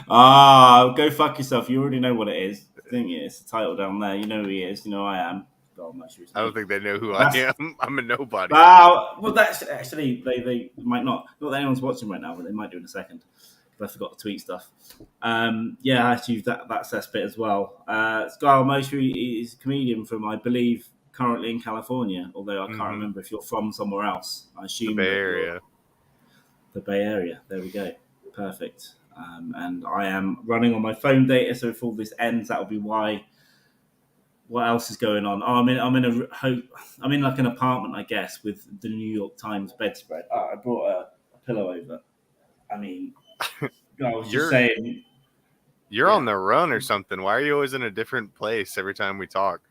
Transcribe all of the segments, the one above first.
Go fuck yourself. You already know what it is. Think it's the title down there. You know who he is. You know I am. God, I don't think they know who I am. I'm a nobody. Well, that's actually they might not. Not that anyone's watching right now, but they might do in a second. I forgot to tweet stuff. Yeah, I had to use that cesspit as well. Guile Mosher is a comedian from, I believe, currently in California, although I can't remember if you're from somewhere else. I assume the Bay Area. The Bay Area. There we go. Perfect. And I am running on my phone data, so if all this ends, that'll be why. What else is going on? I'm in like an apartment, I guess, with the New York Times bedspread. I brought a pillow over. I mean, I was just saying. You're on the run or something. Why are you always in a different place every time we talk?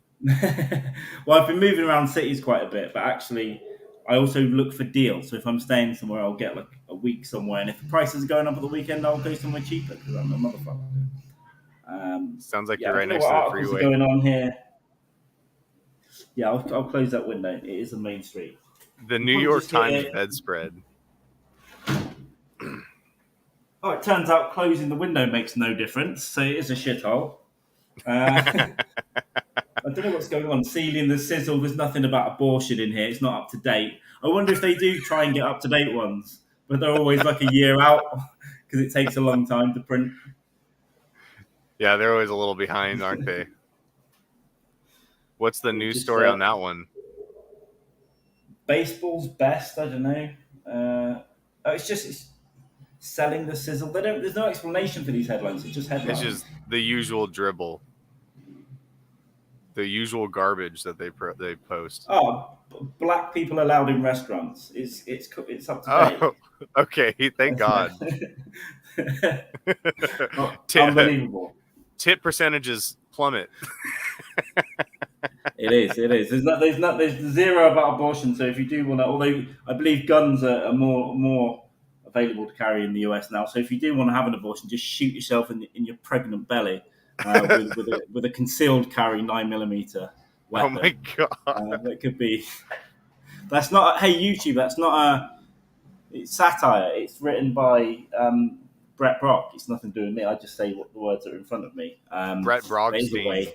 Well, I've been moving around cities quite a bit, but actually, I also look for deals. So if I'm staying somewhere, I'll get like a week somewhere, and if the prices are going up at the weekend, I'll go somewhere cheaper because I'm a motherfucker. Sounds like you're right next to the freeway. Going on here. Yeah, I'll close that window. It is the main street. The New York Times bedspread. Oh, it turns out closing the window makes no difference, so it is a shithole. I don't know what's going on. Sealing the sizzle, there's nothing about abortion in here. It's not up to date. I wonder if they do try and get up to date ones, but they're always like a year out because it takes a long time to print. Yeah, they're always a little behind, aren't they? What's the news story on that one? Baseball's best. I don't know. It's selling the sizzle. There's no explanation for these headlines. It's just headlines. It's just the usual dribble, the usual garbage that they post. Oh, black people allowed in restaurants. It's up to date. Okay. Thank God. Unbelievable. Tip percentages plummet. It is. There's zero about abortion. So if you do want to, although I believe guns are more available to carry in the US now. So if you do want to have an abortion, just shoot yourself in your pregnant belly with a concealed carry 9mm weapon. Oh my God! That could be. That's not. Hey YouTube, that's not it's satire. It's written by Brett Brock. It's nothing to do with me. I just say what the words are in front of me. Brett Brockstein.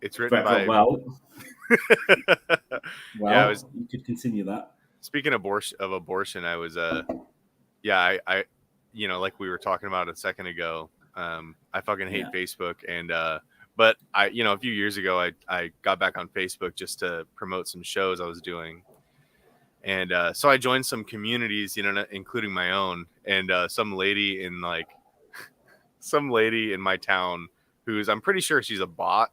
It's written by. Well, yeah, you could continue that. Speaking of abortion, I was I like we were talking about a second ago. I fucking hate Facebook, and but I a few years ago I got back on Facebook just to promote some shows I was doing, and so I joined some communities, including my own, and some lady in my town I'm pretty sure she's a bot,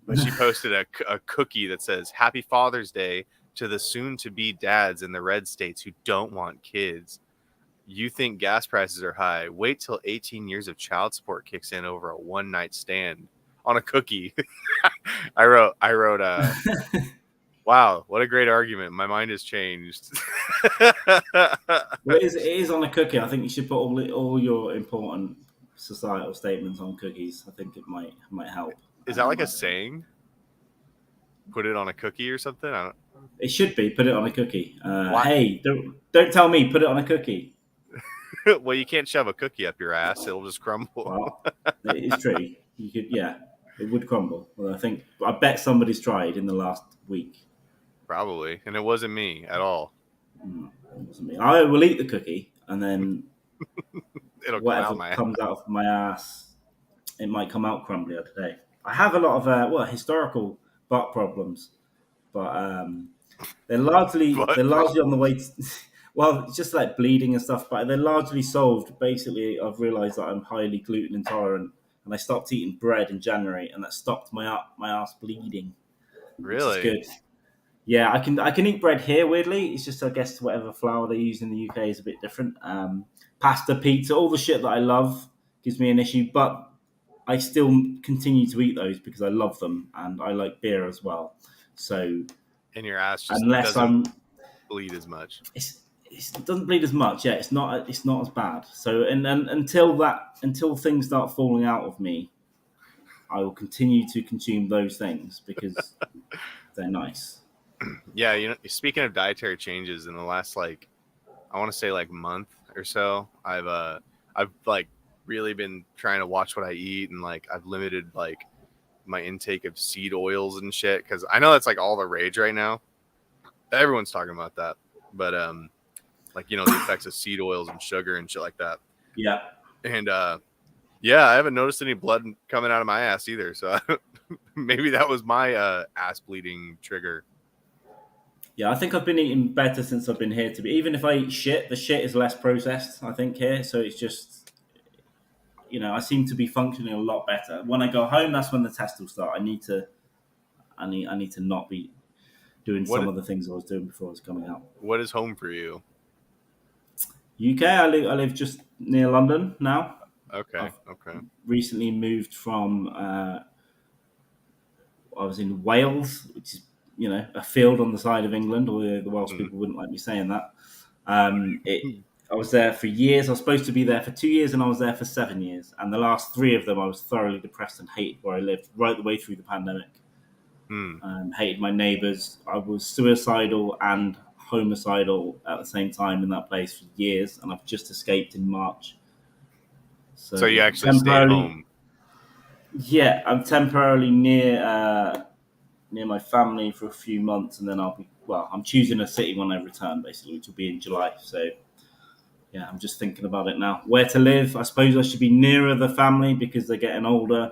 but she posted a cookie that says "Happy Father's Day to the soon-to-be dads in the red states who don't want kids. You think gas prices are high? Wait till 18 years of child support kicks in over a one-night stand." On a cookie. I wrote, wow, what a great argument. My mind has changed. Well, it is on a cookie. I think you should put all your important societal statements on cookies. I think it might help. Is that like a saying? Put it on a cookie or something? It should be. Put it on a cookie. Hey, don't tell me. Put it on a cookie. Well, you can't shove a cookie up your ass. It'll just crumble. Well, it is true. You could, it would crumble. Well, I bet somebody's tried in the last week. Probably, and it wasn't me at all. It wasn't me. I will eat the cookie, and then whatever comes out of my ass, it might come out crumblier today. I have a lot of historical butt problems, but they're largely on the way to, well, it's just like bleeding and stuff, but they're largely solved. Basically, I've realized that I'm highly gluten intolerant, and I stopped eating bread in January, and that stopped my ass bleeding. Really? Good. Yeah, I can eat bread here. Weirdly, it's just I guess whatever flour they use in the UK is a bit different. Pasta, pizza, all the shit that I love gives me an issue, but I still continue to eat those because I love them, and I like beer as well. So, and your ass just doesn't bleed as much. It doesn't bleed as much. Yeah, it's not as bad. So, and until things start falling out of me, I will continue to consume those things because they're nice. Yeah, speaking of dietary changes, in the last I want to say like month or so, I've like really been trying to watch what I eat, and like I've limited like my intake of seed oils and shit, because I know that's like all the rage right now. Everyone's talking about that, but like the effects of seed oils and sugar and shit like that. Yeah. And yeah, I haven't noticed any blood coming out of my ass either, so maybe that was my ass bleeding trigger. Yeah, I think I've been eating better since I've been here. To be, even if I eat shit, the shit is less processed. I think here, so it's just, I seem to be functioning a lot better. When I go home, that's when the test will start. I need to not be doing What some of the things I was doing before I was coming out. what is home for you? UK, I live just near London now. Okay, I've okay. recently moved from. I was in Wales, which is a field on the side of England. Although the Welsh people wouldn't like me saying that. I was there for years. I was supposed to be there for 2 years, and I was there for 7 years. And the last 3 of them, I was thoroughly depressed and hated where I lived right the way through the pandemic. Hated my neighbours. I was suicidal and homicidal at the same time in that place for years, and I've just escaped in March. So you actually stayed home? Yeah, I'm temporarily near my family for a few months, and then I'm choosing a city when I return, basically, which will be in July. So yeah, I'm just thinking about it now. Where to live? I suppose I should be nearer the family because they're getting older,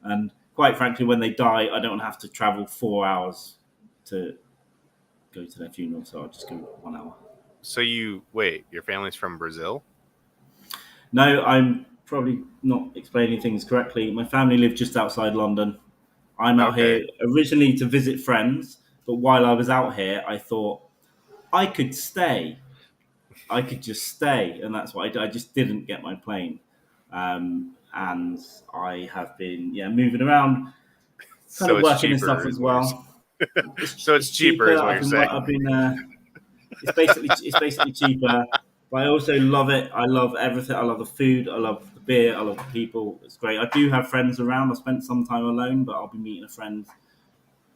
and quite frankly, when they die, I don't have to travel 4 hours to go to their funeral, so I'll just go 1 hour. So your family's from Brazil? No, I'm probably not explaining things correctly. My family live just outside London. I'm out here originally to visit friends, but while I was out here, I thought I could stay. I could just stay, and that's why I just didn't get my plane. And I have been moving around, kind So of it's working and cheaper, stuff is as what you're well. saying. So it's cheaper, cheaper. is what you're saying. I've been. It's basically cheaper, but I also love it. I love everything. I love the food. I love the beer. I love the people. It's great. I do have friends around. I spent some time alone, but I'll be meeting a friend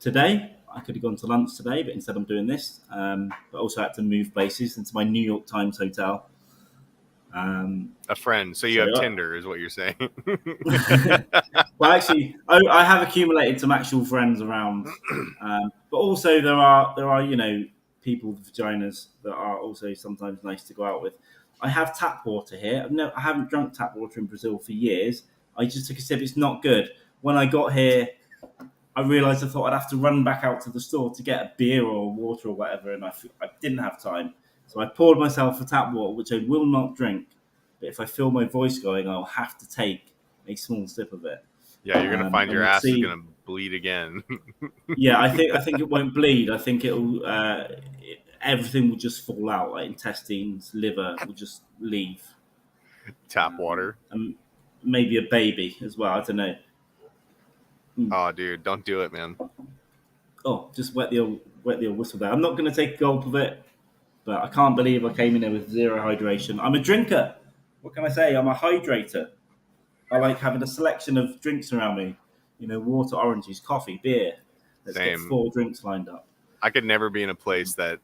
today. I could have gone to lunch today, but instead I'm doing this. But also had to move places into my New York Times hotel. A friend. So you have Tinder, is what you're saying. Well, actually, I have accumulated some actual friends around, but also there are people with vaginas that are also sometimes nice to go out with. I have tap water here. I haven't drunk tap water in Brazil for years. I just took a sip. It's not good. When I got here, I realised I thought I'd have to run back out to the store to get a beer or water or whatever, and I didn't have time. So I poured myself a tap water, which I will not drink. But if I feel my voice going, I'll have to take a small sip of it. Yeah, you're gonna find your ass is gonna bleed again. Yeah, I think it won't bleed. I think everything will just fall out. Like intestines, liver will just leave. Tap water. And maybe a baby as well. I don't know. Oh, dude, don't do it, man. Oh, just wet the old whistle there. I'm not going to take a gulp of it, but I can't believe I came in there with zero hydration. I'm a drinker. What can I say? I'm a hydrator. I like having a selection of drinks around me. Water, oranges, coffee, beer. Let's get 4 drinks lined up. I could never be in a place that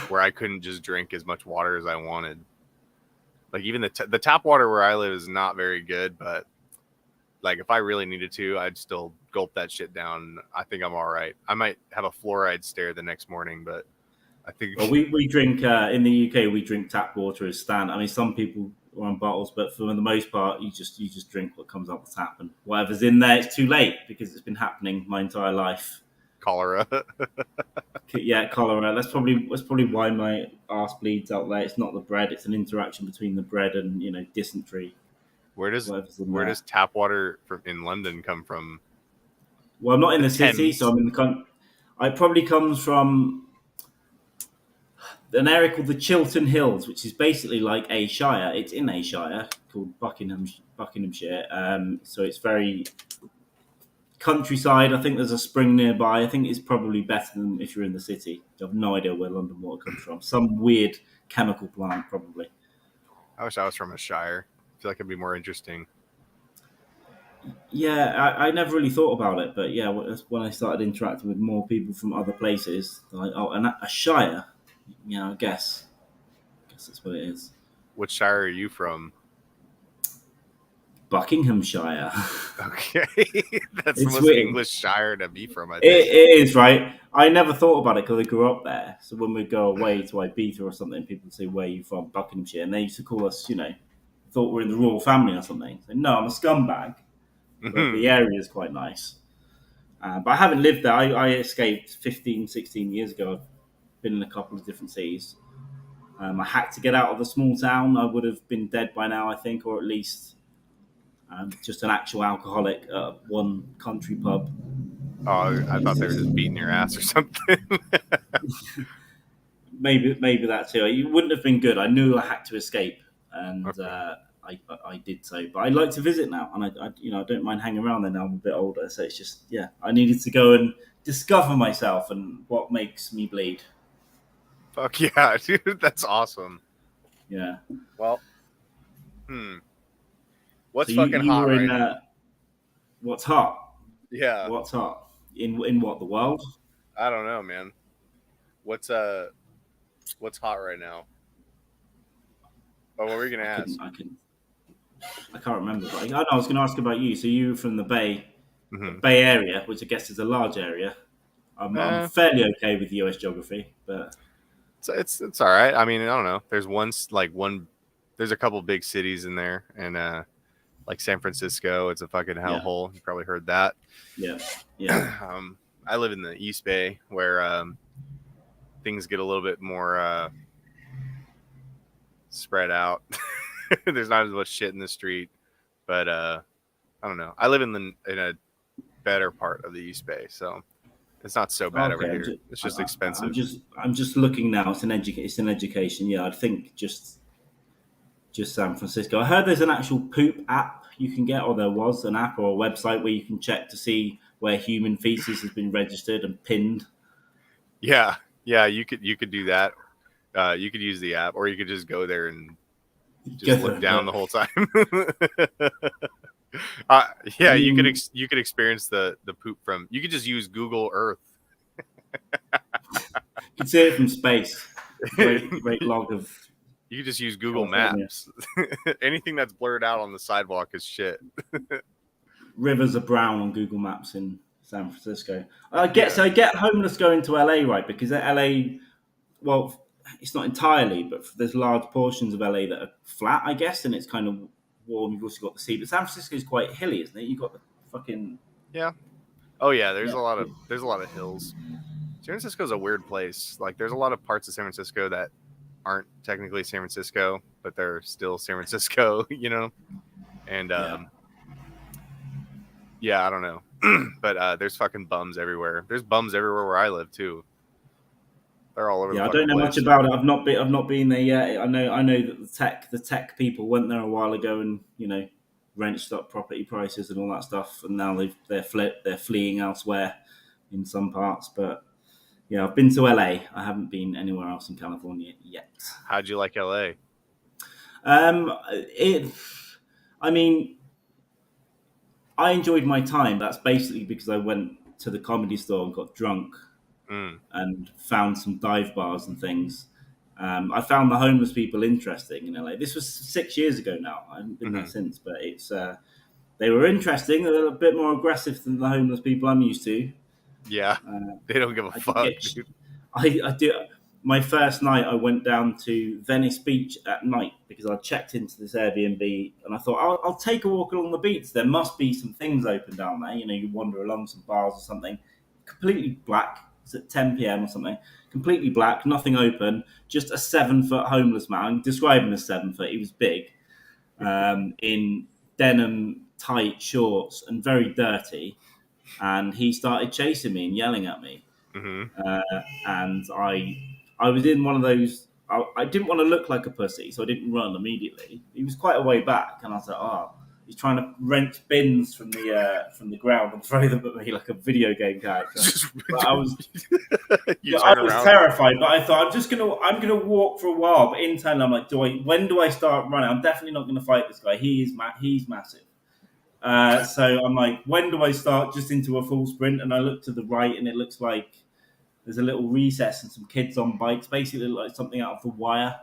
where I couldn't just drink as much water as I wanted. Like even the tap water where I live is not very good, but like if I really needed to, I'd still gulp that shit down. I think I'm all right. I might have a fluoride stare the next morning, but I think. Well, we drink in the UK. We drink tap water as standard. I mean, some people are on bottles, but for the most part, you just drink what comes out the tap, and whatever's in there, it's too late because it's been happening my entire life. Cholera. Yeah, cholera. That's probably why my arse bleeds out there. It's not the bread; it's an interaction between the bread and dysentery. Where does tap water in London come from? Well, I'm not in the city, so I'm in the country. It probably comes from an area called the Chiltern Hills, which is basically like a shire. It's in a shire called Buckinghamshire. So it's very countryside. I think there's a spring nearby. I think it's probably better than if you're in the city. I have no idea where London water comes from. Some weird chemical plant, probably. I wish I was from a shire. I feel like it'd be more interesting. Yeah, I never really thought about it, but yeah, when I started interacting with more people from other places, like, and a shire, I guess guess that's what it is. Which shire are you from? Buckinghamshire. Okay, that's the It's most weird. English shire to be from, I think. It is, right? I never thought about it because I grew up there. So when we go away to Ibiza or something, people would say, "Where are you from?" Buckinghamshire. And they used to call us, thought we're in the royal family or something. So, no, I'm a scumbag. But the area is quite nice. But I haven't lived there. I escaped 15, 16 years ago. I've been in a couple of different cities. I had to get out of the small town. I would have been dead by now, I think, or at least just an actual alcoholic at one country pub. Oh, I thought they were just beating your ass or something. maybe that too. It wouldn't have been good. I knew I had to escape, and Okay. I did so. But I'd like to visit now, and I don't mind hanging around there now. I'm a bit older, so it's just I needed to go and discover myself and what makes me bleed. Fuck yeah, dude, that's awesome. Yeah. Well, what's so fucking you hot were in, right now? What's hot? Yeah. What's hot? In what, the world? I don't know, man. What's hot right now? Oh, what were you gonna ask? I can't remember. But I was going to ask about you. So you were from the Bay Area, which I guess is a large area. I'm fairly okay with US geography, but it's all right. I mean, I don't know. There's there's a couple big cities in there, and like San Francisco, it's a fucking hellhole. You probably heard that. Yeah. I live in the East Bay, where things get a little bit more spread out. There's not as much shit in the street, but I don't know. I live in a better part of the East Bay, so it's not so bad over here. It's just expensive. I'm just looking now. It's an education. Yeah, I think just San Francisco. I heard there's an actual poop app you can get, or there was an app or a website where you can check to see where human feces has been registered and pinned. Yeah, you could do that. You could use the app, or you could just go there and just look down the whole time. You could experience the poop from. You could just use Google Earth. You can see it from space. Great log of. You could just use Google Maps. Anything that's blurred out on the sidewalk is shit. Rivers are brown on Google Maps in San Francisco. I get homeless going to LA, right? Because LA, well, it's not entirely, but there's large portions of LA that are flat, I guess, and it's kind of warm. You've also got the sea, but San Francisco is quite hilly, isn't it? You've got the fucking Oh yeah, there's a lot of hills. San Francisco is a weird place. Like, there's a lot of parts of San Francisco that aren't technically San Francisco, but they're still San Francisco, And I don't know, but there's fucking bums everywhere. There's bums everywhere where I live too. They're all over. Yeah, I don't know much about it. I've not been there yet. I know that the tech people went there a while ago and wrenched up property prices and all that stuff, and now they're fleeing elsewhere in some parts. But yeah, I've been to LA. I haven't been anywhere else in California yet. How'd you like LA? I enjoyed my time. That's basically because I went to the Comedy Store and got drunk and found some dive bars and things. I found the homeless people interesting in LA. This was 6 years ago now. I haven't been there since, but it's they were interesting. They're a bit more aggressive than the homeless people I'm used to. Yeah, they don't give a fuck, dude. I do. My first night, I went down to Venice Beach at night because I checked into this Airbnb and I thought, I'll take a walk along the beach. There must be some things open down there. You wander along some bars or something. Completely black. It's at 10 p.m. or something. Completely black, nothing open. Just a 7-foot homeless man. I'm describing as 7 foot. He was big, in denim tight shorts and very dirty. And he started chasing me and yelling at me. And I was in one of those. I didn't want to look like a pussy, so I didn't run immediately. He was quite a way back, and I was like, he's trying to wrench bins from the ground and throw them at me like a video game character. But I was terrified, but I thought I'm gonna walk for a while. But internally, I'm like, when do I start running? I'm definitely not gonna fight this guy. He's massive. So I'm like, when do I start just into a full sprint? And I look to the right, and it looks like there's a little recess and some kids on bikes, basically like something out of The Wire.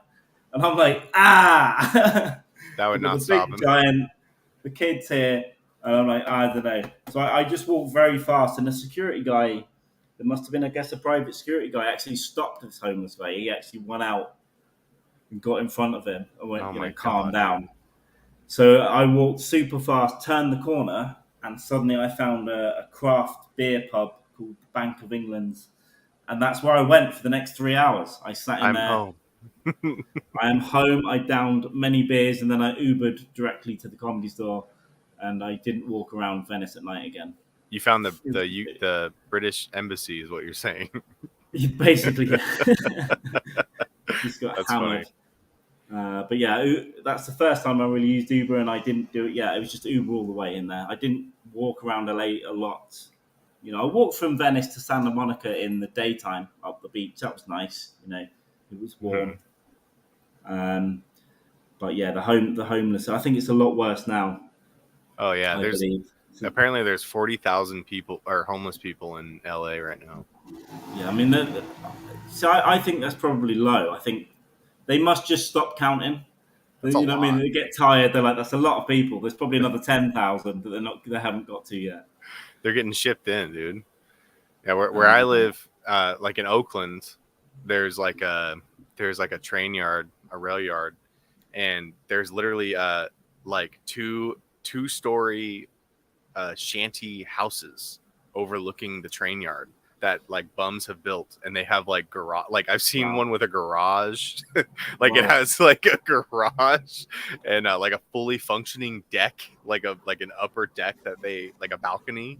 And I'm like, ah! That would We've got not the big stop him. giant, the kids here. And I'm like, I don't know. So I just walked very fast, and the security guy, there must have been, I guess, a private security guy actually stopped this homeless guy. He actually went out and got in front of him and went, Oh my calm god, down. dude. So I walked super fast, turned the corner, and suddenly I found a craft beer pub called the Bank of England. And that's where I went for the next 3 hours. I sat in I'm there. home. I am home. I downed many beers, and then I Ubered directly to the comedy store, and I didn't walk around Venice at night again. You found the British embassy, is what you're saying. Basically, yeah. Just got That's hammered. funny. But yeah, that's the first time I really used Uber, and I didn't do it. Yeah, it was just Uber all the way in there. I didn't walk around LA a lot. I walked from Venice to Santa Monica in the daytime up the beach. That was nice. It was warm. But yeah, the homeless. I think it's a lot worse now. Oh yeah, I believe. apparently there's 40,000 people or homeless people in LA right now. Yeah, I mean, so I think that's probably low. I think they must just stop counting. That's a What I mean? lot. They get tired. They're like, that's a lot of people. There's probably another 10,000 that they haven't got to yet. They're getting shipped in, dude. Yeah, where I live, like in Oakland, there's like a train yard, a rail yard, and there's literally like two-story shanty houses overlooking the train yard that like bums have built, and they have like garage. Like I've seen one with a garage, like it has like a garage and like a fully functioning deck, like an upper deck that they like a balcony.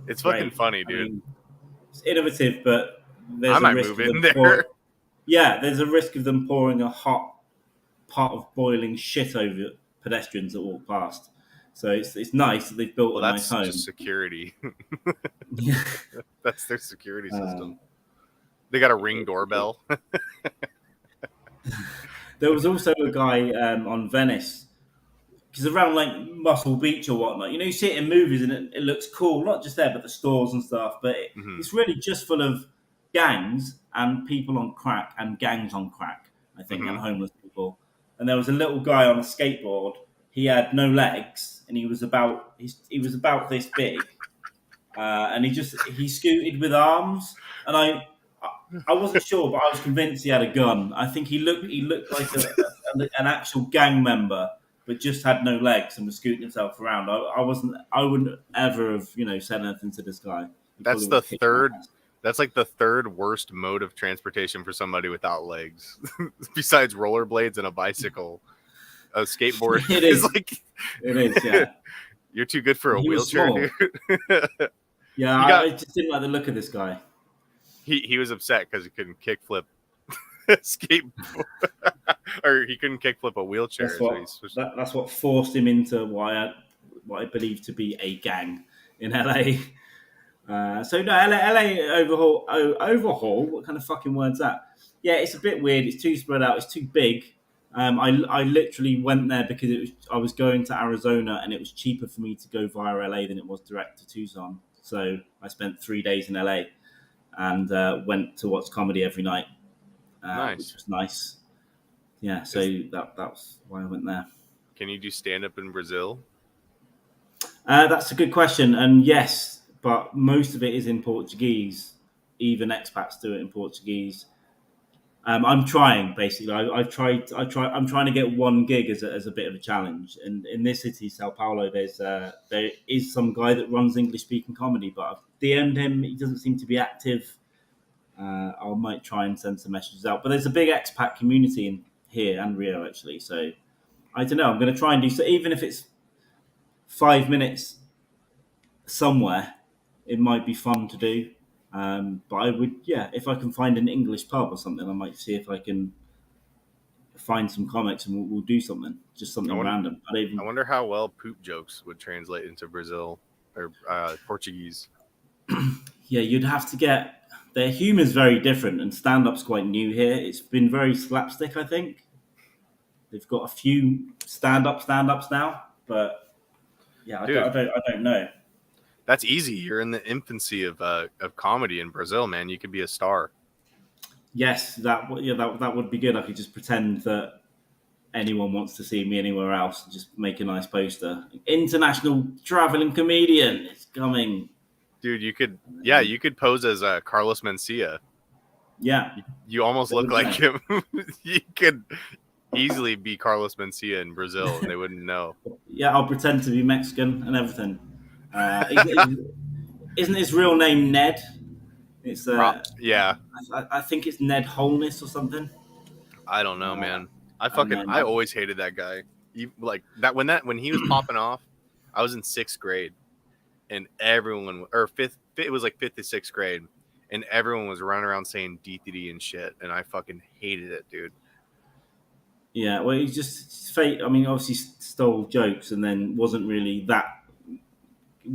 It's fucking funny, dude. I mean, it's innovative, but there's I a might risk move of in them there. there's a risk of them pouring a hot pot of boiling shit over pedestrians that walk past. So it's nice that they've built a nice home. That's just security. That's their security system. They got a Ring doorbell. There was also a guy on Venice, because around like Muscle Beach or whatnot, you see it in movies and it looks cool, not just there, but the stores and stuff. But it's really just full of gangs and people on crack and gangs on crack, I think, and homeless people. And there was a little guy on a skateboard. He had no legs, and he was about this big, and he scooted with arms. And I wasn't sure, but I was convinced he had a gun. I think he looked like an actual gang member, but just had no legs and was scooting himself around. I wouldn't ever have said anything to this guy. That's the third. That's like the third worst mode of transportation for somebody without legs, besides rollerblades and a bicycle. A skateboard It is like it is. Yeah, you're too good for a wheelchair, dude. Yeah, I just didn't like the look of this guy. He was upset because he couldn't kickflip skateboard, or he couldn't kickflip a wheelchair. That's what forced him into what I believe to be a gang in LA. So no, LA Overhaul. What kind of fucking word's that? Yeah, it's a bit weird. It's too spread out. It's too big. I literally went there because I was going to Arizona, and it was cheaper for me to go via LA than it was direct to Tucson. So I spent 3 days in LA and went to watch comedy every night, which was nice. Yeah, so that was why I went there. Can you do stand up in Brazil? That's a good question, and yes, but most of it is in Portuguese. Even expats do it in Portuguese. I'm trying, basically. I'm trying to get one gig as a bit of a challenge. And in this city, Sao Paulo, there is some guy that runs English speaking comedy, but I've DM'd him. He doesn't seem to be active. I might try and send some messages out. But there's a big expat community in here and Rio, actually. So I don't know. I'm going to try and do so, even if it's 5 minutes somewhere. It might be fun to do. But I would, if I can find an English pub or something, I might see if I can find some comics and we'll do something, just something random. I wonder how well poop jokes would translate into Brazil or Portuguese. Yeah, you'd have to get their humor's very different, and stand-up's quite new here. It's been very slapstick, I think. They've got a few stand-ups now, but yeah, I don't know. That's easy. You're in the infancy of comedy in Brazil, man. You could be a star. Yes, that would be good. I could just pretend that anyone wants to see me anywhere else and just make a nice poster. International traveling comedian is coming. Dude, you could pose as Carlos Mencia. Yeah. You almost look like him. You could easily be Carlos Mencia in Brazil and they wouldn't know. Yeah, I'll pretend to be Mexican and everything. Isn't his real name Ned? It's yeah. I think it's Nade Wholeness or something. I don't know, man. I always hated that guy. Like that when he was popping off, I was in 6th grade, and everyone or fifth it was like 5th to 6th grade, and everyone was running around saying DTD and shit, and I fucking hated it, dude. Yeah, well, he just fake. I mean, obviously stole jokes, and then wasn't really that.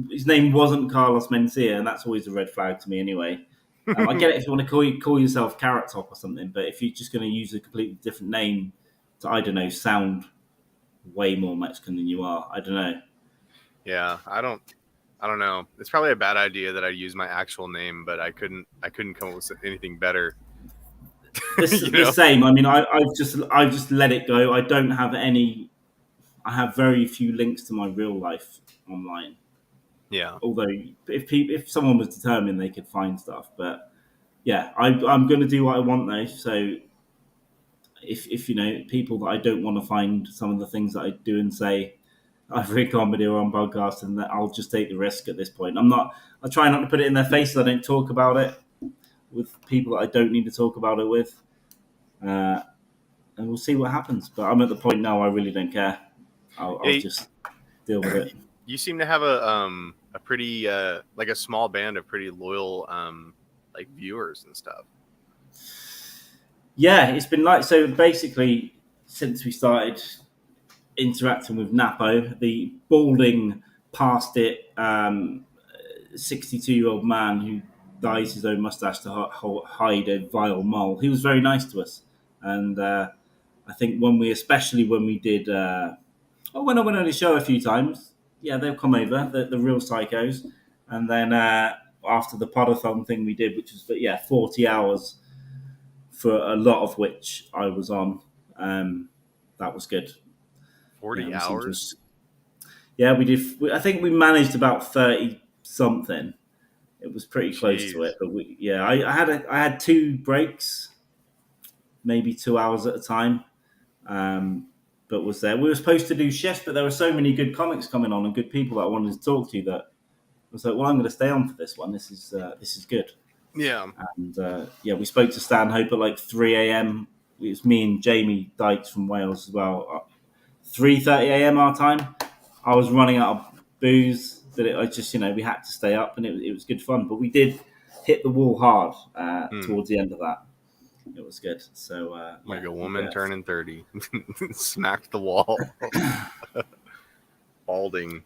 His name wasn't Carlos Mencia, and that's always a red flag to me, anyway. I get it if you want to call yourself Carrot Top or something, but if you're just going to use a completely different name to, I don't know, sound way more Mexican than you are, I don't know. Yeah, I don't know. It's probably a bad idea that I use my actual name, but I couldn't come up with anything better. The same. I mean, I've just let it go. I don't have any. I have very few links to my real life online. Yeah. Although if someone was determined, they could find stuff. But yeah, I'm going to do what I want though. So if you know people that I don't want to find some of the things that I do and say, either in comedy or on podcast, and that I'll just take the risk at this point. I try not to put it in their faces. I don't talk about it with people that I don't need to talk about it with. And we'll see what happens. But I'm at the point now I really don't care. I'll just deal with it. You seem to have a pretty like a small band of pretty loyal like viewers and stuff. Yeah, it's been like so. Basically, since we started interacting with Napo, the balding, past it, 62-year-old man who dyes his own mustache to hide a vile mole. He was very nice to us, and I think especially when we did, when I went on his show a few times, yeah, they'll come over, the real psychos, and then after the podathon thing we did, which was 40 hours, for a lot of which I was on, that was good. 40 hours. We did. I think we managed about 30 something. It was pretty close to it, but I had 2 breaks, maybe 2 hours at a time. But was there? We were supposed to do shifts, but there were so many good comics coming on and good people that I wanted to talk to that I was like, well, I'm going to stay on for this one. This is good. Yeah. And we spoke to Stanhope at like 3 a.m. It was me and Jamie Dykes from Wales as well. 3:30 a.m. our time. I was running out of booze. We had to stay up, and it was good fun. But we did hit the wall hard towards the end of that. It was good. So like a woman turning 30, smacked the wall, balding.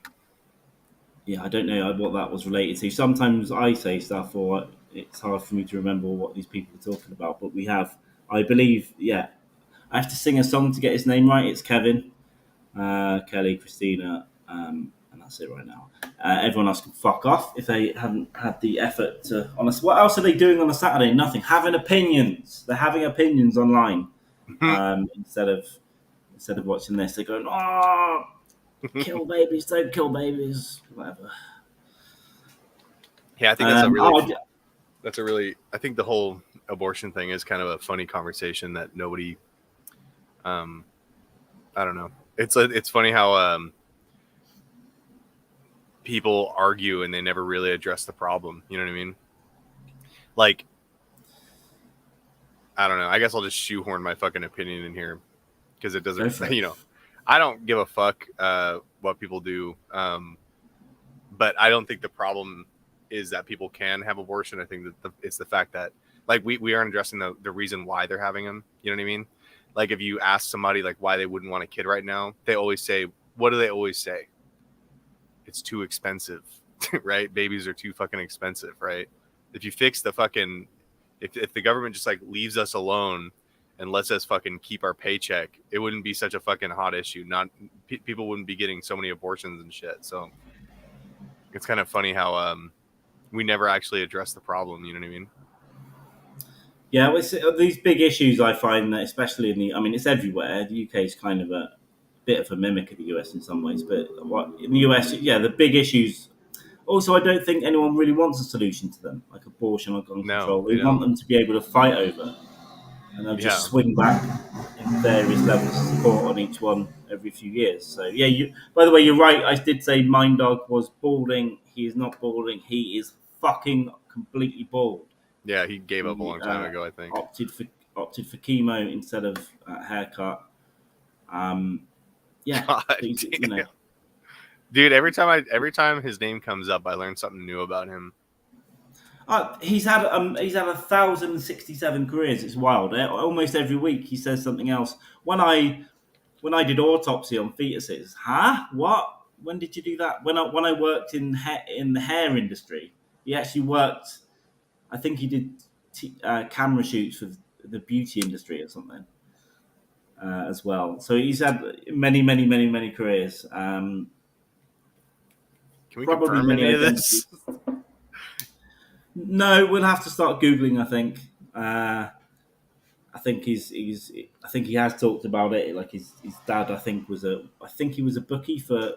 Yeah, I don't know what that was related to. Sometimes I say stuff, or it's hard for me to remember what these people are talking about. But we have, I believe, I have to sing a song to get his name right. It's Kevin, Kelly, Christina, and that's it right now. Everyone else can fuck off if they haven't had the effort to. What else are they doing on a Saturday? Nothing. Having opinions. They're having opinions online instead of watching this. They're going, oh, kill babies, don't kill babies, whatever. Yeah, I think that's a really. I think the whole abortion thing is kind of a funny conversation that nobody. I don't know. It's funny how people argue and they never really address the problem. You know what I mean? Like, I don't know. I guess I'll just shoehorn my fucking opinion in here because it doesn't. I don't give a fuck what people do. But I don't think the problem is that people can have abortion. I think that it's the fact that like we aren't addressing the reason why they're having them. You know what I mean? Like if you ask somebody like why they wouldn't want a kid right now, they always say, what do they always say? It's too expensive, right? Babies are too fucking expensive, right? If you fix the fucking, if the government just like leaves us alone and lets us fucking keep our paycheck, it wouldn't be such a fucking hot issue. People wouldn't be getting so many abortions and shit. So it's kind of funny how we never actually address the problem. You know what I mean? Yeah, well, these big issues I find that, especially it's everywhere. The UK is kind of a bit of a mimic of the US in some ways, but in the US, yeah, the big issues. Also, I don't think anyone really wants a solution to them, like abortion or gun control. they They want don't. them to be able to fight over, and they'll just Yeah. swing back in various levels of support on each one every few years. So, yeah, by the way, you're right. I did say Mind Dog was balding. He is not balding. He is fucking completely bald. Yeah, he gave up a He long time ago, I think. opted for chemo instead of haircut. Yeah, God damn. Dude, every time his name comes up, I learn something new about him. He's had 1,067 careers. It's wild. Almost every week he says something else. When I did autopsy on fetuses, what? When did you do that? When I worked in the hair industry, he actually worked. I think he did camera shoots for the beauty industry or something as well. So he's had many careers. Can we Probably confirm many any of identities. this? No, we'll have to start googling. I think. I think I think he has talked about it. Like his dad, I think he was a bookie for,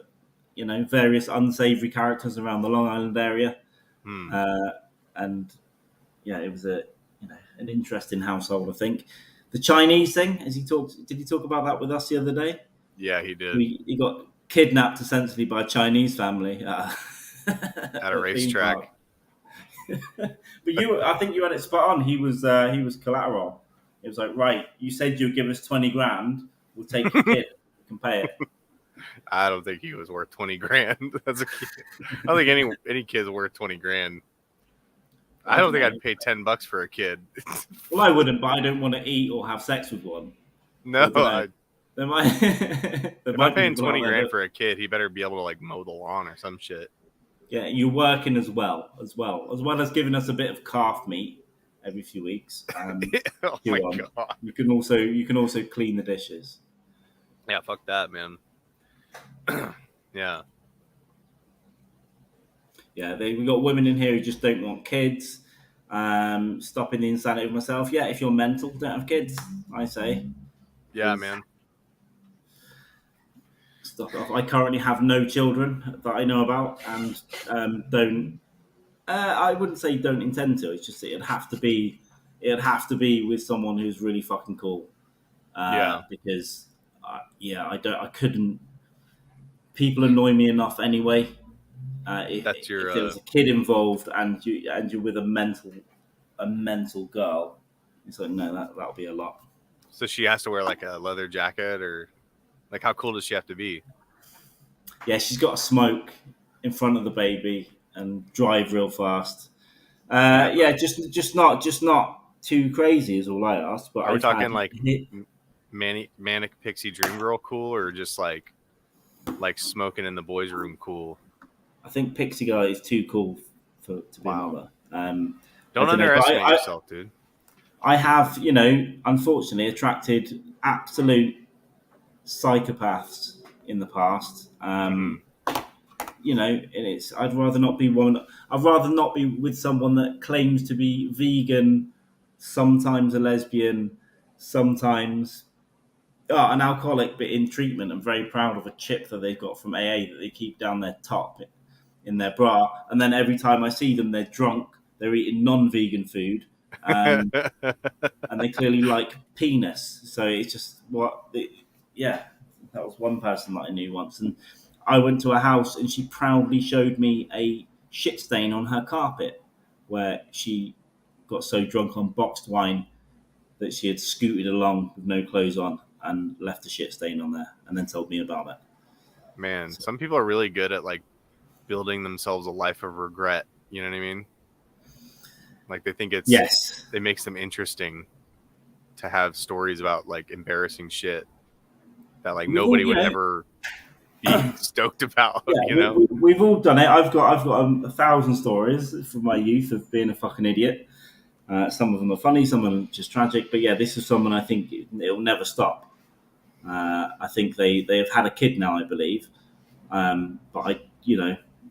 various unsavory characters around the Long Island area, and yeah, it was an interesting household. I think the Chinese thing. Did he talk about that with us the other day? Yeah, he did. He got kidnapped essentially by a Chinese family at a racetrack. But I think you had it spot on. He was collateral. It was like, right, you said you'd give us 20 grand. We'll take your kid. We can pay it. I don't think he was worth 20 grand as a kid. I don't think any kid's worth 20 grand. I don't think I'd pay $10 for a kid. Well, I wouldn't, but I don't want to eat or have sex with one. No, if I'm paying 20 grand for a kid, he better be able to like mow the lawn or some shit. Yeah, you're working as well as giving us a bit of calf meat every few weeks. Oh my God. You can also clean the dishes. Yeah, fuck that, man. Yeah. Yeah, we got women in here who just don't want kids. Stopping the insanity of myself. Yeah, if you're mental, don't have kids, I say. Yeah, man. Stop off. I currently have no children that I know about, and don't. I wouldn't say don't intend to. It's just it'd have to be with someone who's really fucking cool. Because I couldn't. People annoy me enough anyway. If there was a kid involved and you're with a mental girl, it's like no, that'll be a lot. So she has to wear like a leather jacket, or like how cool does she have to be? Yeah, she's got to smoke in front of the baby and drive real fast. Yeah, just not too crazy is all I asked. But are we talking like manic pixie dream girl cool, or just like smoking in the boys' room cool? I think Pixie Guy is too cool to be a mother. Don't underestimate yourself, dude. I have, unfortunately attracted absolute psychopaths in the past. And I'd rather not be with someone that claims to be vegan, sometimes a lesbian, sometimes an alcoholic, but in treatment. I'm very proud of a chip that they've got from AA that they keep down their top in their bra, and then every time I see them, they're drunk. They're eating non-vegan food, and they clearly like penis. So it's just that was one person that I knew once, and I went to a house and she proudly showed me a shit stain on her carpet where she got so drunk on boxed wine that she had scooted along with no clothes on and left a shit stain on there, and then told me about it. Man, some people are really good at like building themselves a life of regret. You know what I mean? Like they think it makes them interesting to have stories about like embarrassing shit that like nobody would ever be stoked about. Yeah, we've all done it. I've got 1,000 stories from my youth of being a fucking idiot. Some of them are funny, some of them just tragic. But yeah, this is someone I think it'll never stop. I think they have had a kid now, I believe. But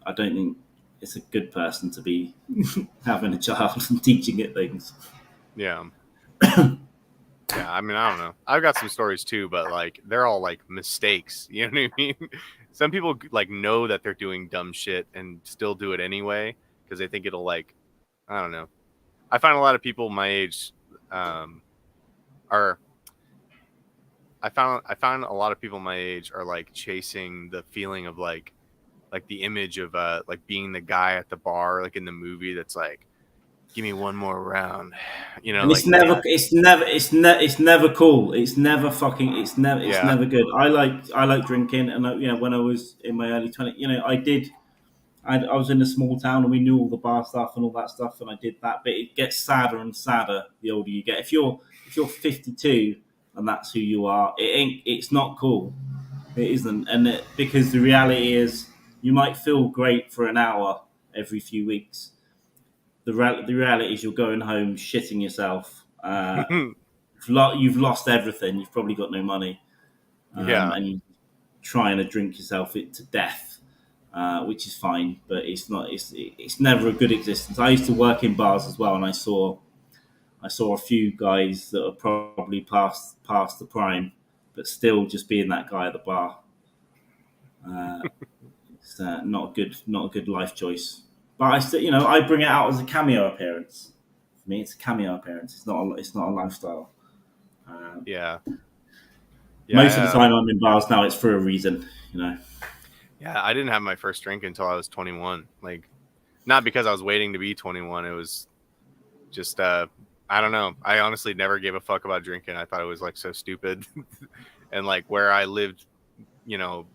I don't think it's a good person to be having a child and teaching it things. Yeah. Yeah, I mean, I don't know. I've got some stories too, but like they're all like mistakes. You know what I mean? Some people like know that they're doing dumb shit and still do it anyway because they think it'll like, I don't know. I find a lot of people my age are. I found a lot of people my age are like chasing the feeling of like the image of like being the guy at the bar like in the movie that's like, give me one more round, you know, And like it's never cool. It's never fucking. It's yeah. never good. I like drinking, and when I was in my early 20s, I was in a small town and we knew all the bar stuff and all that stuff, and I did that. But it gets sadder and sadder the older you get. If you're 52 and that's who you are, it ain't. It's not cool. It isn't, because the reality is, you might feel great for an hour every few weeks. The reality is, you're going home shitting yourself. You've lost everything. You've probably got no money, Yeah. and you're trying to drink yourself to death, which is fine, but it's not. It's never a good existence. I used to work in bars as well, and I saw a few guys that are probably past the prime, but still just being that guy at the bar. It's not a good life choice. But I still, I bring it out as a cameo appearance. For me, it's a cameo appearance. It's not a lifestyle. Uh, Yeah. Most of the Yeah. time I'm in bars now, it's for a reason. Yeah. I didn't have my first drink until I was 21. Like, not because I was waiting to be 21. It was just, I don't know. I honestly never gave a fuck about drinking. I thought it was like so stupid. And like where I lived, you know,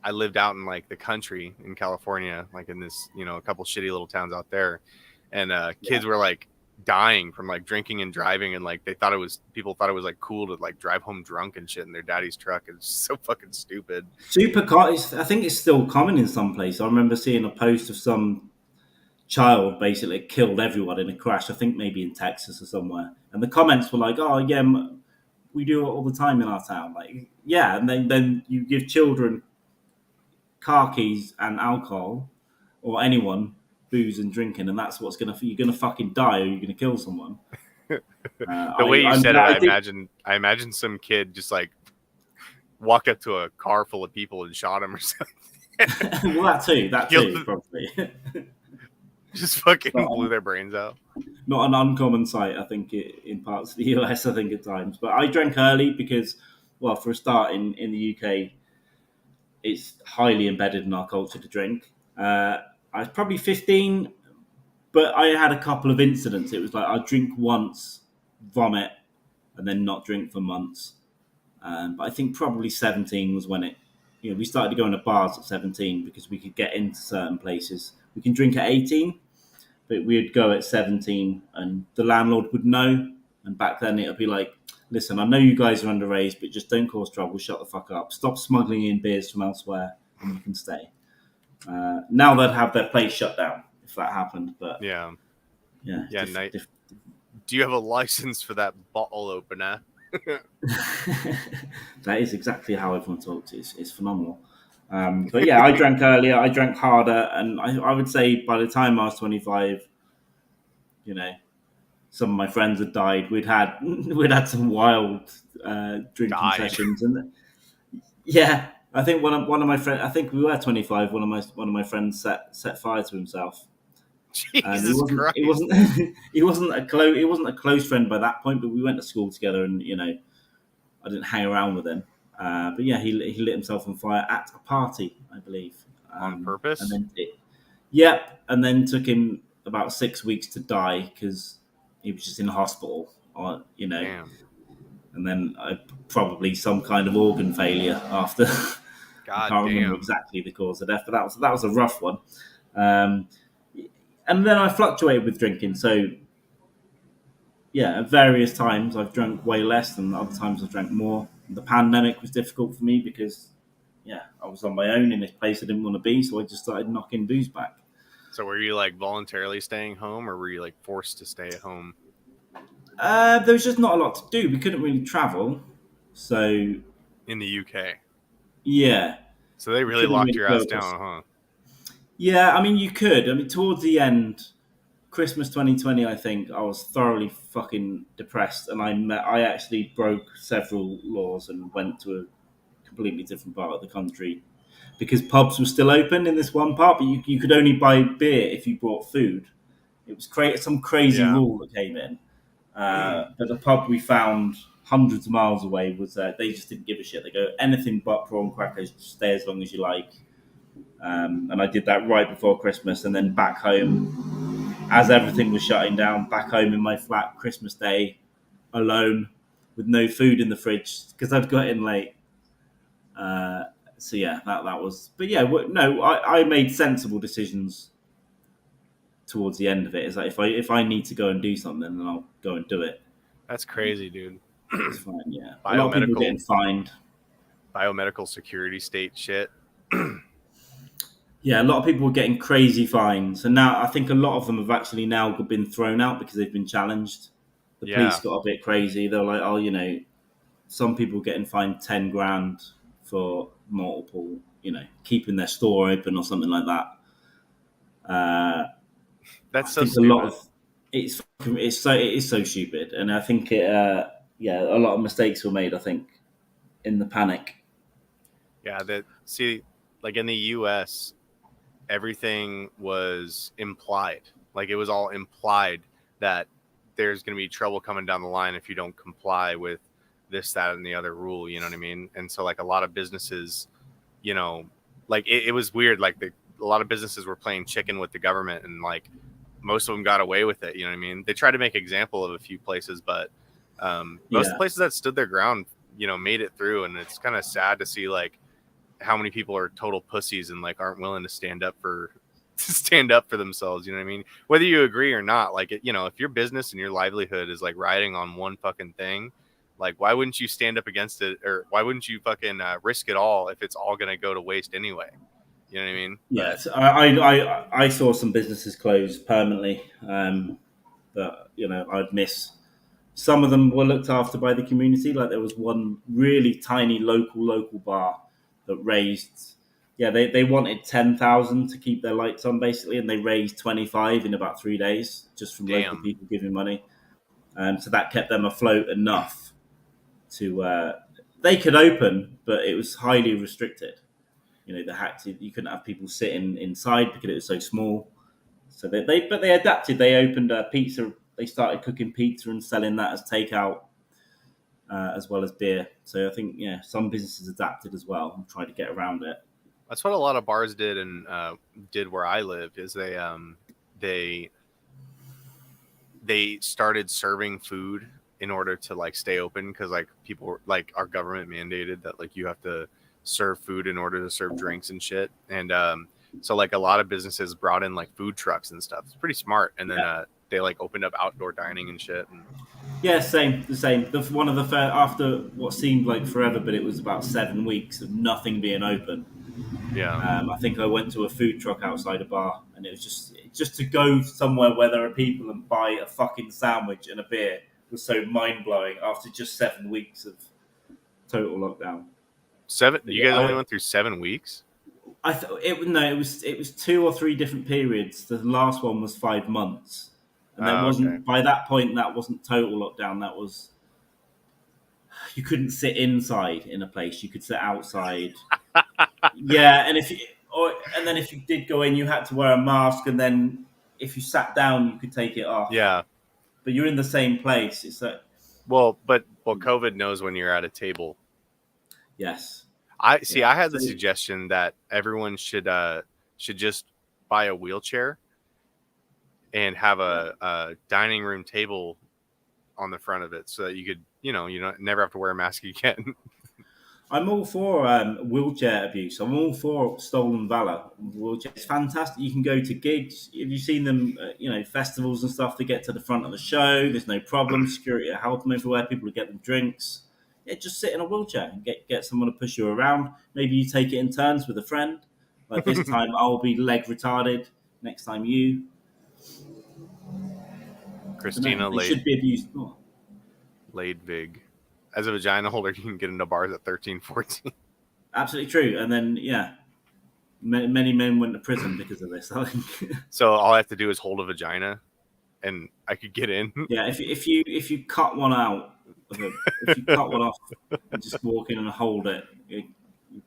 I lived out in like the country in California, like in this, a couple shitty little towns out there. And Yeah. kids were like dying from like drinking and driving. And like people thought it was like cool to like drive home drunk and shit in their daddy's truck. It's so fucking stupid. I think it's still common in some places. I remember seeing a post of some child basically killed everyone in a crash. I think maybe in Texas or somewhere. And the comments were like, "Oh yeah, we do it all the time in our town." Like, yeah, and then you give children car keys and alcohol, or anyone booze and drinking, and that's what's you're gonna fucking die, or you're gonna kill someone. The way you said it, I think I imagine some kid just like walked up to a car full of people and shot him or something. well, that too, probably. Just fucking Not, blew their brains out. not an uncommon sight, I think, in parts of the US. I think at times, but I drank early because, well, for a start, in the UK, it's highly embedded in our culture to drink. I was probably 15, but I had a couple of incidents. It was like I'd drink once, vomit, and then not drink for months. But I think probably 17 was when we started to go into bars at 17 because we could get into certain places. We can drink at 18, but we'd go at 17 and the landlord would know. And back then it would be like, listen, I know you guys are underage, but just don't cause trouble. Shut the fuck up. Stop smuggling in beers from elsewhere and you can stay. Now they'd have their place shut down if that happened. But Yeah. yeah. Yeah. Do you have a license for that bottle opener? That is exactly how everyone talks. It's phenomenal. But yeah, I drank earlier. I drank harder, and I would say by the time I was 25, some of my friends had died. We'd had some wild drinking sessions, and yeah, I think one of my friends. I think we were 25. One of my friends set fire to himself. And he Jesus wasn't he Christ. wasn't he wasn't a close friend by that point, but we went to school together, and I didn't hang around with him. But yeah, he lit himself on fire at a party, I believe. On And purpose? then and then took him about 6 weeks to die because he was just in the hospital, Damn. and then probably some kind of organ failure after. I God can't remember damn. exactly the cause of death, but that was a rough one. Um, and then I fluctuated with drinking, so yeah, at various times I've drunk way less, and other times I've drank more. The pandemic was difficult for me because, yeah, I was on my own in this place I didn't want to be, so I just started knocking booze back. So were you like voluntarily staying home or were you like forced to stay at home? There was just not a lot to do. We couldn't really travel, so In the UK. yeah, So they we really couldn't locked really your go. ass down, huh? Yeah, I mean, you could. I mean, towards the end, Christmas 2020, I think I was thoroughly fucking depressed, and I actually broke several laws and went to a completely different part of the country because pubs were still open in this one part, but you could only buy beer if you brought food. It was some crazy rule that came in. But the pub we found hundreds of miles away was they just didn't give a shit. They go anything but prawn crackers, stay as long as you like. And I did that right before Christmas, and then back home as everything was shutting down. Back home in my flat, Christmas Day, alone with no food in the fridge because I'd got in late. So yeah, that was. But yeah, no, I made sensible decisions towards the end of it. Is like if I need to go and do something, then I'll go and do it. That's crazy, dude. It's fine. Yeah, a lot of people getting fined. Biomedical security state shit. Yeah, a lot of people were getting crazy fines, and now I think a lot of them have actually now been thrown out because they've been challenged. The police got a bit crazy. They're like, oh, some people getting fined 10 grand for multiple, keeping their store open or something like that. That's so stupid. It is so stupid, and I think a lot of mistakes were made. I think in the panic. Yeah, like in the U.S., everything was implied. Like it was all implied that there's going to be trouble coming down the line if you don't comply with this, that, and the other rule. You know what I mean? And so like a lot of businesses, like it was weird. Like a lot of businesses were playing chicken with the government, and like most of them got away with it. You know what I mean? They tried to make example of a few places, but most of the places that stood their ground, made it through. And it's kind of sad to see like how many people are total pussies and like aren't willing to stand up for themselves. You know what I mean? Whether you agree or not, like, if your business and your livelihood is like riding on one fucking thing, like why wouldn't you stand up against it, or why wouldn't you fucking risk it all if it's all going to go to waste anyway? You know what I mean? Yes, I saw some businesses close permanently, but I'd miss. Some of them were looked after by the community. Like there was one really tiny local bar that raised, they wanted 10,000 to keep their lights on basically, and they raised 25 in about 3 days just from local people giving money. So that kept them afloat enough to they could open, but it was highly restricted. You couldn't have people sitting inside because it was so small. So they adapted. They opened a pizza. They started cooking pizza and selling that as takeout, as well as beer. So I think some businesses adapted as well and tried to get around it. That's what a lot of bars did, and did where I live. Is they started serving food in order to like stay open, because like people were, like our government mandated that like you have to serve food in order to serve drinks and shit. And so like a lot of businesses brought in like food trucks and stuff. It's pretty smart. And then they like opened up outdoor dining and shit. And the same. One of the after what seemed like forever, but it was about 7 weeks of nothing being open. I think I went to a food truck outside a bar, and it was just to go somewhere where there are people and buy a fucking sandwich and a beer was so mind blowing after just 7 weeks of total lockdown. You guys only went through 7 weeks? It was 2 or 3 different periods. The last one was 5 months, and that wasn't by that point. That wasn't total lockdown. That was you couldn't sit inside in a place. You could sit outside. And then if you did go in, you had to wear a mask, and then if you sat down, you could take it off. Yeah, but you're in the same place. It's like but COVID knows when you're at a table. Yes. I had the suggestion that everyone should just buy a wheelchair and have a dining room table on the front of it, so that you could, never have to wear a mask again. I'm all for wheelchair abuse. I'm all for stolen valor. Wheelchair, it's fantastic. You can go to gigs. Have you seen them? Festivals and stuff. They get to the front of the show. There's no problem. Security will help them everywhere. People will get them drinks. Just sit in a wheelchair and get someone to push you around. Maybe you take it in turns with a friend. Like this time, I'll be leg retarded. Next time, you. Christina should be abused more. Laid Vig. As a vagina holder, you can get into bars at 13, 14. Absolutely true. And then, many men went to prison because of this, I think. So all I have to do is hold a vagina? and I could get in. Yeah, if you cut one out, if you cut one off and just walk in and hold it, you're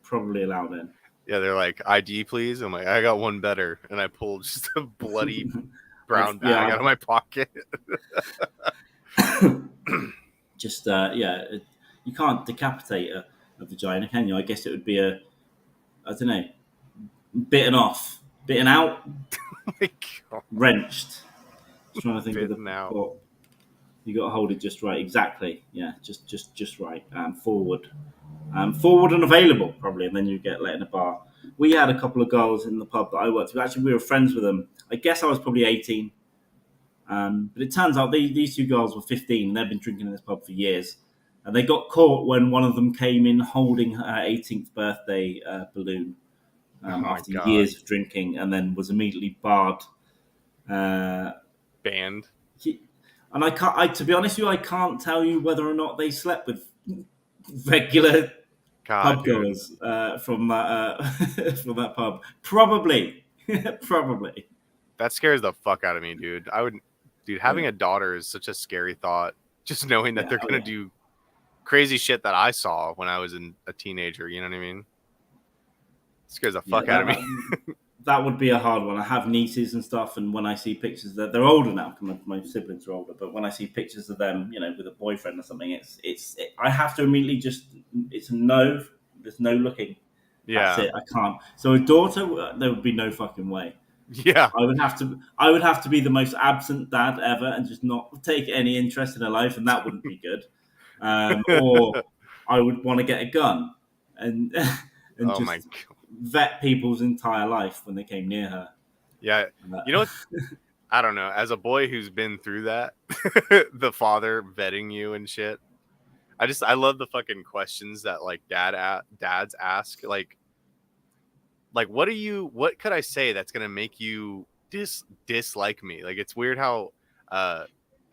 probably allowed in. Yeah, they're like, ID, please. I'm like, I got one better, and I pulled just a bloody brown bag out of my pocket. Just you can't decapitate a vagina, can you? I guess it would be I don't know, bitten off, bitten out, Oh my God. wrenched. Just trying to think of Bitten out. what you got to hold it just right. Exactly. Yeah, just right. Forward and available probably, and then you get let in a bar. We had a couple of girls in the pub that I worked with. Actually, we were friends with them. I guess I was probably 18. But it turns out these two girls were 15 and they've been drinking in this pub for years. And they got caught when one of them came in holding her 18th birthday balloon after years of drinking, and then was immediately barred. Banned. And to be honest with you, I can't tell you whether or not they slept with regular pub goers from that from that pub. Probably. Probably. That scares the fuck out of me, dude. Having a daughter is such a scary thought. Just knowing that they're gonna do crazy shit that I saw when I was a teenager. You know what I mean? It scares the fuck out of me. That would be a hard one. I have nieces and stuff, and when I see pictures that they're older now, my siblings are older, but when I see pictures of them, with a boyfriend or something, I have to immediately it's a no. There's no looking. Yeah, that's it. I can't. So a daughter, there would be no fucking way. Yeah, I would have to be the most absent dad ever and just not take any interest in her life, and that wouldn't be good. Or I would want to get a gun and just vet people's entire life when they came near her. Yeah, you know what? I don't know. As a boy who's been through that, the father vetting you and shit. I love the fucking questions that like dads ask. Like what could I say that's gonna make you dislike me? Like, it's weird how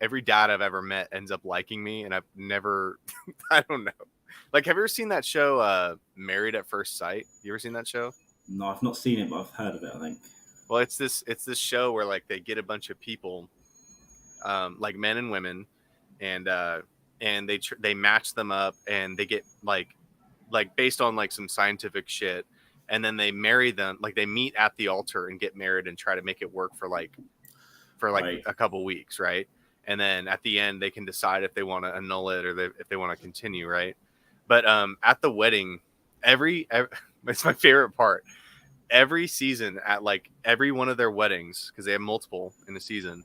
every dad I've ever met ends up liking me, and I've never I don't know. Like, have you ever seen that show Married at First Sight? You ever seen that show? No, I've not seen it, but I've heard of it, I think. Well, it's this show where like they get a bunch of people, like men and women, and they match them up, and they get like based on like some scientific shit, and then they marry them. Like, they meet at the altar and get married and try to make it work for right. a couple weeks, right? And then at the end they can decide if they want to annul it or if they want to continue, right? But at the wedding, it's my favorite part. Every season, at like every one of their weddings, because they have multiple in a season,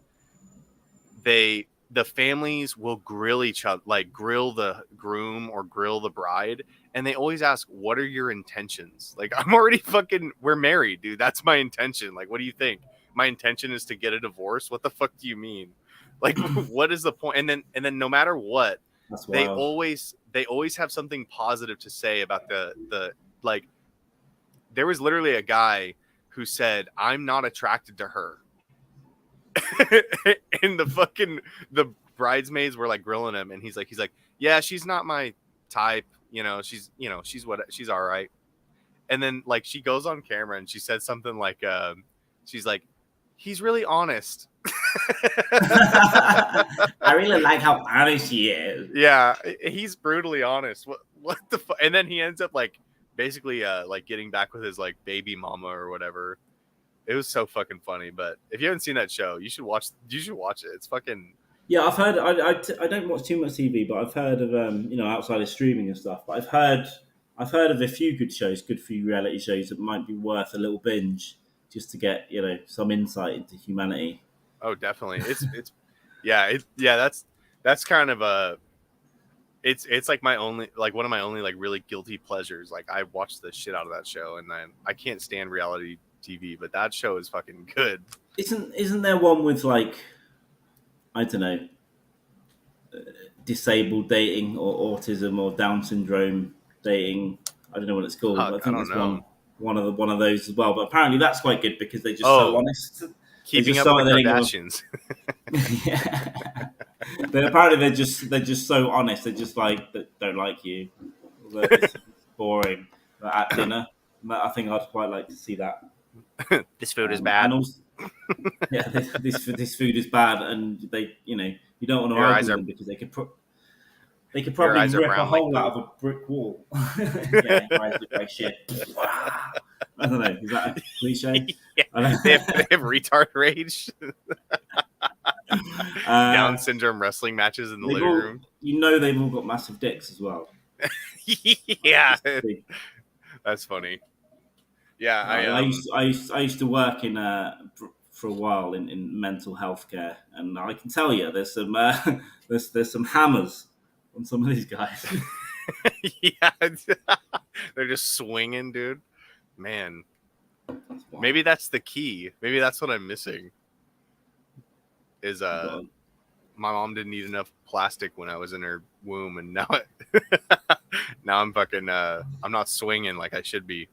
the families will grill each other, like grill the groom or grill the bride, and they always ask, what are your intentions? Like, we're married, dude. That's my intention. Like, what do you think? My intention is to get a divorce. What the fuck do you mean? Like, what is the point? And then no matter what, they always have something positive to say about the like. There was literally a guy who said, I'm not attracted to her. And the bridesmaids were like grilling him, and he's like, yeah, she's not my type. She's all right. And then like she goes on camera and she said something like, she's like, he's really honest. I really like how honest he is. Yeah, he's brutally honest. What the fuck? And then he ends up like basically like getting back with his like baby mama or whatever. It was so fucking funny. But if you haven't seen that show, you should watch it. It's fucking... Yeah, I've heard. I don't watch too much TV, but I've heard of outside of streaming and stuff. But I've heard of a few good few reality shows that might be worth a little binge just to get some insight into humanity. Oh, definitely. That's kind of a... It's like one of my only like really guilty pleasures. Like, I watched the shit out of that show, and then I can't stand reality TV, but that show is fucking good. Isn't there one with like, I don't know, disabled dating or autism or Down syndrome dating? I don't know what it's called. I think there's one of those as well. But apparently that's quite good because they're just so honest. Keeping up with the Kardashians. Yeah. Apparently they're just so honest. They're just like, don't like you. It's boring. At dinner, I think I'd quite like to see that. This food is bad. Yeah, this food is bad, and they, you don't want to Your argue eyes with are them because they could your probably eyes are rip a brown like hole out poop. of a brick wall. Yeah, your eyes look like shit. I don't know. Is that a cliche? Yeah, I don't they have retard rage. Down uh, syndrome wrestling matches in the living room. they've all got massive dicks as well. Yeah, Big. that's funny. Yeah, I used to work in for a while in mental health care, and I can tell you there's some there's some hammers on some of these guys. yeah, they're just swinging, dude. Man, maybe that's the key. Maybe that's what I'm missing. Is my mom didn't eat enough plastic when I was in her womb, and now now I'm fucking I'm not swinging like I should be.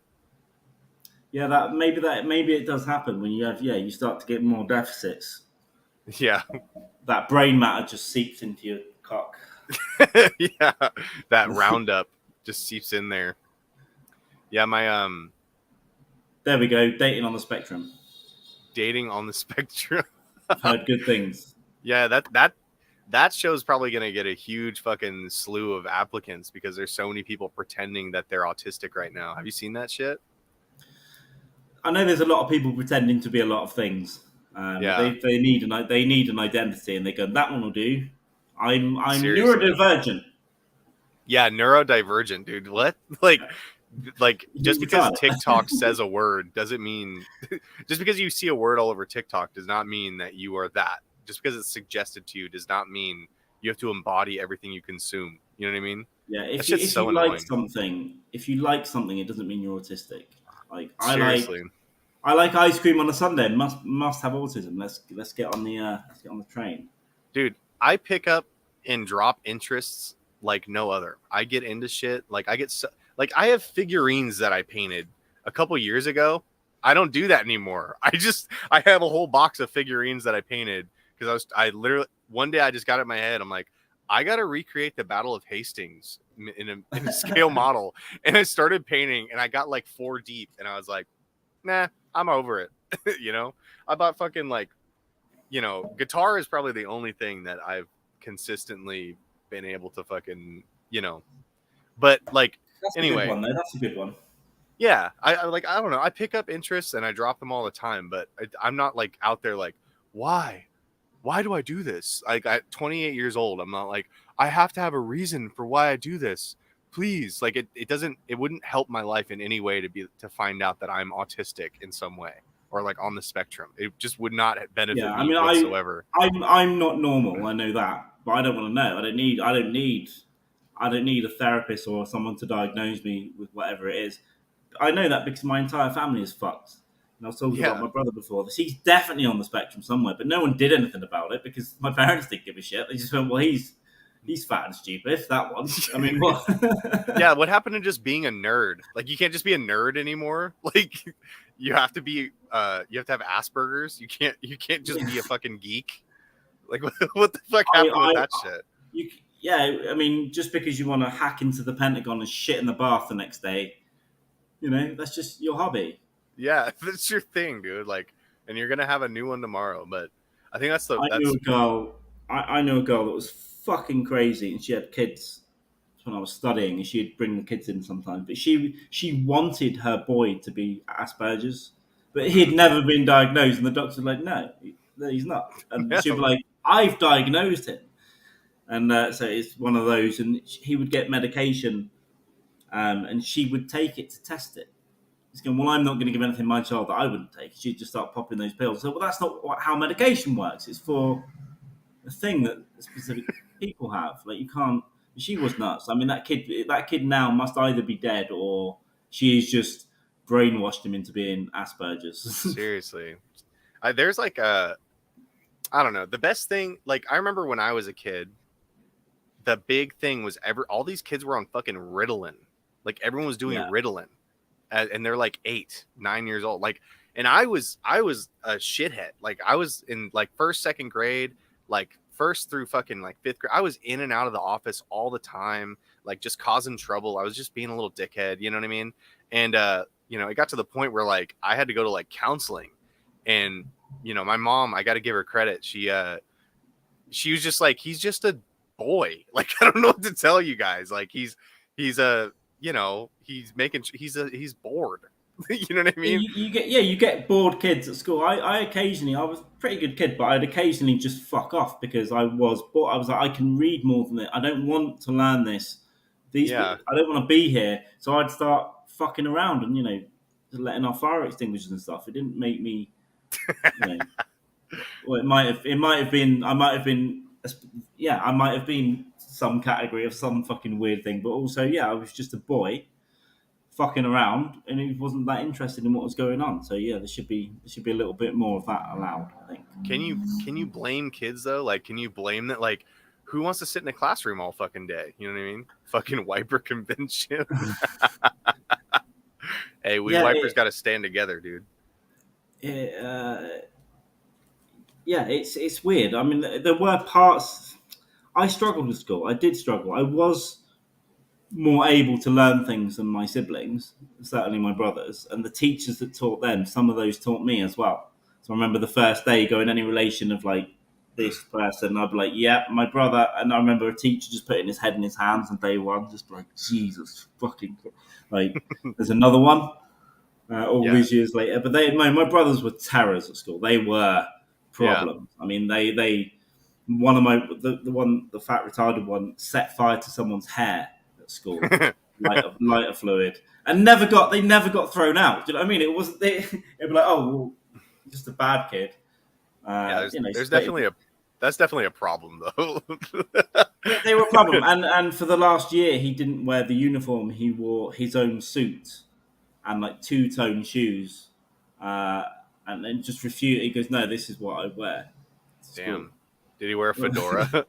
Yeah, maybe it does happen when you start to get more deficits. Yeah, That brain matter just seeps into your cock. yeah, that Roundup just seeps in there. Yeah, my There we go. Dating on the spectrum. dating on the spectrum. I've heard good things. Yeah, that show's probably gonna get a huge fucking slew of applicants because there's so many people pretending that they're autistic right now. Have you seen that shit? I know there's a lot of people pretending to be a lot of things. Yeah, They need an identity, and they go, that one will do. I'm seriously. neurodivergent. Yeah, neurodivergent, dude. What? Like just because TikTok says a word doesn't mean just because you see a word all over TikTok does not mean that you are that. Just because it's suggested to you does not mean you have to embody everything you consume. You know what I mean? Yeah, That's just so like annoying. something, it doesn't mean you're autistic. Like Seriously. I like ice cream on a Sunday. Must have autism. Let's get on the train, Dude, I pick up and drop interests like no other. I get into shit like I have figurines that I painted a couple years ago. I don't do that anymore. I have a whole box of figurines that I painted because I literally one day I just got it in my head. I'm like, I got to recreate the Battle of Hastings in a scale model, and I started painting, and I got like 4 deep, and I was like, nah, I'm over it. You know, I bought fucking like, guitar is probably the only thing that I've consistently been able to fucking, but like, that's anyway, a good one though. That's a good one. yeah, I like, I don't know. I pick up interests and I drop them all the time, but I'm not like out there like, why do I do this? Like at 28 years old, I'm not like, I have to have a reason for why I do this. Please. Like it wouldn't help my life in any way to find out that I'm autistic in some way or like on the spectrum. It just would not benefit me whatsoever. I'm not normal. I know that, but I don't want to know. I don't need a therapist or someone to diagnose me with whatever it is. I know that because my entire family is fucked. And I was talking about my brother before this. He's definitely on the spectrum somewhere, but no one did anything about it because my parents didn't give a shit. They just went, well, he's fat and stupid. That one. I mean, what? Yeah, what happened to just being a nerd? Like, you can't just be a nerd anymore. Like, you have to be. You have to have Asperger's. You can't just be a fucking geek. Like, what the fuck happened with that shit? I mean, just because you want to hack into the Pentagon and shit in the bath the next day, that's just your hobby. Yeah, that's your thing, dude. Like, and you're gonna have a new one tomorrow. But I think that's I knew a girl that was fucking crazy, and she had kids when I was studying, and she'd bring the kids in sometimes. But she wanted her boy to be Asperger's, but he had never been diagnosed, and the doctor was like, no, he's not. And she'd be like, I've diagnosed him, and so it's one of those. And he would get medication, and she would take it to test it. He's going, well, I'm not going to give anything to my child that I wouldn't take. She'd just start popping those pills. So, well, that's not how medication works. It's for a thing that specific people have. Like, you can't. She was nuts. I mean, that kid now must either be dead or she's just brainwashed him into being Asperger's. Seriously, there's like I don't know. The best thing, like, I remember when I was a kid, the big thing was all these kids were on fucking Ritalin. Like, everyone was doing Ritalin. And they're like 8, 9 years old. Like, and I was a shithead. Like, I was in like first, second grade, like first through fucking like 5th grade. I was in and out of the office all the time, like just causing trouble. I was just being a little dickhead. You know what I mean? And, it got to the point where like I had to go to like counseling, and my mom, I got to give her credit. She was just like, he's just a boy. Like, I don't know what to tell you guys. Like, he's he's bored. You know what I mean? You get bored kids at school. I occasionally, I was a pretty good kid, but I'd occasionally just fuck off because I was bored. I was like, I can read more than it. I don't want to learn this. I don't want to be here. So I'd start fucking around and letting off fire extinguishers and stuff. It didn't make me, well, it might have been. I might have been some category of some fucking weird thing. But also, I was just a boy fucking around, and he wasn't that interested in what was going on. So there should be a little bit more of that allowed, I think. Can you blame kids though? Like, can you blame that? Like, who wants to sit in a classroom all fucking day? You know what I mean? Fucking wiper convention. Hey, wipers got to stand together, dude. It's weird. I mean, there were parts. I struggled with school. I did struggle. I was more able to learn things than my siblings, certainly my brothers, and the teachers that taught them, some of those taught me as well. So I remember the first day going any relation of like this person, I'd be like, yeah, my brother. And I remember a teacher just putting his head in his hands on day one, just like, Jesus fucking, like, there's another one these years later. But my brothers were terrors at school. They were problems. I mean, one of the fat retarded one set fire to someone's hair at school, lighter fluid, and they never got thrown out. Do you know what I mean? It wasn't it'd be like, oh, well, just a bad kid. There's definitely a problem though. They were a problem, and for the last year he didn't wear the uniform. He wore his own suit and like two-tone shoes, and then just refused. He goes, no, this is what I wear. Damn. Did he wear a fedora? I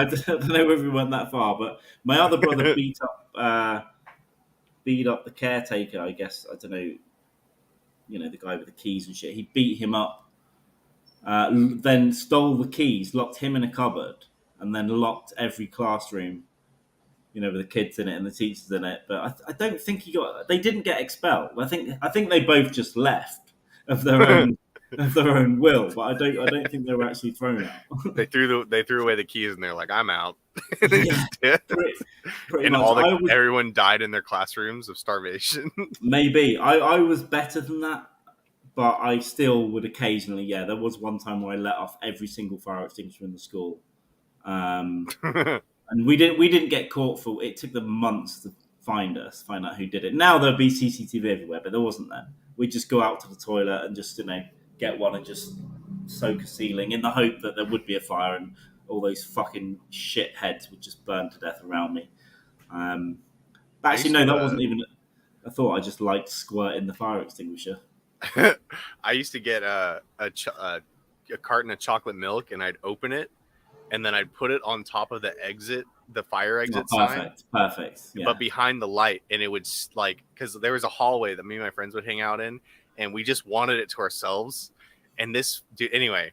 don't know if we went that far, but my other brother beat up the caretaker, I guess. I don't know, the guy with the keys and shit. He beat him up, then stole the keys, locked him in a cupboard, and then locked every classroom, with the kids in it and the teachers in it. But I don't think they didn't get expelled. I think they both just left of their own will, but I don't think they were actually thrown out. They threw away the keys and they're like, I'm out. Pretty and much. Everyone died in their classrooms of starvation. Maybe I was better than that, but I still would occasionally. Yeah, there was one time where I let off every single fire extinguisher in the school, and we didn't get caught for. It took them months to find out who did it. Now there'll be CCTV everywhere, but there wasn't then. We'd just go out to the toilet and just get one and just soak a ceiling in the hope that there would be a fire and all those fucking shitheads would just burn to death around me. Actually, no, that wasn't even a thought. I just liked squirting the fire extinguisher. I used to get a carton of chocolate milk and I'd open it and then I'd put it on top of the fire exit sign. Perfect. Yeah. But behind the light, and it would because there was a hallway that me and my friends would hang out in, and we just wanted it to ourselves. And anyway,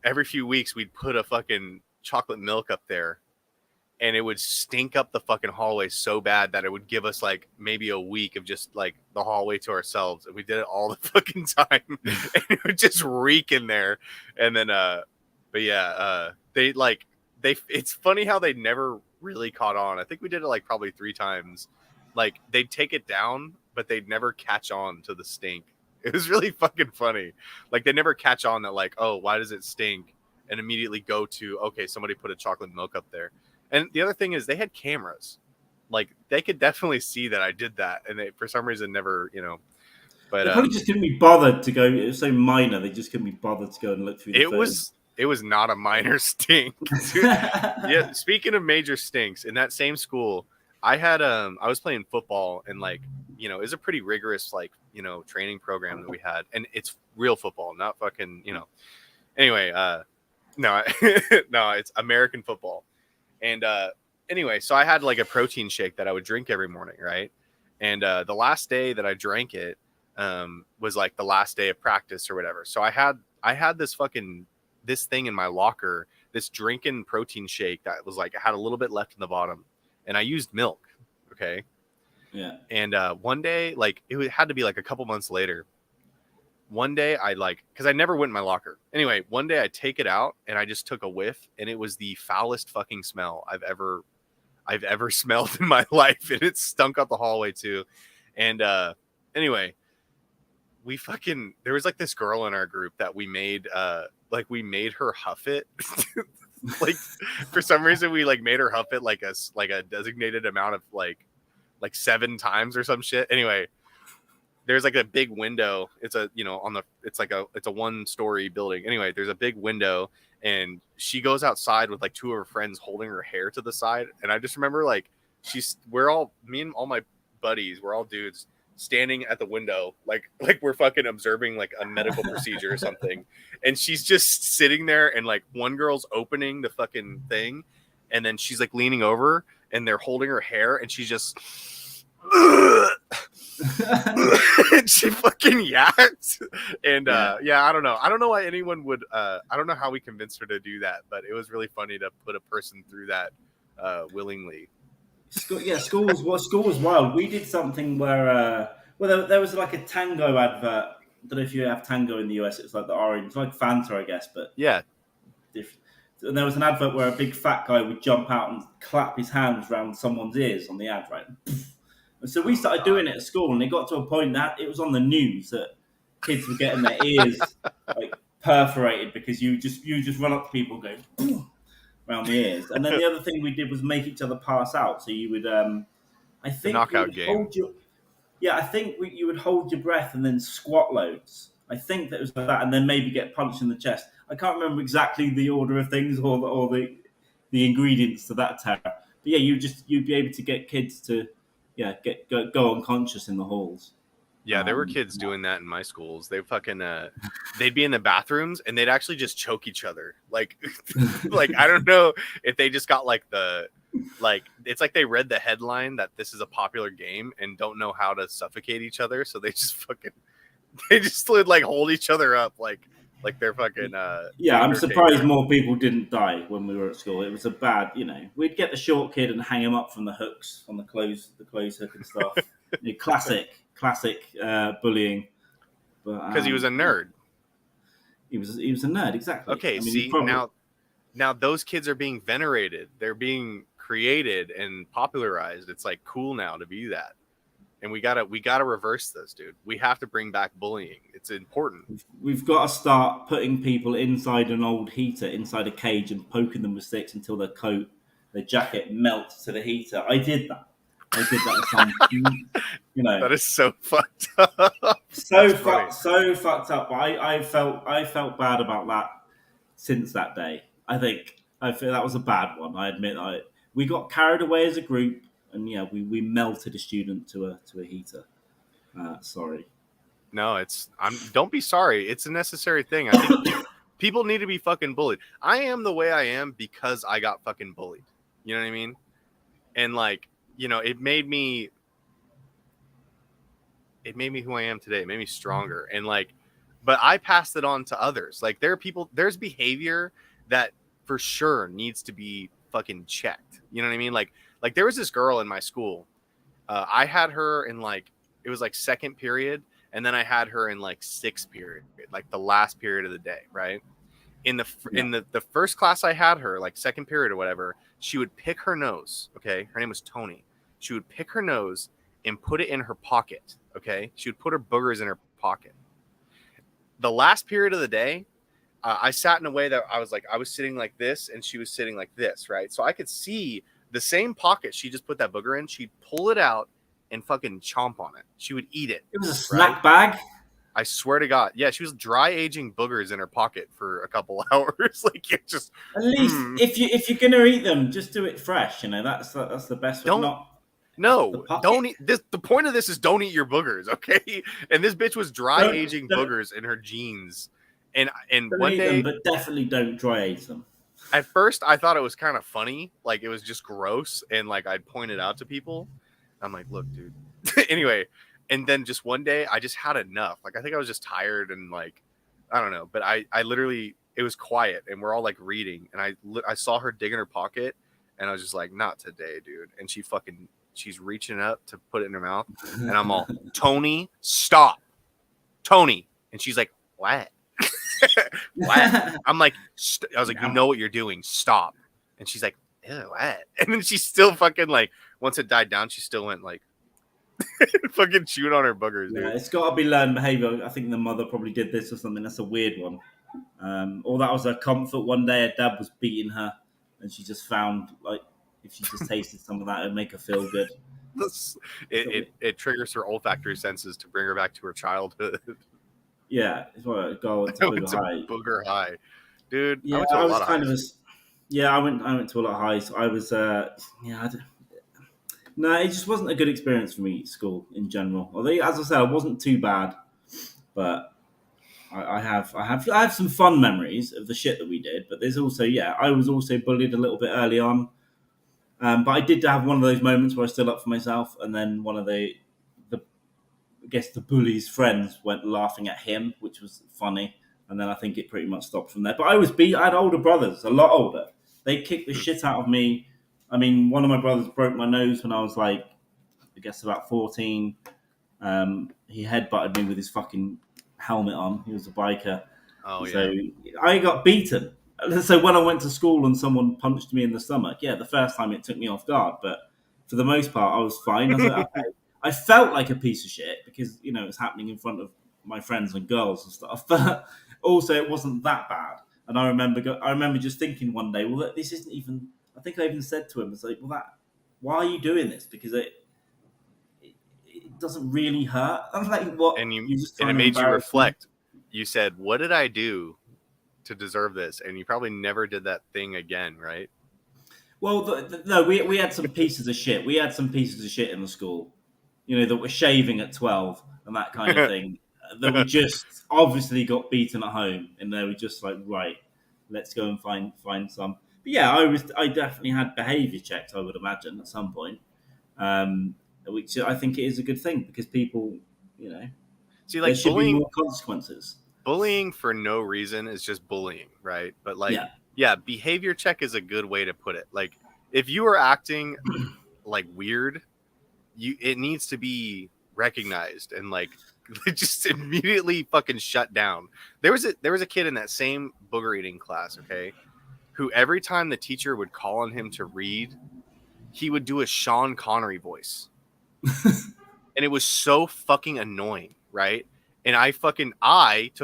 every few weeks we'd put a fucking chocolate milk up there, and it would stink up the fucking hallway so bad that it would give us like maybe a week of just like the hallway to ourselves. And we did it all the fucking time, and it would just reek in there. And then, it's funny how they never really caught on. I think we did it like probably 3 times. Like they'd take it down, but they'd never catch on to the stink. It was really fucking funny. Like they never catch on that like, oh, why does it stink? And immediately go to, okay, somebody put a chocolate milk up there. And the other thing is they had cameras. Like they could definitely see that I did that. And they, for some reason, never, but they probably just couldn't be bothered to go. It was so minor. They just couldn't be bothered to go and look through the phone. It was not a minor stink. Yeah. Speaking of major stinks, in that same school, I had I was playing football and like, it was a pretty rigorous like, training program that we had, and it's real football, not fucking, Anyway, no, it's American football. And anyway, so I had like a protein shake that I would drink every morning, right? And the last day that I drank it was like the last day of practice or whatever. So I had this thing in my locker, this drinking protein shake that was like, I had a little bit left in the bottom, and I used milk. Okay. Yeah. And one day, like it had to be like a couple months later, one day I because I never went in my locker. Anyway, one day I take it out and I just took a whiff, and it was the foulest fucking smell I've ever smelled in my life, and it stunk up the hallway too. And anyway, there was like this girl in our group that we made her huff it. Like for some reason we like made her huff it like a designated amount of like 7 times or some shit. Anyway, there's like a big window. It's a, it's a 1-story building. Anyway, there's a big window, and she goes outside with like 2 of her friends holding her hair to the side. And I just remember like me and all my buddies, we're all dudes standing at the window, like we're fucking observing like a medical procedure or something. And she's just sitting there, and like one girl's opening the fucking thing, and then she's like leaning over, and they're holding her hair, and she's just and she fucking yacked. And I don't know why anyone would I don't know how we convinced her to do that, but it was really funny to put a person through that willingly. School was wild. We did something where there was like a Tango advert. I don't know if you have Tango in the US. It's like the orange, like Fanta, I guess, but yeah, different. And there was an advert where a big fat guy would jump out and clap his hands around someone's ears on the ad, right? And so we started doing it at school, and it got to a point that it was on the news that kids were getting their ears like perforated because you just run up to people and go around the ears. And then the other thing we did was make each other pass out. So you would, I think, the knockout game. I think you would hold your breath and then squat loads. I think that it was like that, and then maybe get punched in the chest. I can't remember exactly the order of things or the ingredients to that terror. But yeah, you'd be able to get kids to go unconscious in the halls. Yeah, there were kids doing that in my schools. They fucking they'd be in the bathrooms and they'd actually just choke each other. Like I don't know if they just got it's like they read the headline that this is a popular game and don't know how to suffocate each other, so they just would like hold each other up like they're fucking I'm surprised more people didn't die when we were at school. It was a bad, we'd get the short kid and hang him up from the hooks on the clothes hook and stuff. classic bullying, because he was a nerd. He was a nerd, exactly. Okay, now those kids are being venerated. They're being created and popularized. It's like cool now to be that. And we gotta reverse this, dude. We have to bring back bullying. It's important. We've got to start putting people inside an old heater, inside a cage, and poking them with sticks until their jacket melts to the heater. I did that with some, That is so fucked up. So fucked up. But I felt bad about that since that day. I feel that was a bad one. I admit we got carried away as a group. And we melted a student to a heater. Sorry. No, don't be sorry. It's a necessary thing. I think people need to be fucking bullied. I am the way I am because I got fucking bullied. You know what I mean? And it made me who I am today. It made me stronger. And but I passed it on to others. Like there's behavior that for sure needs to be fucking checked. You know what I mean? Like there was this girl in my school. I had her in it was second period, and then I had her in sixth period, like the last period of the day, right? In the first class I had her, second period or whatever, she would pick her nose. Okay, her name was Tony. She would pick her nose and put it in her pocket. Okay, she would put her boogers in her pocket. The last period of the day, I sat in a way that I was sitting like this, and she was sitting like this, right? So I could see the same pocket she just put that booger in. She'd pull it out and fucking chomp on it. She would eat it. It was a snack bag. I swear to God. Yeah, she was dry aging boogers in her pocket for a couple hours. It just at least if you're gonna eat them, just do it fresh. That's the best. Don't eat this. The point of this is don't eat your boogers, okay? And this bitch was dry aging boogers in her jeans. And one day, but definitely don't dry age them. At first, I thought it was kind of funny, it was just gross, and I'd point it out to people. I'm like, look, dude. Anyway, and then just one day, I just had enough. I think I was just tired and I don't know, but I literally, it was quiet, and we're all reading, and I saw her dig in her pocket, and I was just like, not today, dude. And she's reaching up to put it in her mouth, and I'm all, Tony, stop, Tony. And she's like, what? What? I'm like, I was like, you know what you're doing. Stop. And she's like, ew, what? And then she still fucking like, once it died down, she still went like, fucking chewing on her boogers, dude. Yeah, it's got to be learned behavior. I think the mother probably did this or something. That's a weird one. Or that was her comfort. One day her dad was beating her and she just found like if she just tasted some of that, it'd make her feel good. It triggers her olfactory senses to bring her back to her childhood. Yeah, it's what a goal to Booger High. Dude. Yeah, I was kind of I went to a lot of highs. I was no, it just wasn't a good experience for me at school in general. Although, as I said, it wasn't too bad, but I have some fun memories of the shit that we did. But there's also I was also bullied a little bit early on. But I did have one of those moments where I stood up for myself, and then one of the I guess the bully's friends went laughing at him, which was funny. And then I think it pretty much stopped from there. But I was beat. I had older brothers, a lot older. They kicked the shit out of me. I mean, one of my brothers broke my nose when I was like, I guess about 14. He headbutted me with his fucking helmet on. He was a biker. Oh, so I got beaten. So when I went to school and someone punched me in the stomach, the first time it took me off guard. But for the most part, I was fine. I was like, okay. I felt like a piece of shit because, it was happening in front of my friends and girls and stuff. But also, it wasn't that bad. And I remember just thinking one day, well, this isn't even. I think I even said to him, "It's like, well, why are you doing this? Because it doesn't really hurt." I'm like, "What?" And it made you reflect. Me? You said, "What did I do to deserve this?" And you probably never did that thing again, right? Well, no, we had some pieces of shit. We had some pieces of shit in the school, that were shaving at 12 and that kind of thing. That we just obviously got beaten at home, and they were just like, right, let's go and find some. But I definitely had behaviour checks. I would imagine at some point, which I think it is a good thing because people, see, like there should be more consequences. Bullying for no reason is just bullying, right? But behaviour check is a good way to put it. Like, if you are acting like weird, it needs to be recognized and like just immediately fucking shut down. There was a kid in that same booger eating class, okay, who every time the teacher would call on him to read, he would do a Sean Connery voice. And it was so fucking annoying, right? And I took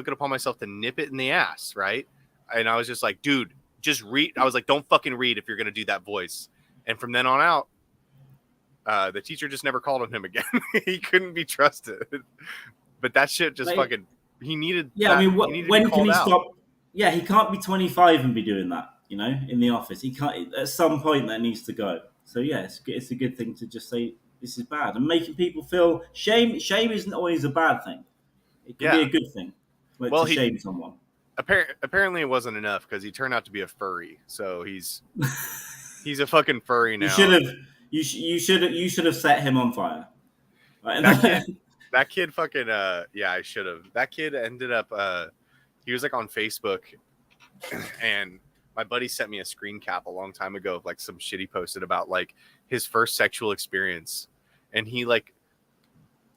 it upon myself to nip it in the ass, right? And I was just like, dude, just read. I was like, don't fucking read if you're going to do that voice. And from then on out, the teacher just never called on him again. He couldn't be trusted. But that shit just fucking, he needed. Yeah, I mean, when can he stop? Yeah, he can't be 25 and be doing that, in the office. He can't, at some point that needs to go. So yeah, it's a good thing to just say, this is bad. And making people feel shame isn't always a bad thing. It can be a good thing. Like to shame someone. Apparently it wasn't enough because he turned out to be a furry. So he's a fucking furry now. You should have set him on fire. That kid fucking I should have. That kid ended up he was like on Facebook, and my buddy sent me a screen cap a long time ago of like some shit he posted about like his first sexual experience, and he like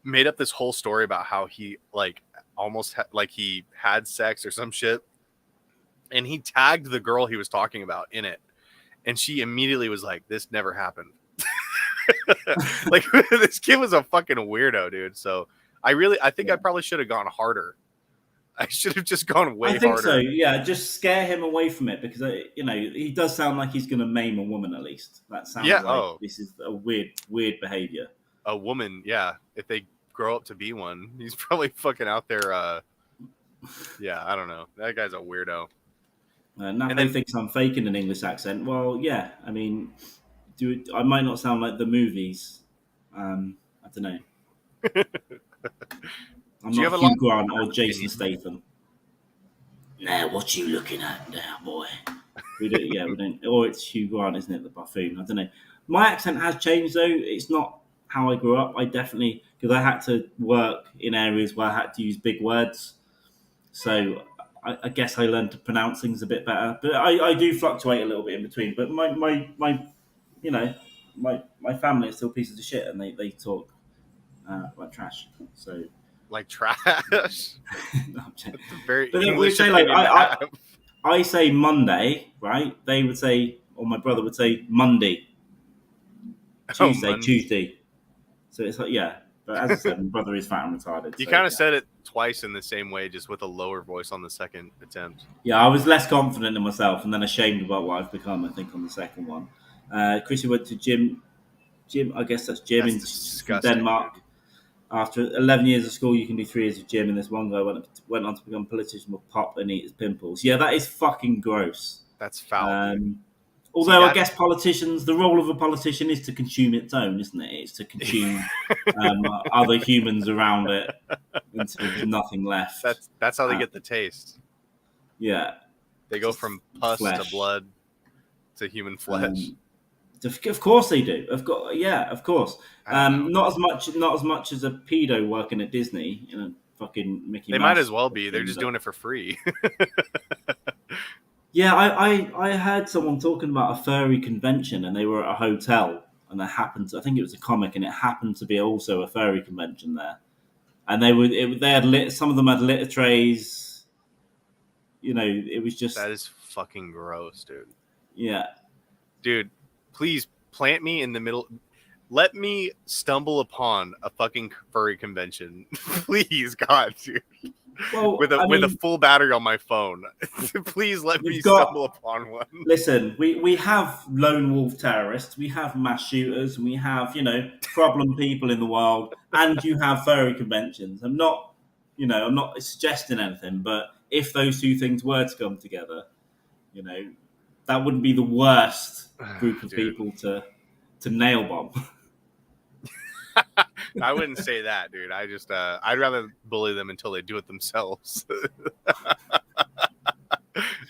made up this whole story about how he like almost he had sex or some shit, and he tagged the girl he was talking about in it, and she immediately was like, "This never happened." Like, this kid was a fucking weirdo, dude. So I think I probably should have gone harder. I should have just gone way harder. I think so. Yeah, just scare him away from it because he does sound like he's going to maim a woman at least. That sounds like this is a weird behavior. A woman, yeah. If they grow up to be one, he's probably fucking out there. I don't know. That guy's a weirdo. Nathan thinks I'm faking an English accent. Well, yeah. I mean, I might not sound like the movies. I don't know. I'm not Hugh Grant or Jason Statham. Nah, what you looking at now, boy? We don't. Or it's Hugh Grant, isn't it? The buffoon. I don't know. My accent has changed though. It's not how I grew up. I definitely, because I had to work in areas where I had to use big words. So I guess I learned to pronounce things a bit better. But I do fluctuate a little bit in between. But my family are still pieces of shit, and they talk like trash. So Like trash. No, very but English we say like opinion. I say Monday, right? They would say, or my brother would say Monday. Tuesday, Monday. Tuesday. So it's like, yeah. But as I said, my brother is fat and retarded. You so, kind of yeah. said it twice in the same way, just with a lower voice on the second attempt. Yeah, I was less confident in myself and then ashamed about what I've become, I think, on the second one. Chrissy went to gym, I guess that's gym That's from disgusting, Denmark. dude. After 11 years of school, you can do 3 years of gym. And this one guy went on to become a politician with pop and eat his pimples. Yeah, that is fucking gross. That's foul, dude. Although I guess politicians, the role of a politician is to consume its own, isn't it? It's to consume other humans around it until there's nothing left. That's how they get the taste. Yeah. They go from pus flesh to blood to human flesh. Of course they do. Of course. Not as much as a pedo working at Disney in a fucking Mickey They Mouse. might as well be. They're just doing it for free. Yeah, I heard someone talking about a furry convention, and they were at a hotel, and there happened to, I think it was a comic, and it happened to be also a furry convention there, and they had some of them had litter trays. You know, it was just that is fucking gross, dude. Yeah, dude, please plant me in the middle. Let me stumble upon a fucking furry convention, please, God, dude. Well, with a full battery on my phone. Please let me stumble upon one. Listen, we have lone wolf terrorists, we have mass shooters, and we have, problem people in the world, and you have furry conventions. I'm not suggesting anything, but if those two things were to come together, that wouldn't be the worst group of people to nail bomb. I wouldn't say that, dude. I'd rather bully them until they do it themselves.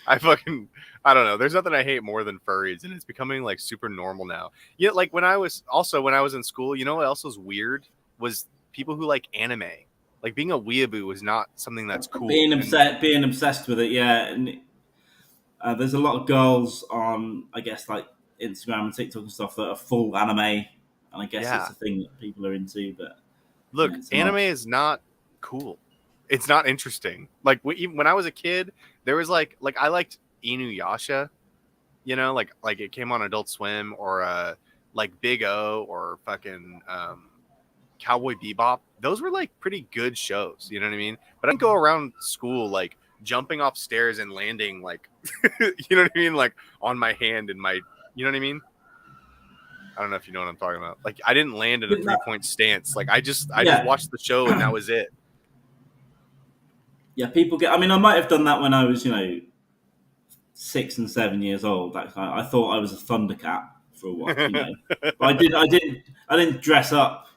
I don't know. There's nothing I hate more than furries, and it's becoming like super normal now. Yeah, like when I was in school, you know what else was weird? Was people who like anime. Like being a weeaboo was not something that's cool. Being obsessed with it, yeah. And there's a lot of girls on, I guess, like Instagram and TikTok and stuff that are full anime, and I guess it's a thing that people are into. But look, anime is not cool. It's not interesting. Like when I was a kid, there was like I liked Inuyasha, like it came on Adult Swim, or like Big O, or fucking Cowboy Bebop. Those were like pretty good shows, you know what I mean? But I didn't go around school like jumping off stairs and landing like you know what I mean, like on my hand and my, you know what I mean? I don't know if you know what I'm talking about. Like I didn't land in a 3-point stance. Like I just watched the show and that was it. Yeah, people get. I mean, I might have done that when I was, 6 and 7 years old. Like I thought I was a Thundercat for a while, But I didn't dress up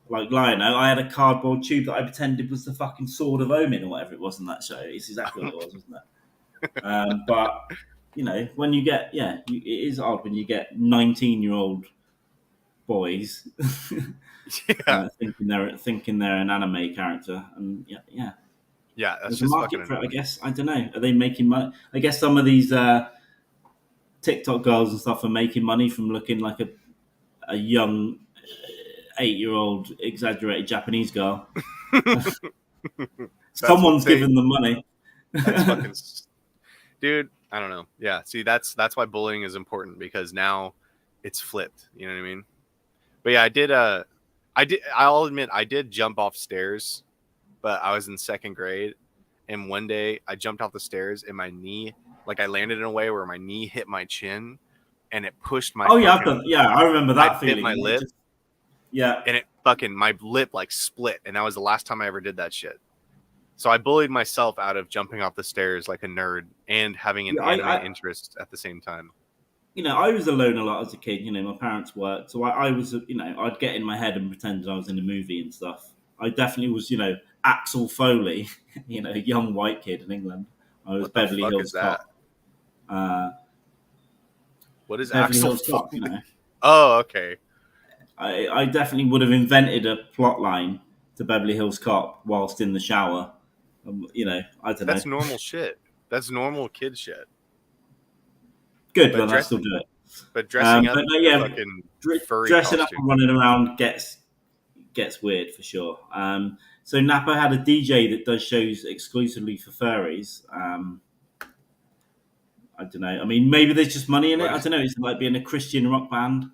like Lionel. I had a cardboard tube that I pretended was the fucking Sword of Omen or whatever it was in that show. It's exactly what it was, wasn't it? But when you get, it is odd when you get 19-year-old boys thinking they're an anime character, and yeah, that's there's just a market fucking for it, I guess. I don't know. Are they making money? I guess some of these TikTok girls and stuff are making money from looking like a young 8-year-old exaggerated Japanese girl. Someone's giving them money. That's fucking dude. I don't know. Yeah. See, that's why bullying is important, because now it's flipped. You know what I mean? But yeah, I'll admit I did jump off stairs, but I was in 2nd grade, and one day I jumped off the stairs and my knee, like I landed in a way where my knee hit my chin, and it pushed my. Oh yeah, I remember that feeling. Hit my lip. And it fucking, my lip like split, and that was the last time I ever did that shit. So I bullied myself out of jumping off the stairs like a nerd and having an anime interest at the same time. I was alone a lot as a kid. My parents worked, so I was, I'd get in my head and pretend I was in a movie and stuff. I definitely was, Axel Foley, a young white kid in England. I was Beverly Hills Cop. What is Beverly Axel Hills Cop? Oh, okay. I definitely would have invented a plot line to Beverly Hills Cop whilst in the shower. I don't know. That's normal shit. That's normal kid shit. Good, but I still do it. But dressing up, fucking furry dressing costume. Up and running around gets gets weird for sure. So Napa had a DJ that does shows exclusively for furries. I don't know. I mean, maybe there's just money in it. I don't know. It's like being a Christian rock band.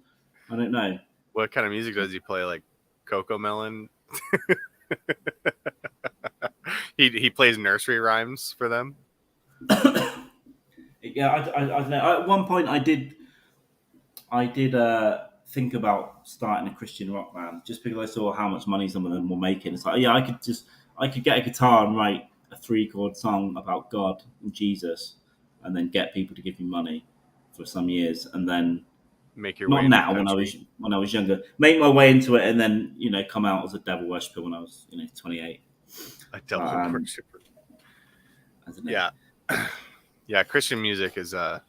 I don't know. What kind of music does he play? Like Coco Melon? he plays nursery rhymes for them. Yeah, I don't know. At one point, I did think about starting a Christian rock band just because I saw how much money some of them were making. It's like, yeah, I could get a guitar and write a 3-chord song about God and Jesus, and then get people to give me money for some years, and then make your not way now when I was younger, make my way into it, and then come out as a devil worshipper when I was 28. A devil worshipper. Yeah, yeah. Christian music is I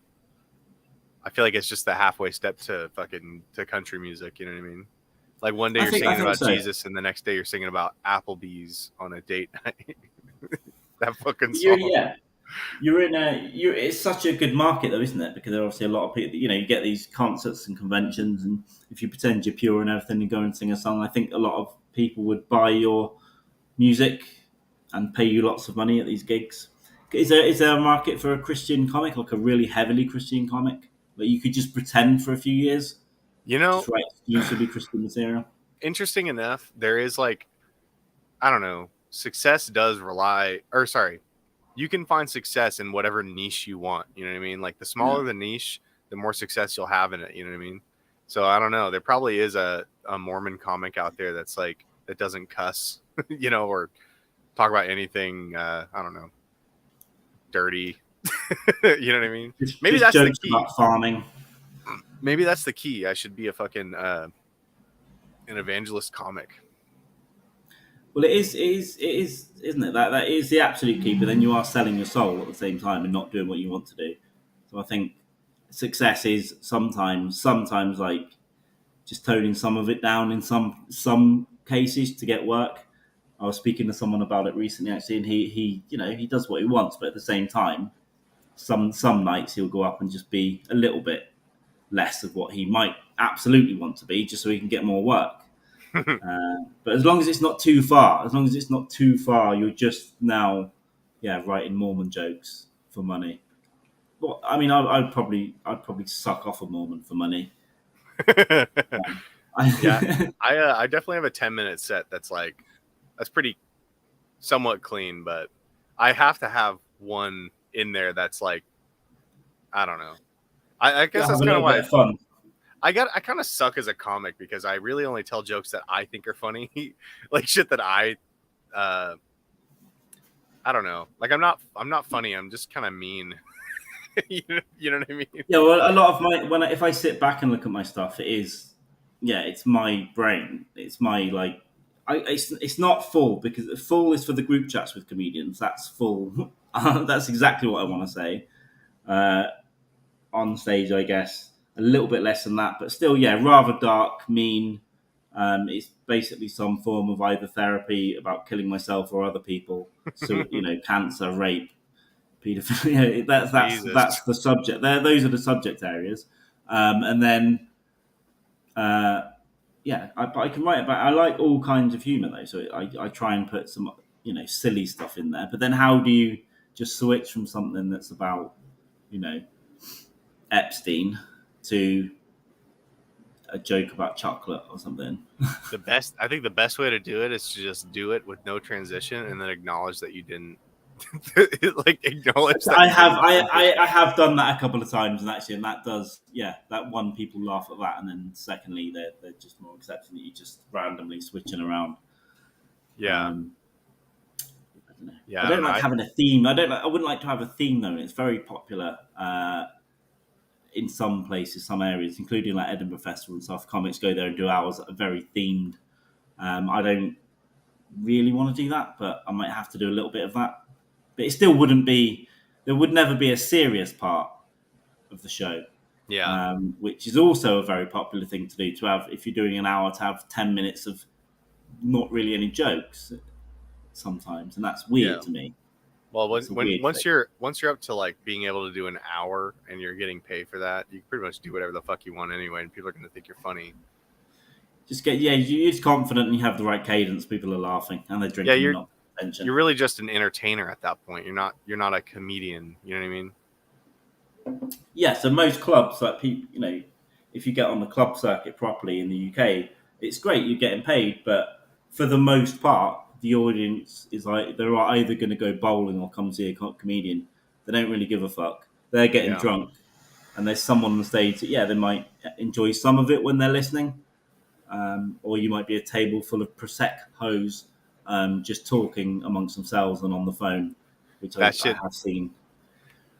feel like it's just the halfway step to country music. You know what I mean? Like one day you're singing about Jesus, and the next day you're singing about Applebee's on a date night. That fucking song. It's such a good market though, isn't it? Because there are obviously a lot of people. You get these concerts and conventions, and if you pretend you're pure and everything and go and sing a song, I think a lot of people would buy your music and pay you lots of money at these gigs. Is there a market for a Christian comic, like a really heavily Christian comic, that you could just pretend for a few years? Just write exclusively Christian material. Interesting enough, there is I don't know. Success does rely, or sorry, you can find success in whatever niche you want. You know what I mean? Like the smaller the niche, the more success you'll have in it. You know what I mean? So I don't know. There probably is a Mormon comic out there that's that doesn't cuss, or talk about anything. I don't know, dirty. You know what I mean? Maybe that's the key. About farming. Maybe that's the key. I should be a fucking an evangelist comic. Well, it is, isn't it? That is the absolute key. But then you are selling your soul at the same time and not doing what you want to do. So I think success is sometimes like just toning some of it down in some cases to get work. I was speaking to someone about it recently, actually, and he does what he wants, but at the same time, some nights he'll go up and just be a little bit less of what he might absolutely want to be, just so he can get more work. But as long as it's not too far, you're just now, writing Mormon jokes for money. Well, I mean, I'd probably suck off a Mormon for money. I definitely have a 10-minute set that's pretty somewhat clean, but I have to have one in there that's I don't know. I guess that's kind of why fun. I kind of suck as a comic because I really only tell jokes that I think are funny, like shit that I don't know. Like I'm not funny. I'm just kind of mean. You know what I mean? Yeah. Well, a lot of if I sit back and look at my stuff, it is, it's my brain. It's my it's not full, because full is for the group chats with comedians. That's full. That's exactly what I want to say. On stage, I guess. A little bit less than that, but still, rather dark, mean. It's basically some form of either therapy about killing myself or other people. So, cancer, rape, paedophilia. That's the subject. Those are the subject areas. And then, I can write about. I like all kinds of humour though, so I try and put some silly stuff in there. But then, how do you just switch from something that's about Epstein to a joke about chocolate or something? I think the best way to do it is to just do it with no transition and then acknowledge that you didn't acknowledge that. I have done that a couple of times, and that does, that one, people laugh at that, and then secondly they're just more accepting that you just randomly switching around. I don't know. I don't like having a theme. I wouldn't like to have a theme though, and it's very popular in some places, some areas, including like Edinburgh Festival and stuff. Comics go there and do hours that are very themed. I don't really want to do that, but I might have to do a little bit of that. But it still wouldn't be. There would never be a serious part of the show. Which is also a very popular thing to do. To have, if you're doing an hour, to have 10 minutes of not really any jokes sometimes, and that's weird to me. Well, once you're up to being able to do an hour and you're getting paid for that, you can pretty much do whatever the fuck you want anyway, and people are going to think you're funny. just get you're just confident and you have the right cadence. People are laughing and they're drinking and not attention. You're really just an entertainer at that point. You're not a comedian. You know what I mean? Yeah. So most clubs, like people, if you get on the club circuit properly in the UK, it's great. You're getting paid, but for the most part, the audience is like they're either going to go bowling or come see a comedian. They don't really give a fuck. They're getting drunk, and there's someone on the stage that they might enjoy some of it when they're listening. Or you might be a table full of Prosecco's just talking amongst themselves and on the phone, which I have seen.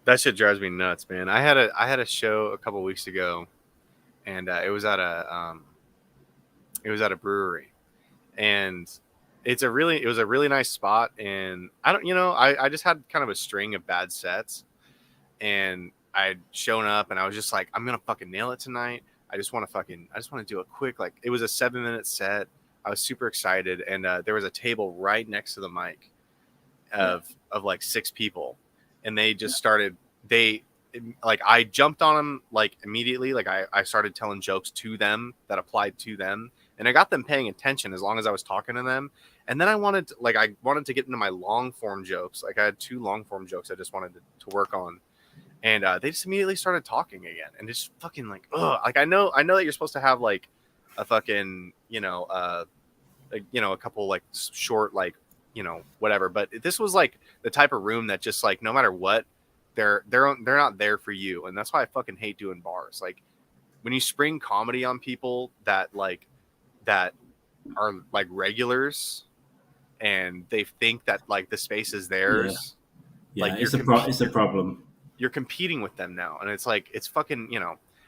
That shit drives me nuts, man. I had a show a couple weeks ago, and it was at a brewery, and it was a really nice spot. And I just had kind of a string of bad sets, and I'd shown up, and I was just like, I'm gonna fucking nail it tonight. I just want to do a quick, like, it was a 7-minute set. I was super excited. And there was a table right next to the mic of like 6 people. And they just started, I jumped on them like immediately. Like I started telling jokes to them that applied to them. And I got them paying attention as long as I was talking to them. And then I wanted to get into my long form jokes. Like I had 2 long form jokes I just wanted to work on. And they just immediately started talking again, and just fucking like, ugh. Like I know that you're supposed to have like a fucking, a couple like short, like, whatever. But this was like the type of room that just like, no matter what, they're not there for you, and that's why I fucking hate doing bars. Like when you spring comedy on people that are like regulars, and they think that like the space is theirs. Yeah, like it's a problem. You're competing with them now, and it's like, it's fucking,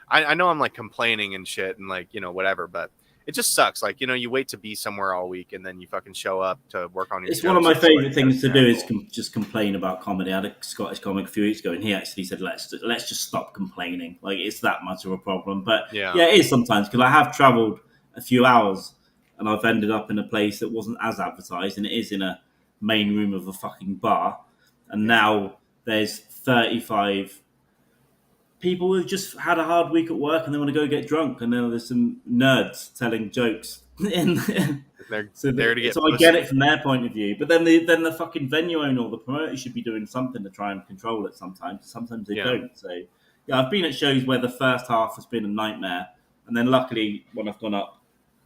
I know I'm like complaining and shit and like, whatever, but it just sucks. Like, you wait to be somewhere all week, and then you fucking show up to work on your It's one of my favorite things to do is just complain about comedy. I had a Scottish comic a few weeks ago, and he actually said, let's just stop complaining. Like, it's that much of a problem. But yeah it is sometimes, because I have traveled a few hours and I've ended up in a place that wasn't as advertised, and it is in a main room of a fucking bar, and now there's 35 people who've just had a hard week at work and they want to go get drunk, and then there's some nerds telling jokes. So I get it from their point of view, but then the fucking venue owner or the promoter should be doing something to try and control it. Sometimes they don't. So I've been at shows where the first half has been a nightmare, and then luckily when I've gone up,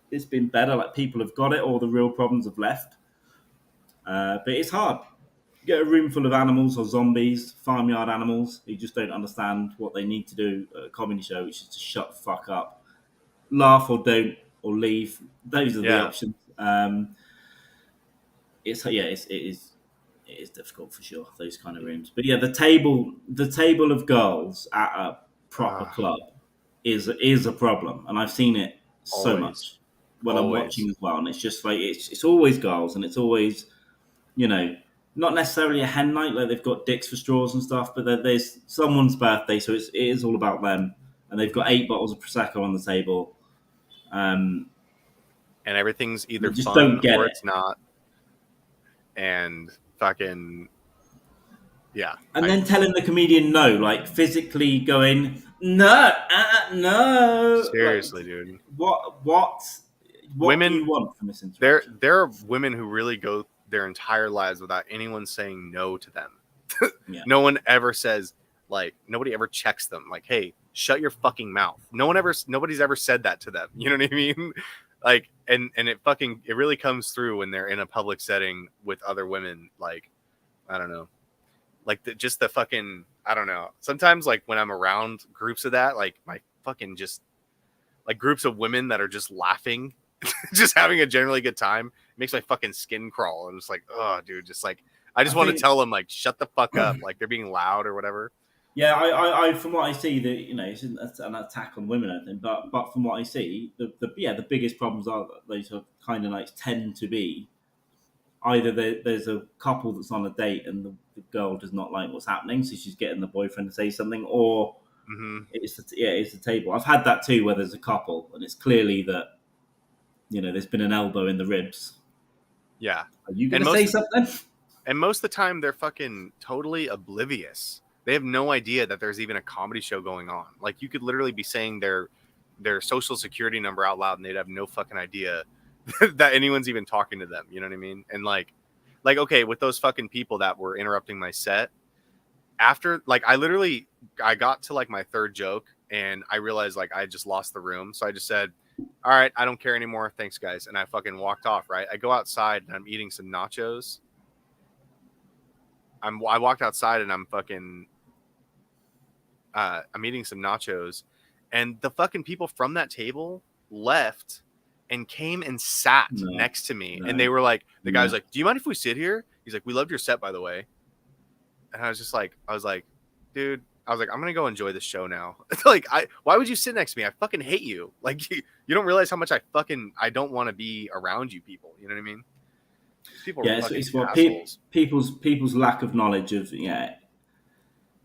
it's been better. Like people have got it, all the real problems have left. But it's hard. Get a room full of animals or zombies, farmyard animals who just don't understand what they need to do at a comedy show, which is to shut the fuck up, laugh or don't, or leave. Those are the options. It is difficult for sure, those kind of rooms. But yeah, the table of girls at a proper club is a problem, and I've seen it so much when I'm watching as well. And it's just like it's always girls, and it's always not necessarily a hen night, like they've got dicks for straws and stuff, but there's someone's birthday, so it is all about them, and they've got 8 bottles of Prosecco on the table, and everything's either fun or it's not, and fucking and then telling the comedian no, like physically going no. Seriously, like, dude. What women do you want from this interaction? There are women who really go their entire lives without anyone saying no to them. No one ever says, like, nobody ever checks them like, hey, shut your fucking mouth. Nobody's ever said that to them. You know what I mean? Like, and it really comes through when they're in a public setting with other women. Like, I don't know, like the fucking, I don't know. Sometimes like when I'm around groups of that, like my fucking just like groups of women that are just laughing, just having a generally good time, makes my fucking skin crawl. I'm just like, oh, dude, just like I want to tell them like, shut the fuck up, like they're being loud or whatever. Yeah, I from what I see, that it's an attack on women, I think, but from what I see, the biggest problems are that those kind of nights tend to be either there's a couple that's on a date and the girl does not like what's happening, so she's getting the boyfriend to say something, or it's the table. I've had that too, where there's a couple and it's clearly that there's been an elbow in the ribs. Yeah, are you gonna say something? And most of the time, they're fucking totally oblivious. They have no idea that there's even a comedy show going on. Like, you could literally be saying their their social security number out loud, and they'd have no fucking idea that anyone's even talking to them. You know what I mean? And like okay, with those fucking people that were interrupting my set, after like I got to like my third joke and I realized like I just lost the room, so I just said, all right, I don't care anymore, thanks guys, and I fucking walked off. Right, I go outside and I'm eating some nachos. I walked outside and I'm fucking I'm eating some nachos, and the fucking people from that table left and came and sat next to me, and they were like, the guy's like, do you mind if we sit here? He's like, we loved your set, by the way. And I was like, dude, I'm gonna go enjoy the show now. Like, why would you sit next to me? I fucking hate you. Like, you don't realize how much I don't want to be around you people. You know what I mean? These people are it's what people's lack of knowledge of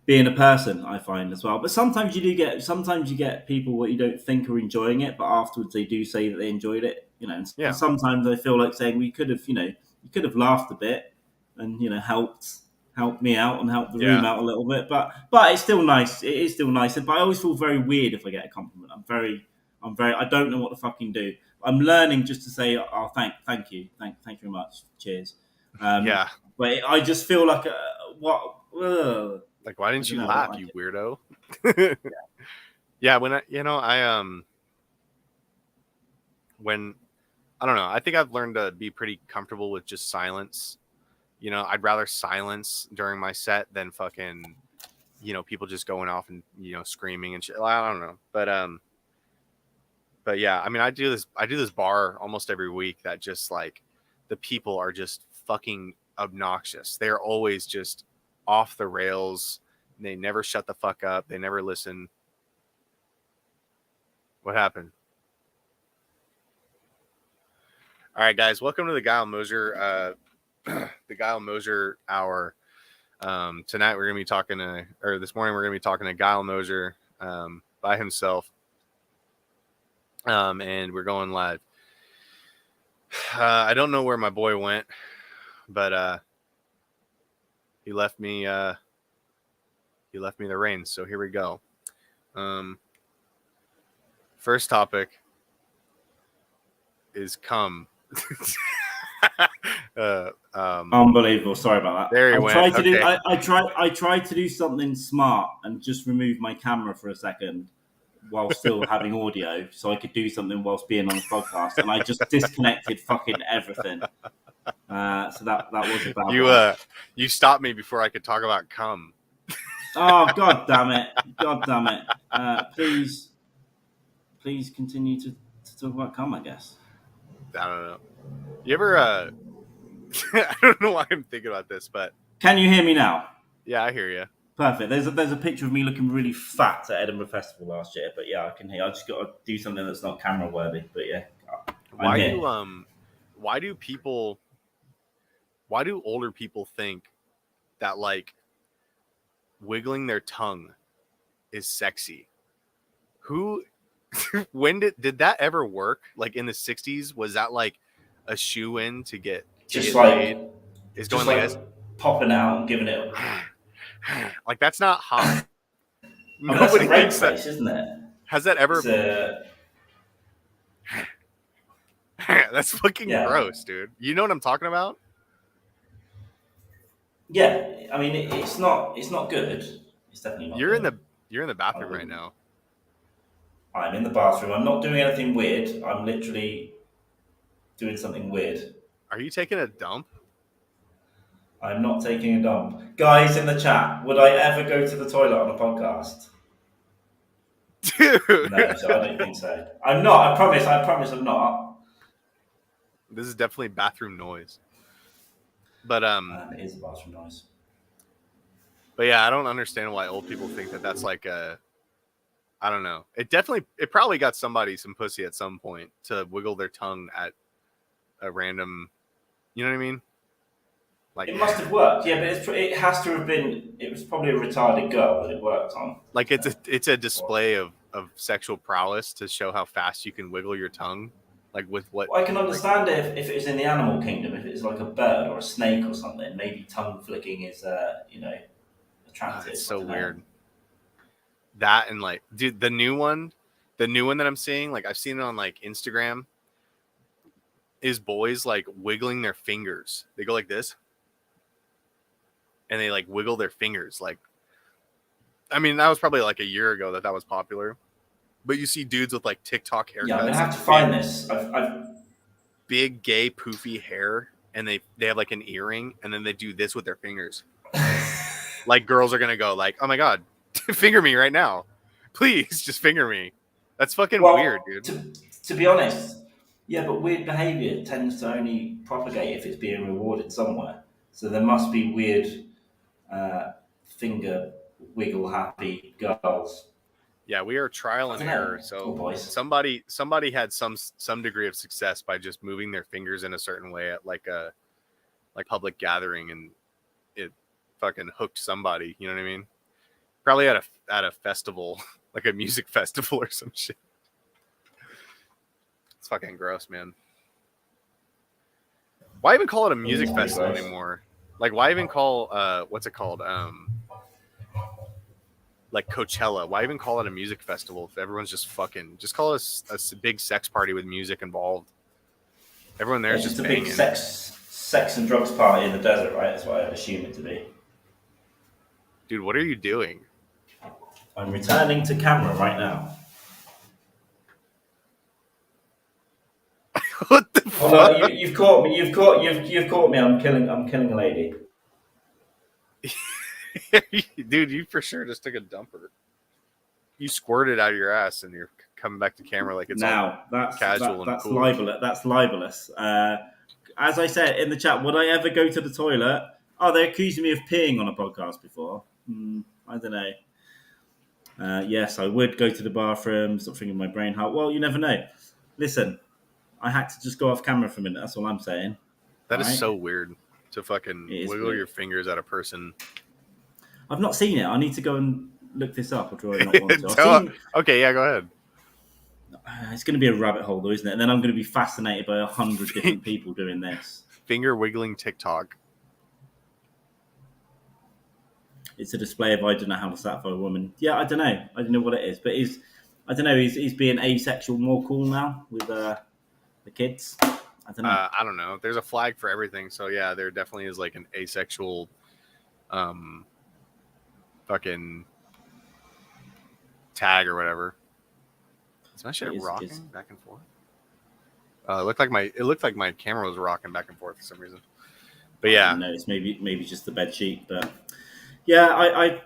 being a person, I find as well. But sometimes you get people what you don't think are enjoying it, but afterwards they do say that they enjoyed it. You know, and sometimes I feel like saying you could have laughed a bit and helped me out and helped the room out a little bit. But it's still nice. It is still nice. But I always feel very weird if I get a compliment. I don't know what to fucking do. I'm learning just to say, oh, thank you very much. Cheers. But I just feel like what. Like, why didn't you laugh, you weirdo? When I don't know, I think I've learned to be pretty comfortable with just silence. You know, I'd rather silence during my set than fucking, people just going off and, screaming and shit. I don't know. But yeah, I mean, I do this bar almost every week that just like the people are just fucking obnoxious. They're always just off the rails. They never shut the fuck up. They never listen. What happened? All right, guys, welcome to the Guile Mosher, the Guile Mosher hour. Tonight we're gonna be talking this morning we're gonna be talking to Guile Mosher by himself, and we're going live. I don't know where my boy went, but he left me the reins. So here we go. First topic is cum. Unbelievable. Sorry about that. There he went. I tried to do something smart and just remove my camera for a second while still having audio, so I could do something whilst being on the podcast, and I just disconnected fucking everything. So that was a bad you stopped me before I could talk about cum. Oh, god damn it. Please continue to talk about cum, I guess. I don't know. You ever I don't know why I'm thinking about this, but can you hear me now? Yeah, I hear you. Perfect. There's a picture of me looking really fat at Edinburgh Festival last year, but yeah, I can hear. I just got to do something that's not camera worthy, but yeah. Why do older people think that like wiggling their tongue is sexy? When did that ever work? Like in the 60s, was that like a shoe in to get laid? Is going like this, popping out and giving it like that's not hot. Nobody thinks that, isn't it? Has that ever? That's fucking gross, dude. You know what I'm talking about? Yeah, I mean it's not good. It's definitely not. You're in the bathroom right now. I'm in the bathroom. I'm not doing anything weird. I'm literally doing something weird. Are you taking a dump? I'm not taking a dump. Guys in the chat, would I ever go to the toilet on a podcast? Dude. No, so I don't think so. I'm not. I promise I'm not. This is definitely bathroom noise. But it is a bathroom noise. But yeah, I don't understand why old people think that that's like a, I don't know. It probably got somebody some pussy at some point to wiggle their tongue at a random, you know what I mean? Like it must have worked, yeah, but it has to have been. It was probably a retarded girl that it worked on. Like it's a display of sexual prowess to show how fast you can wiggle your tongue, like with what. Well, I can understand it if it was in the animal kingdom, if it's like a bird or a snake or something. Maybe tongue flicking is, attractive. It's so weird. That and like, dude, the new one The new one that I'm seeing, like I've seen it on like Instagram, is boys like wiggling their fingers. They go like this, and they like wiggle their fingers. Like, I mean, that was probably like a year ago that was popular. But you see dudes with like TikTok haircuts. Yeah, I'm gonna have like to find this. I've big gay poofy hair, and they have like an earring, and then they do this with their fingers. Like girls are gonna go like, oh my god, finger me right now, please, just finger me. That's fucking weird, dude. To be honest, yeah, but weird behaviour tends to only propagate if it's being rewarded somewhere. So there must be weird finger wiggle happy girls. Yeah, we are trial and error. So somebody had some degree of success by just moving their fingers in a certain way at like a public gathering, and it fucking hooked somebody. You know what I mean? Probably at a festival, like a music festival or some shit. It's fucking gross, man. Why even call it a music festival anymore? Like, why even call what's it called? Like Coachella. Why even call it a music festival if everyone's just call it a big sex party with music involved? Everyone there is just a banging. Big sex and drugs party in the desert, right? That's what I assume it to be. Dude, what are you doing? I'm returning to camera right now. What the fuck? You've caught me. You've caught me. I'm killing a lady. Dude, you for sure just took a dumper. You squirted out of your ass, and you're coming back to camera like it's now. That's casual and cool. libelous. That's libelous. As I said in the chat, would I ever go to the toilet? Oh, they accused me of peeing on a podcast before. I don't know. Yes, I would go to the bathroom. Stop thinking my brain heart. Well, you never know. Listen, I had to just go off camera for a minute. That's all I'm saying. That is so weird to fucking wiggle your fingers at a person. I've not seen it. I need to go and look this up. Or do I not want to? Okay, yeah, go ahead. It's going to be a rabbit hole, though, isn't it? And then I'm going to be fascinated by 100 different people doing this. Finger wiggling TikTok. It's a display of I don't know how to satisfy a woman. Yeah, I don't know. I don't know what it is, but I don't know. He's being asexual more cool now with the kids. I don't know. I don't know. There's a flag for everything, so yeah, there definitely is like an asexual, fucking tag or whatever. Is my shit rocking back and forth? It looked like my camera was rocking back and forth for some reason. But yeah, no, it's maybe just the bed sheet. But yeah, I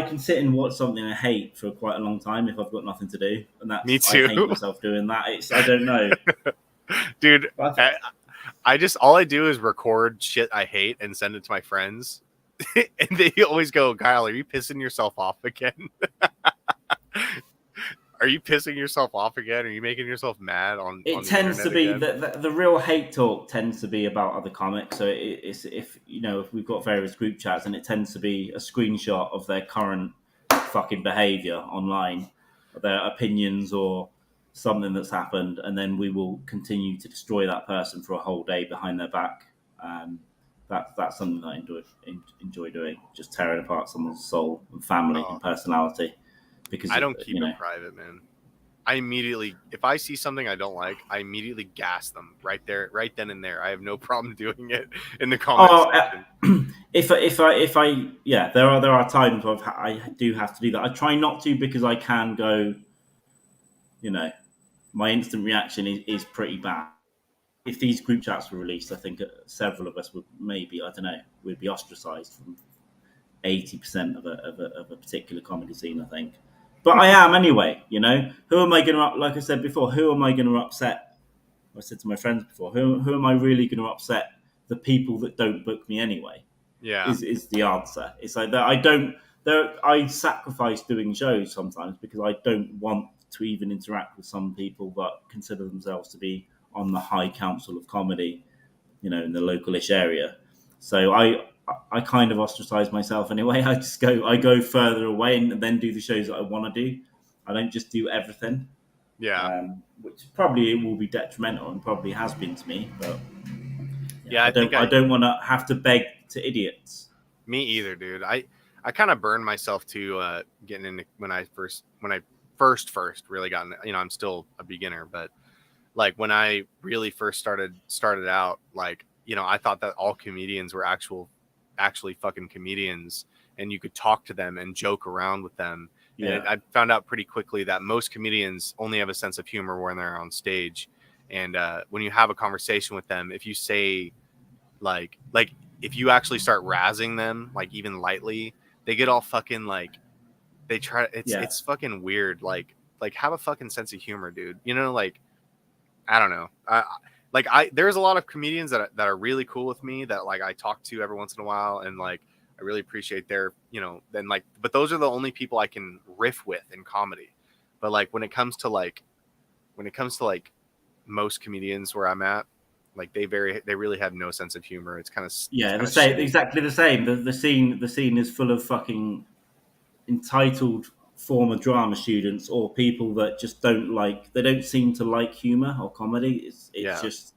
can sit and watch something I hate for quite a long time if I've got nothing to do, and that's me too. I hate myself doing that. I don't know, dude. All I do is record shit I hate and send it to my friends, and they always go, "Guile, are you pissing yourself off again?" Are you pissing yourself off again? Are you making yourself mad on? It tends to be the real hate talk tends to be about other comics. So it's if we've got various group chats and it tends to be a screenshot of their current fucking behaviour online, their opinions or something that's happened, and then we will continue to destroy that person for a whole day behind their back. That's something that I enjoy doing, just tearing apart someone's soul and family and personality. Because I don't keep it private, man. I immediately, if I see something I don't like, I immediately gas them right then and there. I have no problem doing it in the comments section. If I there are times where I do have to do that. I try not to because I can go, my instant reaction is pretty bad. If these group chats were released, I think several of us would maybe, I don't know, would be ostracized from 80% of a particular comedy scene, I think. But I am anyway, Who am I going to, like I said before, who am I going to upset? I said to my friends before, who am I really going to upset? The people that don't book me anyway. Yeah, is the answer. It's like that. I sacrifice doing shows sometimes because I don't want to even interact with some people that consider themselves to be on the high council of comedy, in the localish area. So I kind of ostracize myself anyway. I go further away and then do the shows that I want to do. I don't just do everything. Yeah. Which probably will be detrimental and probably has been to me. But yeah, I don't want to have to beg to idiots. Me either, dude. I kind of burned myself to getting into when I first really got in, I'm still a beginner, but like when I really first started out, like, I thought that all comedians were actually fucking comedians, and you could talk to them and joke around with them. And I found out pretty quickly that most comedians only have a sense of humor when they're on stage. And when you have a conversation with them, if you say like if you actually start razzing them, like even lightly, they get all fucking like they try. It's fucking weird. Like have a fucking sense of humor, dude. Like I don't know. There's a lot of comedians that are really cool with me that like I talk to every once in a while, and like I really appreciate their, then like, but those are the only people I can riff with in comedy. But like when it comes to like most comedians where I'm at, like they really have no sense of humor. It's kind of the same, shitty. Exactly the same. The scene is full of fucking entitled former drama students or people that just they don't seem to like humor or comedy. It's just,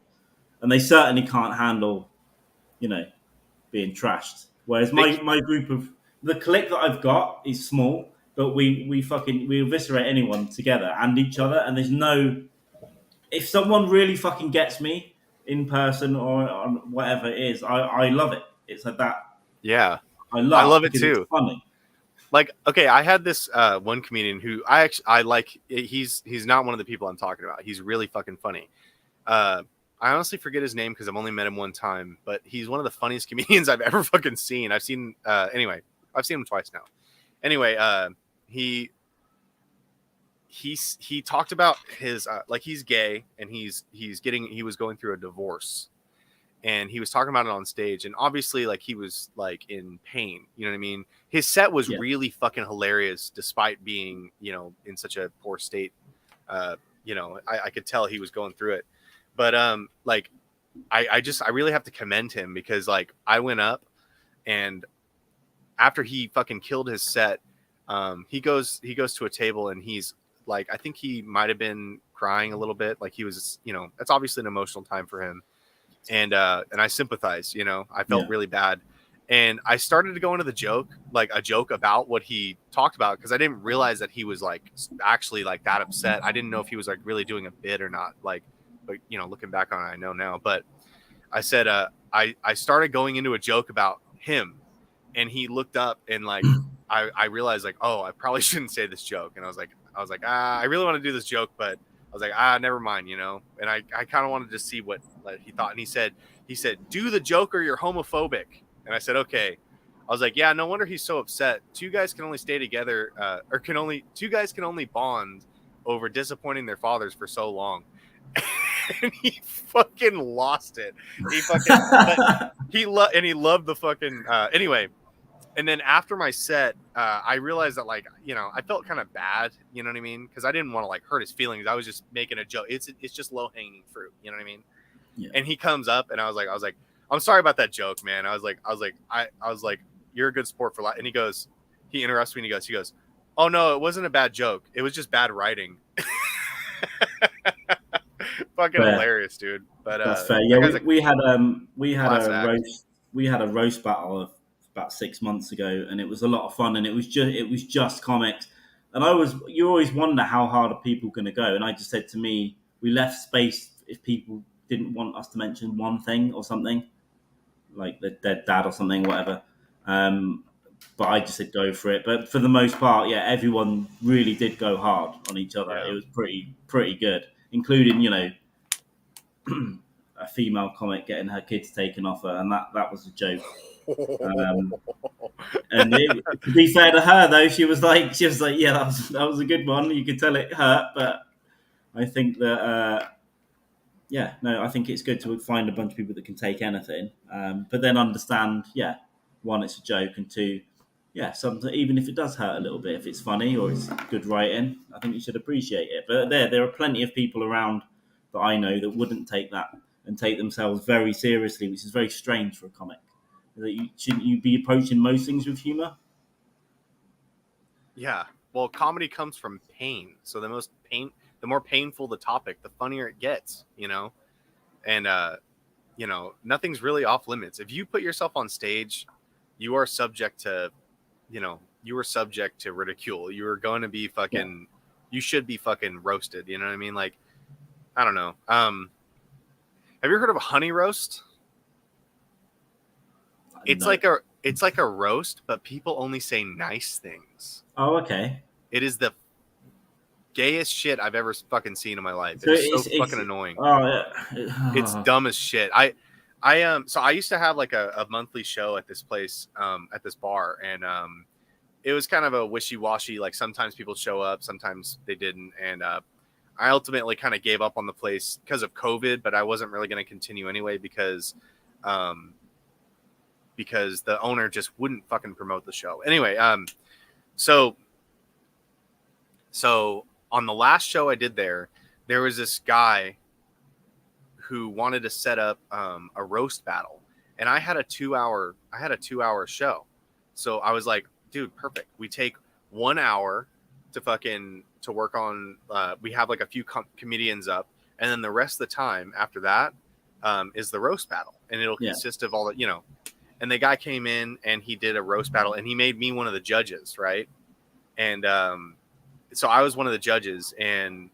and they certainly can't handle, being trashed. Whereas my group of the clique that I've got is small, but we eviscerate anyone together and each other. And there's no, if someone really fucking gets me in person or on whatever it is, I love it. It's like that. Yeah, I love it too. It's funny. Like, okay, I had this one comedian who I like. He's not one of the people I'm talking about. He's really fucking funny. I honestly forget his name because I've only met him one time, but he's one of the funniest comedians I've ever fucking seen. I've seen I've seen him twice now. Anyway, he talked about his like he's gay and he was going through a divorce, and he was talking about it on stage, and obviously like he was like in pain, you know what I mean? His set was really fucking hilarious despite being, in such a poor state. I could tell he was going through it. But like I really have to commend him because like I went up, and after he fucking killed his set, he goes to a table, and he's like, I think he might have been crying a little bit. Like he was, it's obviously an emotional time for him. And I sympathize, I felt really bad. And I started to go into a joke about what he talked about, because I didn't realize that he was like actually like that upset. I didn't know if he was like really doing a bit or not. Like, but looking back on it, I know now. But I said, I started going into a joke about him, and he looked up, and like I realized like, oh, I probably shouldn't say this joke. And I was like, I really want to do this joke, but I was like, never mind, And I kind of wanted to see what he thought. And he said, do the joke or you're homophobic. And I said, okay. I was like, yeah, no wonder he's so upset. Two guys can only stay together, two guys can only bond over disappointing their fathers for so long. And he fucking lost it. He fucking, he loved the fucking, anyway. And then after my set, I realized that like, I felt kind of bad, you know what I mean? Because I didn't want to like hurt his feelings. I was just making a joke. It's just low hanging fruit, you know what I mean? Yeah. And he comes up, and I was like, I'm sorry about that joke, man. I was like, you're a good sport for life. And he interrupts me, and he goes, oh no, it wasn't a bad joke. It was just bad writing. Fucking hilarious, dude. But that's fair. Yeah, we had a roast battle of about 6 months ago, and it was a lot of fun, and it was just comics. And you always wonder how hard are people going to go. And I just said to me, we left space if people didn't want us to mention one thing or something, like their dead dad or something, whatever. But I just said go for it. But for the most part, yeah, everyone really did go hard on each other. Yeah. It was pretty good, including a female comic getting her kids taken off her, and that was a joke. And to be fair to her, though, she was like, yeah, that was a good one. You could tell it hurt, but I think that, I think it's good to find a bunch of people that can take anything, but then understand, one, it's a joke, and two, something, even if it does hurt a little bit, if it's funny or it's good writing, I think you should appreciate it. But there are plenty of people around that I know that wouldn't take that and take themselves very seriously, which is very strange for a comic. Shouldn't you be approaching most things with humor? Yeah. Well, comedy comes from pain. So the more painful the topic, the funnier it gets, And nothing's really off limits. If you put yourself on stage, you are subject to you were subject to ridicule. You were going to be fucking, you should be fucking roasted. You know what I mean? Like, I don't know. Have you heard of a honey roast? It's like a roast, but people only say nice things. Oh, okay. It is the gayest shit I've ever fucking seen in my life. So it's so fucking annoying. It's dumb as shit. So I used to have like a monthly show at this place, at this bar, and it was kind of a wishy-washy. Like sometimes people show up, sometimes they didn't, and I ultimately kind of gave up on the place because of COVID. But I wasn't really going to continue anyway because the owner just wouldn't fucking promote the show. Anyway, so on the last show I did there was this guy who wanted to set up a roast battle, and I had a 2-hour show. So I was like, dude, perfect. We take 1 hour to work on. We have like a few comedians up, and then the rest of the time after that is the roast battle, and it'll consist of all the, And the guy came in and he did a roast battle, and he made me one of the judges, right? And so I was one of the judges, and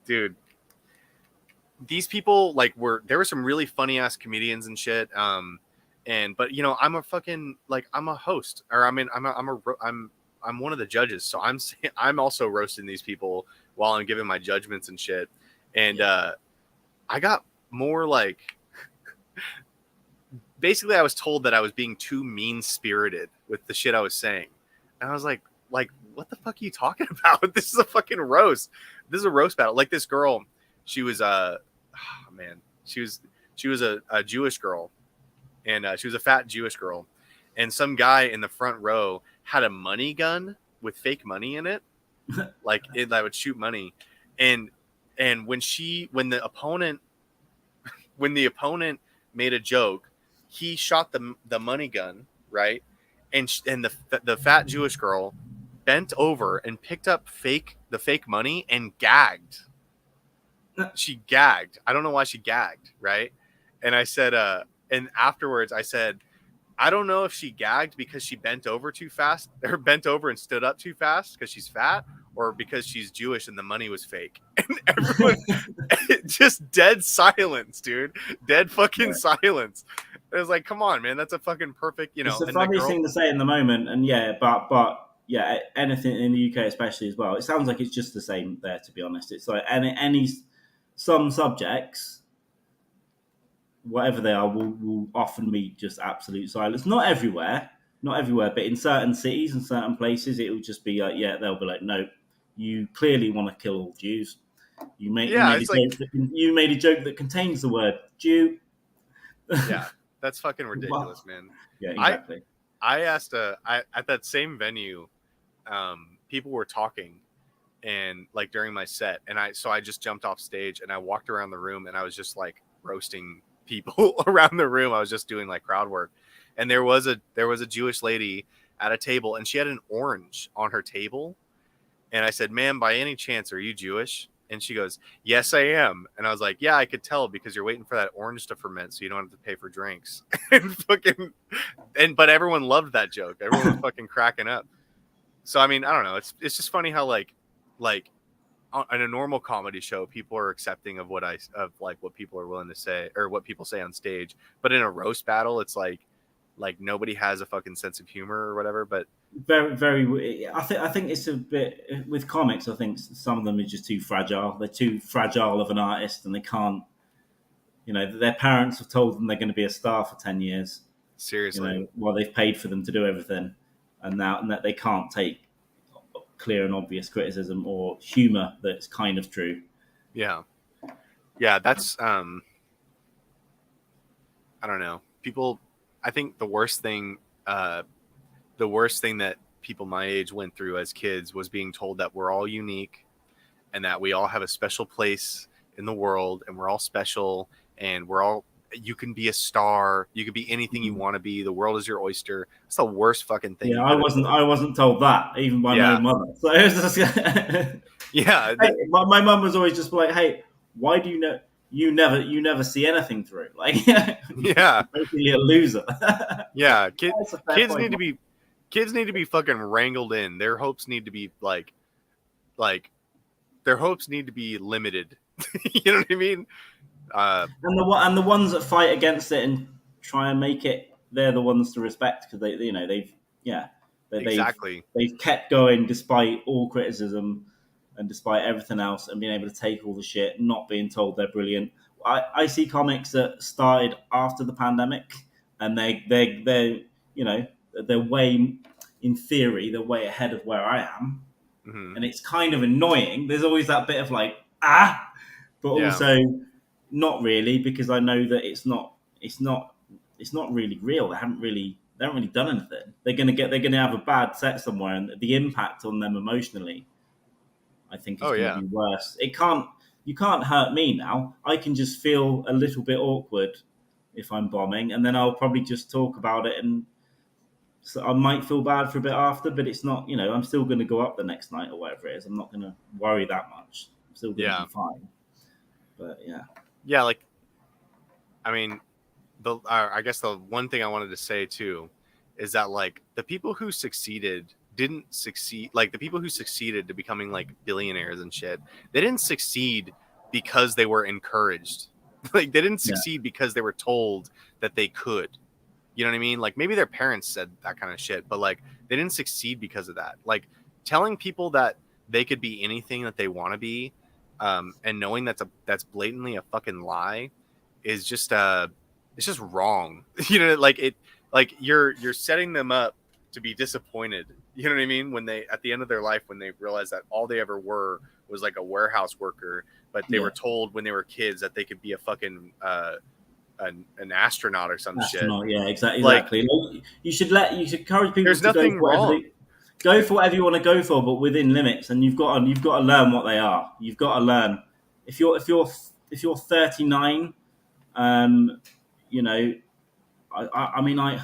dude, these people there were some really funny ass comedians and shit. But I'm a fucking I'm a host, or I'm one of the judges, so I'm also roasting these people while I'm giving my judgments and shit. And I got more basically I was told that I was being too mean-spirited with the shit I was saying. And I was like, what the fuck are you talking about? This is a fucking roast. This is a roast battle. Like this girl, she was she was a Jewish girl, and she was a fat Jewish girl, and some guy in the front row had a money gun with fake money in it, that would shoot money. And when the opponent made a joke, he shot the money gun, right? And the fat Jewish girl bent over and picked up the fake money and gagged. She gagged. I don't know why she gagged, right? And I said, and afterwards I said, I don't know if she gagged because she bent over too fast, or bent over and stood up too fast because she's fat, or because she's Jewish and the money was fake. And everyone, just dead silence, dude. Dead fucking silence. It was like, come on, man, that's a fucking perfect, It's the funniest thing to say in the moment, and but anything in the UK especially as well. It sounds like it's just the same there, to be honest. It's like some subjects, whatever they are, will often meet just absolute silence. Not everywhere, but in certain cities and certain places, it will just be like, they'll be like, no, you clearly want to kill all Jews. You made a joke that contains the word Jew. Yeah, that's fucking ridiculous, man. Yeah, exactly. I asked at that same venue, people were talking, and during my set, and I just jumped off stage and I walked around the room, and I was just roasting people around the room. I was just doing crowd work, and there was a Jewish lady at a table, and she had an orange on her table, and I said, "Ma'am, by any chance, are you Jewish?" And she goes, "Yes, I am." And I was like, "Yeah, I could tell because you're waiting for that orange to ferment so you don't have to pay for drinks." But everyone loved that joke. Everyone was fucking cracking up. So I mean, I don't know. It's just funny how in a normal comedy show, people are accepting of what people are willing to say, or what people say on stage. But in a roast battle, it's like nobody has a fucking sense of humor or whatever. But very, very. I think it's a bit with comics. I think some of them are just too fragile. They're too fragile of an artist, and they can't. Their parents have told them they're going to be a star for 10 years. Seriously, while they've paid for them to do everything, and that they can't take clear and obvious criticism or humor that's kind of true. Yeah, that's I don't know. People, I think the worst thing that people my age went through as kids was being told that we're all unique, and that we all have a special place in the world, and we're all special, and you can be a star, you can be anything you want to be, the world is your oyster. It's the worst fucking thing. I wasn't told that even by my own mother. So it was just, yeah. My mum was always just like, "Hey, why do you never see anything through?" Yeah, basically a loser. Yeah, kids need to be Kids need to be fucking wrangled in. Their hopes need to be like their hopes need to be limited. You know what I mean? And the ones that fight against it and try and make it, they're the ones to respect because Exactly. they've kept going despite all criticism and despite everything else, and being able to take all the shit, not being told they're brilliant. I see comics that started after the pandemic, and they're they're way, in theory, they're way ahead of where I am, and it's kind of annoying. There's always that bit of like but also not really, because I know that it's not really real. They haven't really done anything. They're gonna have a bad set somewhere, and the impact on them emotionally, I think, is going to be worse. You can't hurt me now. I can just feel a little bit awkward if I'm bombing, and then I'll probably just talk about it, and so I might feel bad for a bit after, but it's not, I'm still going to go up the next night or whatever it is. I'm not going to worry that much. I'm still going to be fine. But yeah, like, I mean, I guess the one thing I wanted to say too is that, like, the people who succeeded didn't succeed. Like, the people who succeeded to becoming like billionaires and shit, they didn't succeed because they were encouraged. Like, they didn't succeed because they were told that they could. You know what I mean? Like, maybe their parents said that kind of shit, but like, they didn't succeed because of that. Like, telling people that they could be anything that they want to be, and knowing that's blatantly a fucking lie, is just it's just wrong. You know, like you're setting them up to be disappointed. You know what I mean? When they, at the end of their life, when they realize that all they ever were was like a warehouse worker, but they were told when they were kids that they could be a fucking an astronaut or some shit. Yeah, exactly. Like, you should encourage people to go for whatever you want to go for, but within limits. And you've got to learn what they are. You've got to learn. If you're 39, I mean, I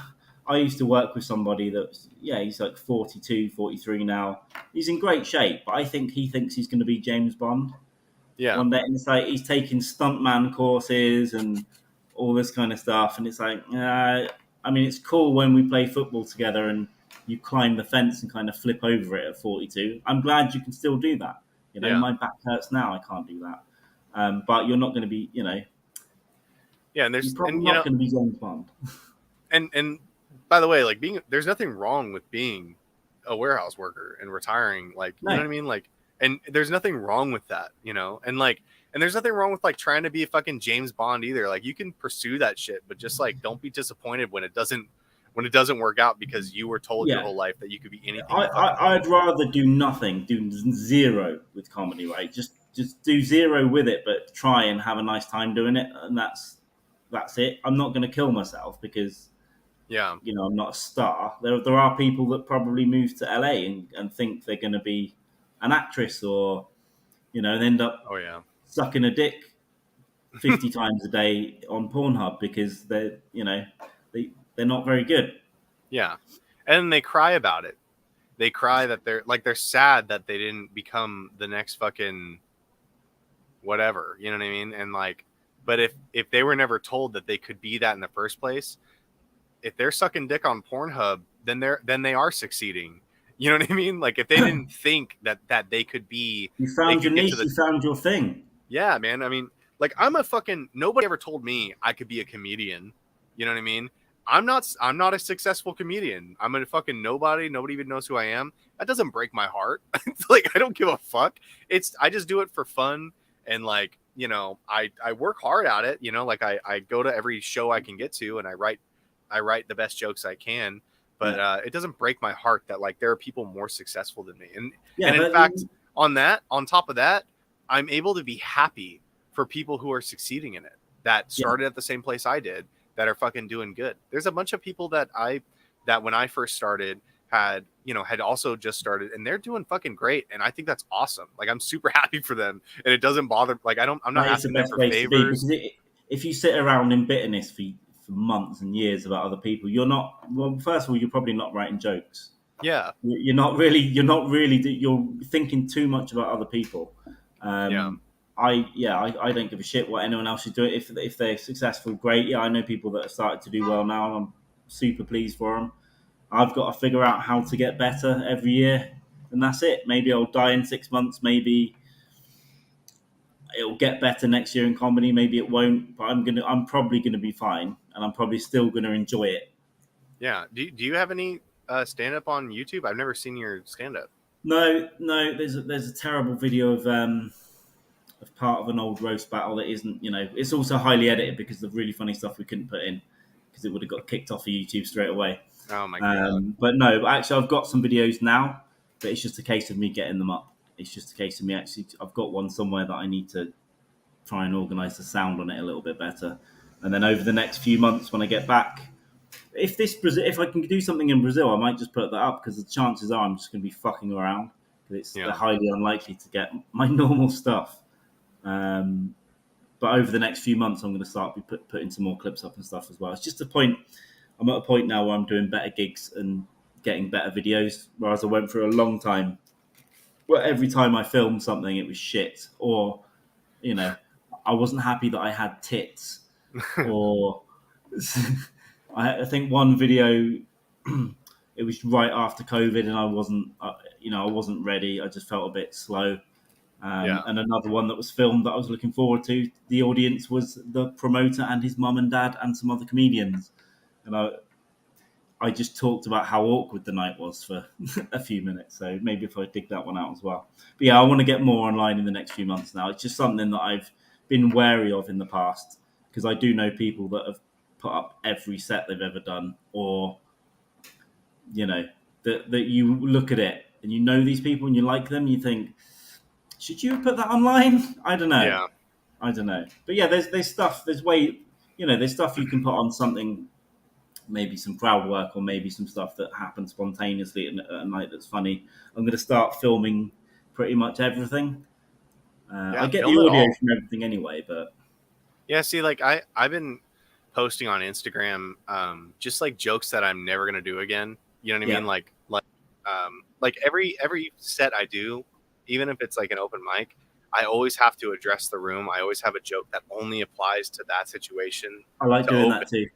used to work with somebody that's, he's like 42, 43 now. He's in great shape, but I think he thinks he's going to be James Bond. Yeah. One day, and it's like he's taking stuntman courses and all this kind of stuff, and it's like, I mean, it's cool when we play football together and you climb the fence and kind of flip over it at 42. I'm glad you can still do that. My back hurts now. I can't do that. But you're not going to be, and you're probably not going to be James Bond. And by the way, like, there's nothing wrong with being a warehouse worker and retiring. Like, you know what I mean? Like, and there's nothing wrong with that, and like, and there's nothing wrong with like trying to be a fucking James Bond either. Like, you can pursue that shit, but just like, don't be disappointed when it doesn't work out because you were told your whole life that you could be anything. I'd rather do nothing, do zero with comedy, right? Just do zero with it, but try and have a nice time doing it, and that's it. I'm not going to kill myself because I'm not a star. There are people that probably move to LA and think they're going to be an actress, or and end up sucking a dick 50 times a day on Pornhub because they're not very good. Yeah, and they cry about it. They cry that they're sad that they didn't become the next fucking whatever. You know what I mean? And like, but if they were never told that they could be that in the first place, if they're sucking dick on Pornhub, then they are succeeding. You know what I mean? Like, if they didn't think that they could be, you found your niche, you found your thing. Yeah, man. I mean, like, nobody ever told me I could be a comedian. You know what I mean? I'm not a successful comedian. I'm a fucking nobody. Nobody even knows who I am. That doesn't break my heart. Like, I don't give a fuck. I just do it for fun. And like, I work hard at it, like I go to every show I can get to, and I write the best jokes I can, but it doesn't break my heart that like there are people more successful than me. And in fact, on top of that, I'm able to be happy for people who are succeeding in it, that started at the same place I did, that are fucking doing good. There's a bunch of people that when I first started had also just started, and they're doing fucking great. And I think that's awesome. Like, I'm super happy for them, and it doesn't bother. Like, I'm not asking them for favors. If you sit around in bitterness for months and years about other people, you're not, well, first of all, you're probably not writing jokes. Yeah. You're thinking too much about other people. I don't give a shit what anyone else is doing. If they're successful, great. Yeah, I know people that have started to do well now, and I'm super pleased for them. I've got to figure out how to get better every year, and that's it. Maybe I'll die in 6 months. Maybe it'll get better next year in comedy. Maybe it won't, but I'm probably gonna be fine, and I'm probably still gonna enjoy it. Yeah. Do you have any stand up on YouTube? I've never seen your stand up. No. There's a terrible video of part of an old roast battle that isn't. It's also highly edited because of really funny stuff we couldn't put in because it would have got kicked off of YouTube straight away. Oh my god! But no, actually, I've got some videos now, but it's just a case of me getting them up. It's just a case of me actually. I've got one somewhere that I need to try and organise the sound on it a little bit better, and then over the next few months when I get back, if I can do something in Brazil, I might just put that up because the chances are I'm just going to be fucking around. It's highly unlikely to get my normal stuff. But over the next few months, I'm going to start putting some more clips up and stuff as well. It's just a point. I'm at a point now where I'm doing better gigs and getting better videos, whereas I went for a long time where every time I filmed something, it was shit, or I wasn't happy that I had tits, or I think one video. It was right after COVID, and I wasn't ready. I just felt a bit slow. And another one that was filmed that I was looking forward to. The audience was the promoter and his mum and dad and some other comedians, and I just talked about how awkward the night was for a few minutes. So maybe if I dig that one out as well. But yeah, I want to get more online in the next few months now. It's just something that I've been wary of in the past because I do know people that have put up every set they've ever done, or that you look at it and these people and you like them, you think, should you put that online? I don't know. Yeah. I don't know. But yeah, there's stuff. There's stuff you can put on something, maybe some crowd work or maybe some stuff that happens spontaneously at a night that's funny. I'm going to start filming pretty much everything. I get the audio from everything anyway, but yeah. See, like I've been posting on Instagram, just like jokes that I'm never gonna do again. You know what I mean? Like every set I do, even if it's like an open mic, I always have to address the room. I always have a joke that only applies to that situation. I like doing that too.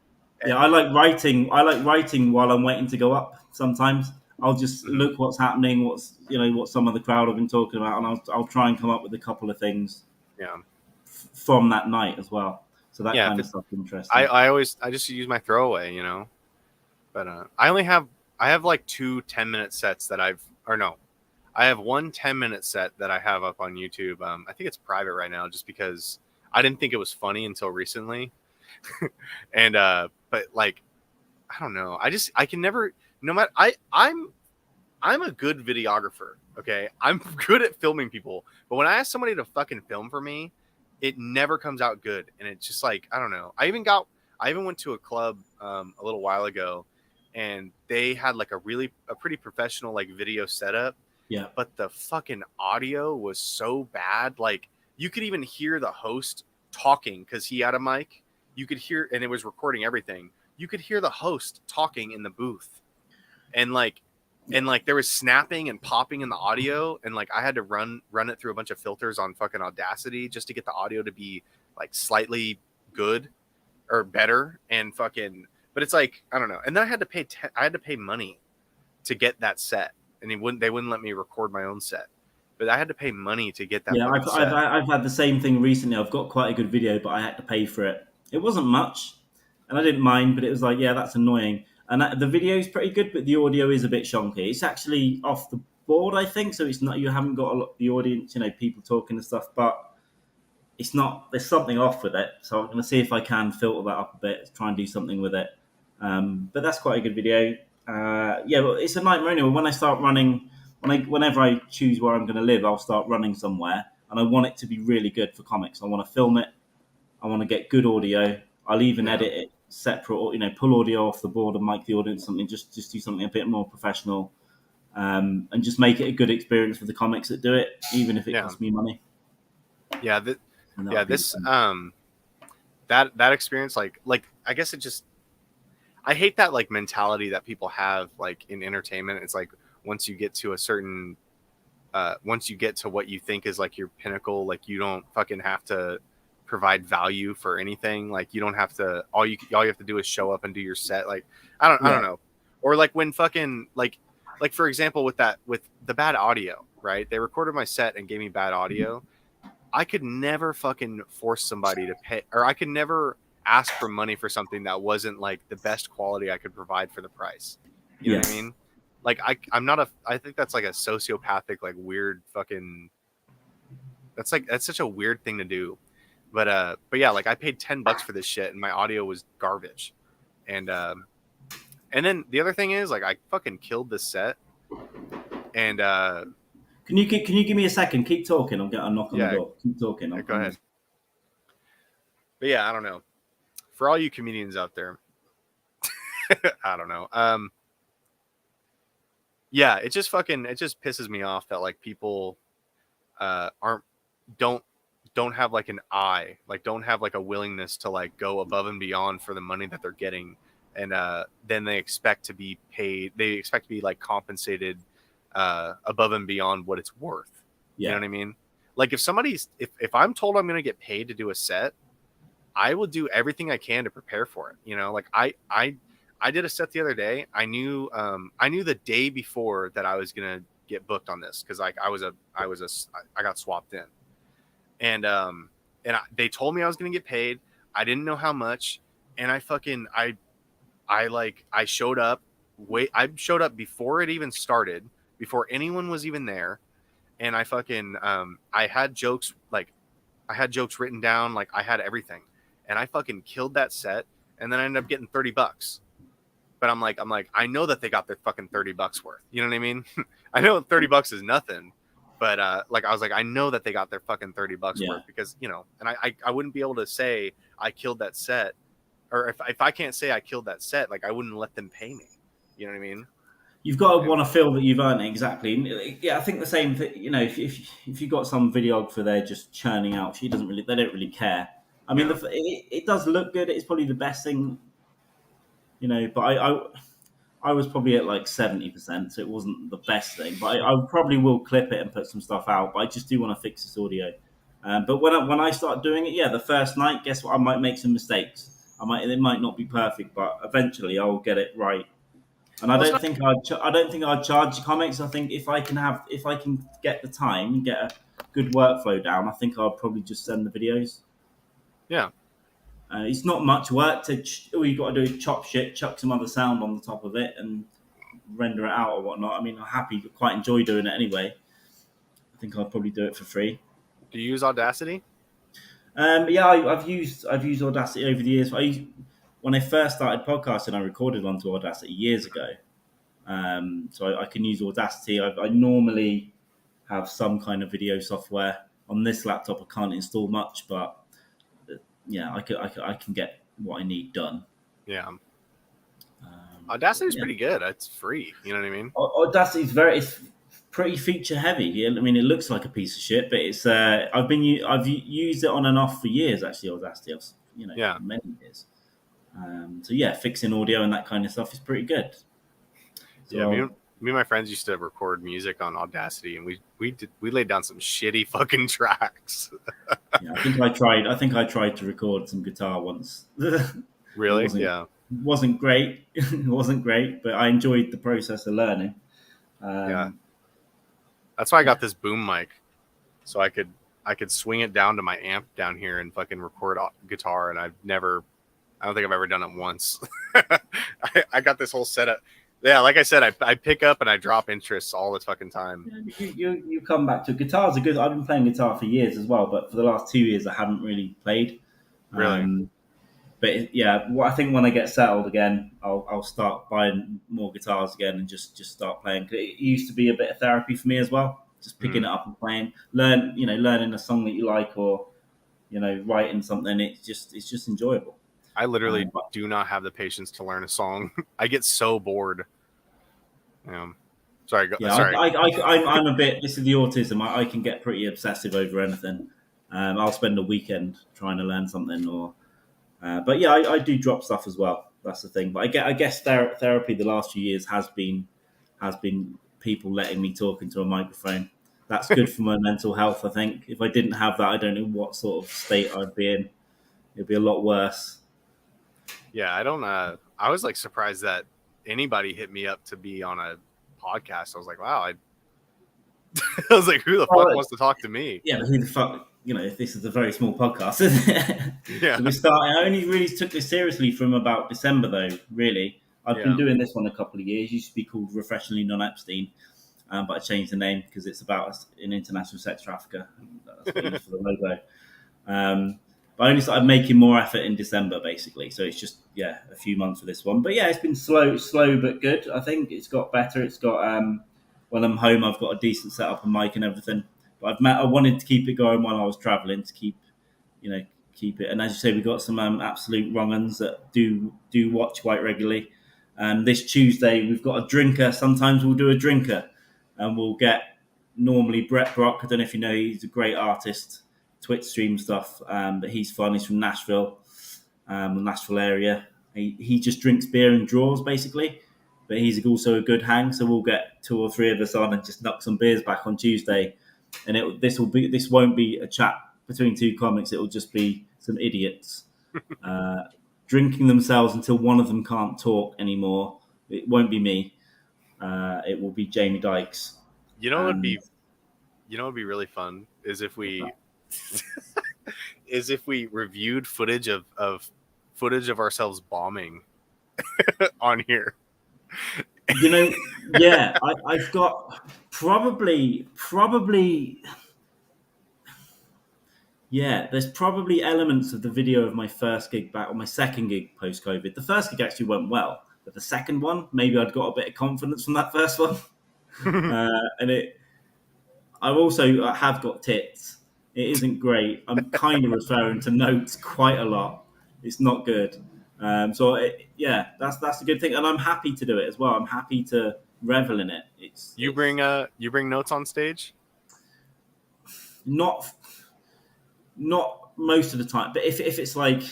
Yeah, I like writing. While I'm waiting to go up. Sometimes I'll just look what's happening, what some of the crowd have been talking about, and I'll try and come up with a couple of things. Yeah. From that night as well. So that kind of stuff interesting. I just use my throwaway, but I have like 2 10-minute sets that I have one 10-minute set that I have up on YouTube. I think it's private right now just because I didn't think it was funny until recently. And but like I don't know. I can never, no matter, I'm a good videographer. Okay. I'm good at filming people, but when I ask somebody to fucking film for me, it never comes out good. And it's just like, I don't know. I even went to a club a little while ago and they had like a pretty professional like video setup. Yeah. But the fucking audio was so bad. Like you could even hear the host talking because he had a mic. You could hear, and it was recording everything. You could hear the host talking in the booth. And there was snapping and popping in the audio, and like I had to run it through a bunch of filters on fucking Audacity just to get the audio to be like slightly good or better, and fucking. But it's like I don't know. And then I had to pay money to get that set, and they wouldn't let me record my own set. But I had to pay money to get that. Yeah, I've had the same thing recently. I've got quite a good video, but I had to pay for it. It wasn't much, and I didn't mind, but it was like, yeah, that's annoying. And the video is pretty good, but the audio is a bit shonky. It's actually off the board, I think. So it's not, you haven't got the audience, people talking and stuff, but it's not, there's something off with it. So I'm going to see if I can filter that up a bit, try and do something with it. But that's quite a good video. Yeah, but it's a nightmare anyway. When I start running, whenever I choose where I'm going to live, I'll start running somewhere, and I want it to be really good for comics. I want to film it. I want to get good audio. I'll even edit it separate, pull audio off the board and mic the audience something, just do something a bit more professional, and just make it a good experience for the comics that do it, even if it costs me money. Yeah, that experience, like I guess it just, I hate that like mentality that people have like in entertainment. It's like once you get to a certain, once you get to what you think is like your pinnacle, like you don't fucking have to provide value for anything. Like you don't have to, all you have to do is show up and do your set. Like I don't know. Or like when fucking like for example with the bad audio, right? They recorded my set and gave me bad audio. I could never fucking force somebody to pay, or I could never ask for money for something that wasn't like the best quality I could provide for the price. You know what I mean? Like I'm not I think that's like a sociopathic, like weird fucking, that's such a weird thing to do. But yeah, like I paid $10 for this shit and my audio was garbage. And then the other thing is like I fucking killed this set. And can you give me a second? Keep talking. I'll get a knock on the door. Keep talking. Go ahead. But yeah, I don't know. For all you comedians out there, I don't know. Yeah, it just pisses me off that like people don't have like an eye, like don't have like a willingness to like go above and beyond for the money that they're getting, and then they expect to be paid. They expect to be like compensated above and beyond what it's worth. You know what I mean? Like if I'm told I'm going to get paid to do a set, I will do everything I can to prepare for it. You know, like I did a set the other day. I knew the day before that I was going to get booked on this, because like I got swapped in. And they told me I was going to get paid. I didn't know how much. And I showed up. I showed up before it even started, before anyone was even there. And I had jokes written down. Like I had everything, and I fucking killed that set. And then I ended up getting $30. But I'm like, I know that they got their fucking $30 worth. You know what I mean? I know $30 is nothing. But like I was like, I know that they got their fucking $30 worth, because, you know, and I wouldn't be able to say I killed that set, or if I can't say I killed that set, like I wouldn't let them pay me. You know what I mean? You've got to want to feel that you've earned it, exactly. Yeah, I think the same thing. You know, if you've got some videographer there just churning out, they don't really care. I mean, it does look good. It's probably the best thing, you know. But I was probably at like 70%, so it wasn't the best thing. But I probably will clip it and put some stuff out. But I just do want to fix this audio. But when I start doing it, the first night, guess what? I might make some mistakes. It might not be perfect, but eventually I'll get it right. And I don't think I'd charge comics. I think if I can get the time and get a good workflow down, I think I'll probably just send the videos. Yeah. It's not much work all you got to do is chop shit, chuck some other sound on the top of it, and render it out or whatnot. I mean, quite enjoy doing it anyway. I think I'll probably do it for free. Do you use Audacity? Yeah, I've used Audacity over the years. When I first started podcasting, I recorded onto Audacity years ago. So I can use Audacity. I normally have some kind of video software. On this laptop, I can't install much, but yeah, I can get what I need done. Yeah. Audacity is pretty good. It's free. You know what I mean? Audacity is it's pretty feature heavy. I mean, it looks like a piece of shit, but it's I've used it on and off for years. Actually, Audacity, many years. So yeah, fixing audio and that kind of stuff is pretty good. So, yeah, me and my friends used to record music on Audacity, and we laid down some shitty fucking tracks. Yeah, I think I tried to record some guitar once. Really? It wasn't great. It wasn't great, but I enjoyed the process of learning. Yeah, that's why I got this boom mic, so I could swing it down to my amp down here and fucking record guitar. And I don't think I've ever done it once. I got this whole setup. Yeah, like I said, I pick up and I drop interests all the fucking time. You come back to guitars are good. I've been playing guitar for years as well, but for the last 2 years I haven't really played. Really? But yeah, I think when I get settled again, I'll start buying more guitars again and just start playing. It used to be a bit of therapy for me as well, just picking it up and playing. Learning a song that you like, or writing something. It's just enjoyable. I literally do not have the patience to learn a song. I get so bored. Sorry. Sorry. I'm a bit. This is the autism. I can get pretty obsessive over anything. I'll spend a weekend trying to learn something, but yeah, I do drop stuff as well. That's the thing. But I guess therapy the last few years has been people letting me talk into a microphone. That's good for my mental health. I think if I didn't have that, I don't know what sort of state I'd be in. It'd be a lot worse. Yeah, I don't. I was like surprised that anybody hit me up to be on a podcast. I was like, wow, I was like, who the fuck wants to talk to me? Yeah, but who the fuck? This is a very small podcast, isn't it? Yeah. So we started. I only really took this seriously from about December, though. Really, I've been doing this one a couple of years. It used to be called Refreshingly Non-Epstein, but I changed the name because it's about an international sex trafficker. That's what I used for the logo. But I only started making more effort in December, basically. So it's just a few months for this one. But yeah, it's been slow but good. I think it's got better. It's got when I'm home, I've got a decent setup and mic and everything. But I wanted to keep it going while I was traveling to keep it. And as you say, we've got some absolute wrong uns that do watch quite regularly. This Tuesday, we've got a drinker. Sometimes we'll do a drinker, and we'll get normally Brett Brock. I don't know if you know, he's a great artist, Twitch stream stuff, but he's fun. He's from Nashville, the Nashville area. He just drinks beer and draws, basically. But he's also a good hang, so we'll get 2 or 3 of us on and just knock some beers back on Tuesday. And this won't be a chat between 2 comics. It will just be some idiots drinking themselves until one of them can't talk anymore. It won't be me. It will be Jamie Dykes. What'd be really fun is if we reviewed footage of ourselves bombing on here. I've got probably. Yeah, there's probably elements of the video of my first gig back, or my second gig post-COVID. The first gig actually went well, but the second one, maybe I'd got a bit of confidence from that first one. I have got tits. It isn't great. I'm kind of referring to notes quite a lot. It's not good. That's a good thing, and I'm happy to do it as well. I'm happy to revel in it. You bring notes on stage? Not most of the time, but if it's like,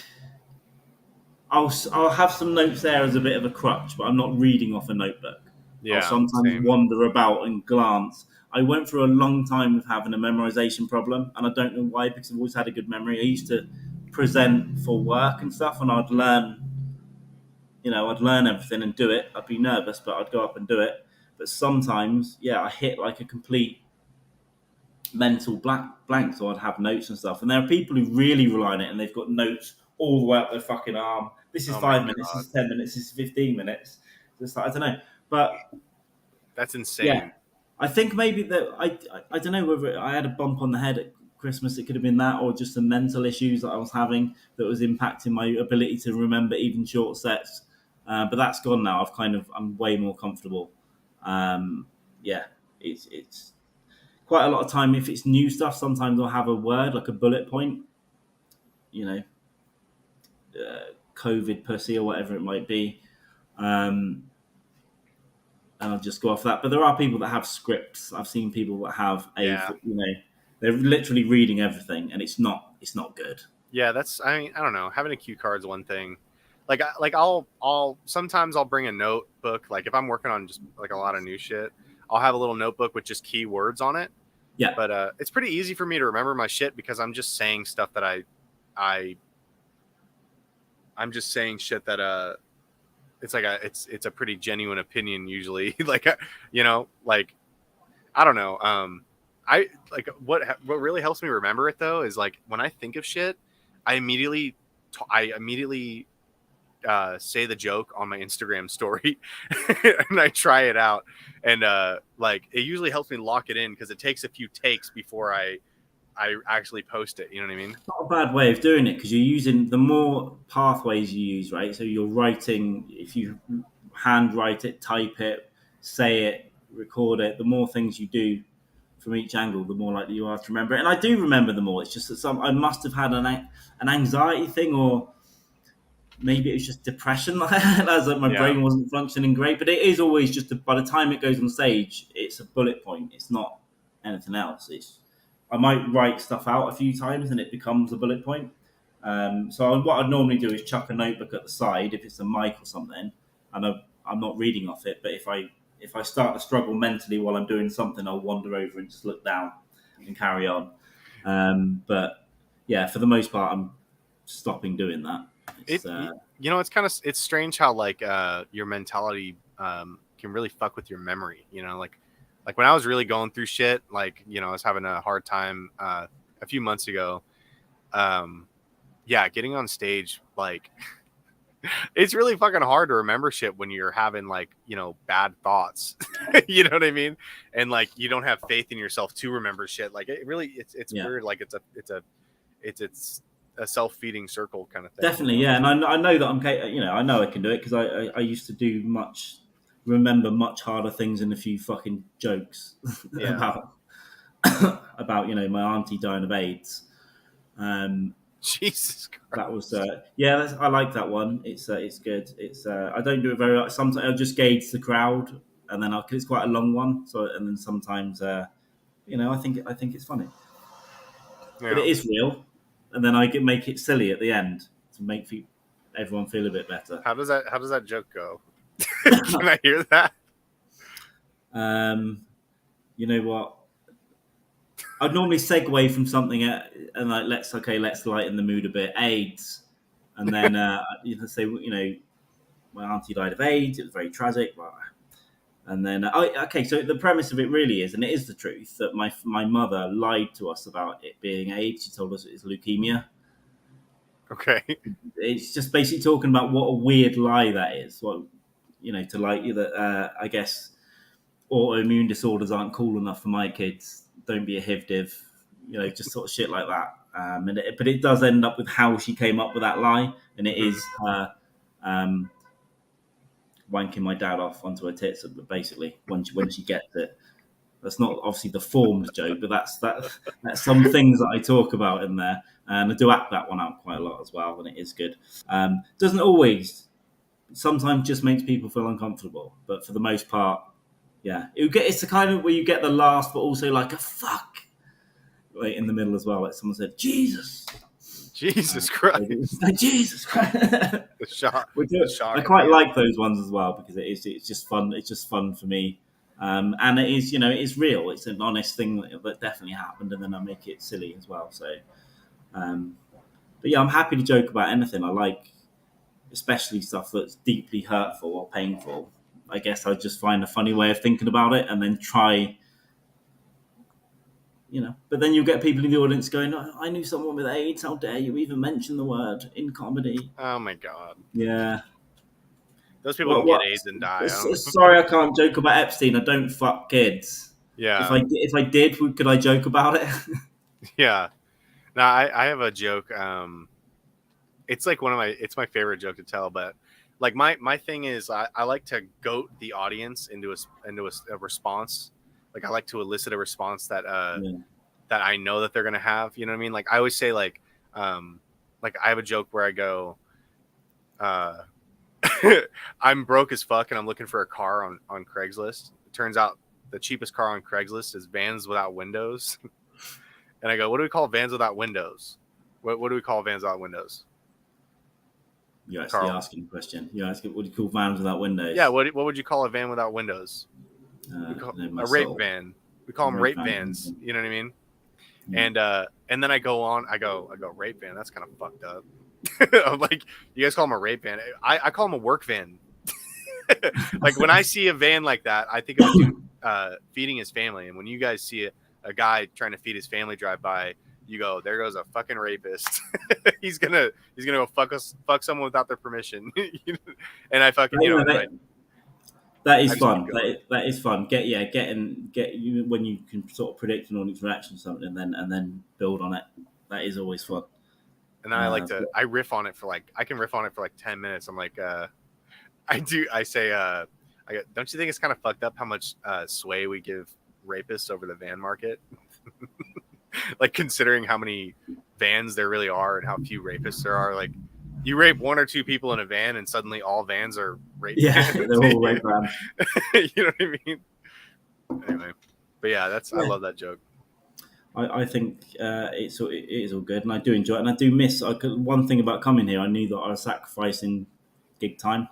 I'll have some notes there as a bit of a crutch, but I'm not reading off a notebook. I'll sometimes wander about and glance. I went through a long time of having a memorization problem, and I don't know why, because I've always had a good memory. I used to present for work and stuff, and I'd learn everything and do it. I'd be nervous, but I'd go up and do it. But sometimes, I hit like a complete mental blank, so I'd have notes and stuff. And there are people who really rely on it, and they've got notes all the way up their fucking arm. This is 5 minutes, this is 10 minutes, this is 15 minutes. Just like, I don't know. But that's insane. Yeah. I think maybe that I don't know whether I had a bump on the head at Christmas. It could have been that, or just some mental issues that I was having that was impacting my ability to remember even short sets. But that's gone now. I'm way more comfortable. It's quite a lot of time. If it's new stuff, sometimes I'll have a word like a bullet point. COVID pussy or whatever it might be. And I'll just go off that. But there are people that have scripts. I've seen people that have they're literally reading everything, and it's not good. Yeah, I don't know. Having a cue card's one thing. Like I'll sometimes I'll bring a notebook. Like if I'm working on just like a lot of new shit, I'll have a little notebook with just keywords on it. Yeah. But it's pretty easy for me to remember my shit because I'm just saying stuff that I'm just saying shit that it's like it's a pretty genuine opinion usually. Like I don't know. I like what really helps me remember it though is like when I think of shit, I immediately say the joke on my Instagram story and I try it out, and like it usually helps me lock it in because it takes a few takes before I actually post it. You know what I mean? Not a bad way of doing it because you're using the more pathways you use, right? So you're writing, if you handwrite it, type it, say it, record it, the more things you do from each angle, the more likely you are to remember it. And I do remember them all. It's just that I must have had an anxiety thing, or maybe it was just depression. As like my brain wasn't functioning great. But it is always just by the time it goes on stage, it's a bullet point. It's not anything else. I might write stuff out a few times and it becomes a bullet point. So what I'd normally do is chuck a notebook at the side if it's a mic or something, and I'm not reading off it. But if I start to struggle mentally while I'm doing something, I'll wander over and just look down and carry on. But yeah, for the most part, I'm stopping doing that. It's it's strange how like your mentality can really fuck with your memory. Like when I was really going through shit, like I was having a hard time a few months ago. Getting on stage, like it's really fucking hard to remember shit when you're having like bad thoughts. You know what I mean? And like you don't have faith in yourself to remember shit. Like it's weird. Like it's a self-feeding circle kind of thing. Definitely, yeah. And I know that I know I can do it because I used to remember much harder things than a few fucking jokes about my auntie dying of AIDS. Jesus Christ. That was I like that one. It's good. It's I don't do it very much. Sometimes I'll just gauge the crowd, and then it's quite a long one. And then sometimes I think it's funny, but it is real. And then I make it silly at the end to make everyone feel a bit better. How does that joke go? Can I hear that? You know what? I'd normally segue from something and like let's lighten the mood a bit. AIDS, and then say my auntie died of AIDS. It was very tragic. And then so the premise of it really is, and it is the truth, that my mother lied to us about it being AIDS. She told us it was leukemia. Okay. It's just basically talking about what a weird lie that is. What to like that. I guess autoimmune disorders aren't cool enough for my kids. Don't be a HIV div. Just sort of shit like that. But it does end up with how she came up with that lie, and it is her wanking my dad off onto her tits, basically when she gets it. That's not obviously the formed joke, but that's some things that I talk about in there, and I do act that one out quite a lot as well, and it is good. Doesn't always, sometimes just makes people feel uncomfortable, but for the most part, yeah, it's the kind of where you get the laugh, but also like a fuck, like in the middle as well, like someone said, Jesus Christ, like, Jesus Christ. The shock. I quite like those ones as well because it's just fun. It's just fun for me. And it is, it is real. It's an honest thing that definitely happened, and then I make it silly as well. So, but yeah, I'm happy to joke about anything. I like, especially stuff that's deeply hurtful or painful. I guess I just find a funny way of thinking about it, and then try, But then you'll get people in the audience going, oh, "I knew someone with AIDS. How dare you even mention the word in comedy?" Oh my god. Yeah. Those people can get AIDS and die. Sorry, I can't joke about Epstein. I don't fuck kids. Yeah. If I did, could I joke about it? Yeah. No, I have a joke. It's like it's my favorite joke to tell. But like my thing is, I like to goat the audience into a response. Like I like to elicit a response that that I know that they're gonna have. You know what I mean? Like I always say, like I have a joke where I go, I'm broke as fuck and I'm looking for a car on Craigslist. It turns out the cheapest car on Craigslist is vans without windows. And I go, what do we call vans without windows? What do we call vans without windows? You're actually asking a question. You're asking, what do you call vans without windows? Yeah, what would you call a van without windows? A rape van. We call them rape vans. You know what I mean? Yeah. And then I go on. I go rape van. That's kind of fucked up. I'm like, you guys call them a rape van. I call them a work van. Like when I see a van like that, I think of a dude feeding his family. And when you guys see a guy trying to feed his family drive by, you go, there goes a fucking rapist. he's gonna go fuck someone without their permission. And I fucking that is fun. That is fun. Get you when you can sort of predict an audience reaction to something and then build on it. That is always fun. And then I riff on it for I can riff on it for 10 minutes. I'm like, I say, don't you think it's kind of fucked up how much sway we give rapists over the van market? Like considering how many vans there really are and how few rapists there are. Like you rape one or two people in a van and suddenly all vans are rape vans. They're all rape vans. You know what I mean? Anyway, but yeah, I love that joke. I think it is all good, and I do enjoy it, and I do miss. One thing about coming here, I knew that I was sacrificing gig time,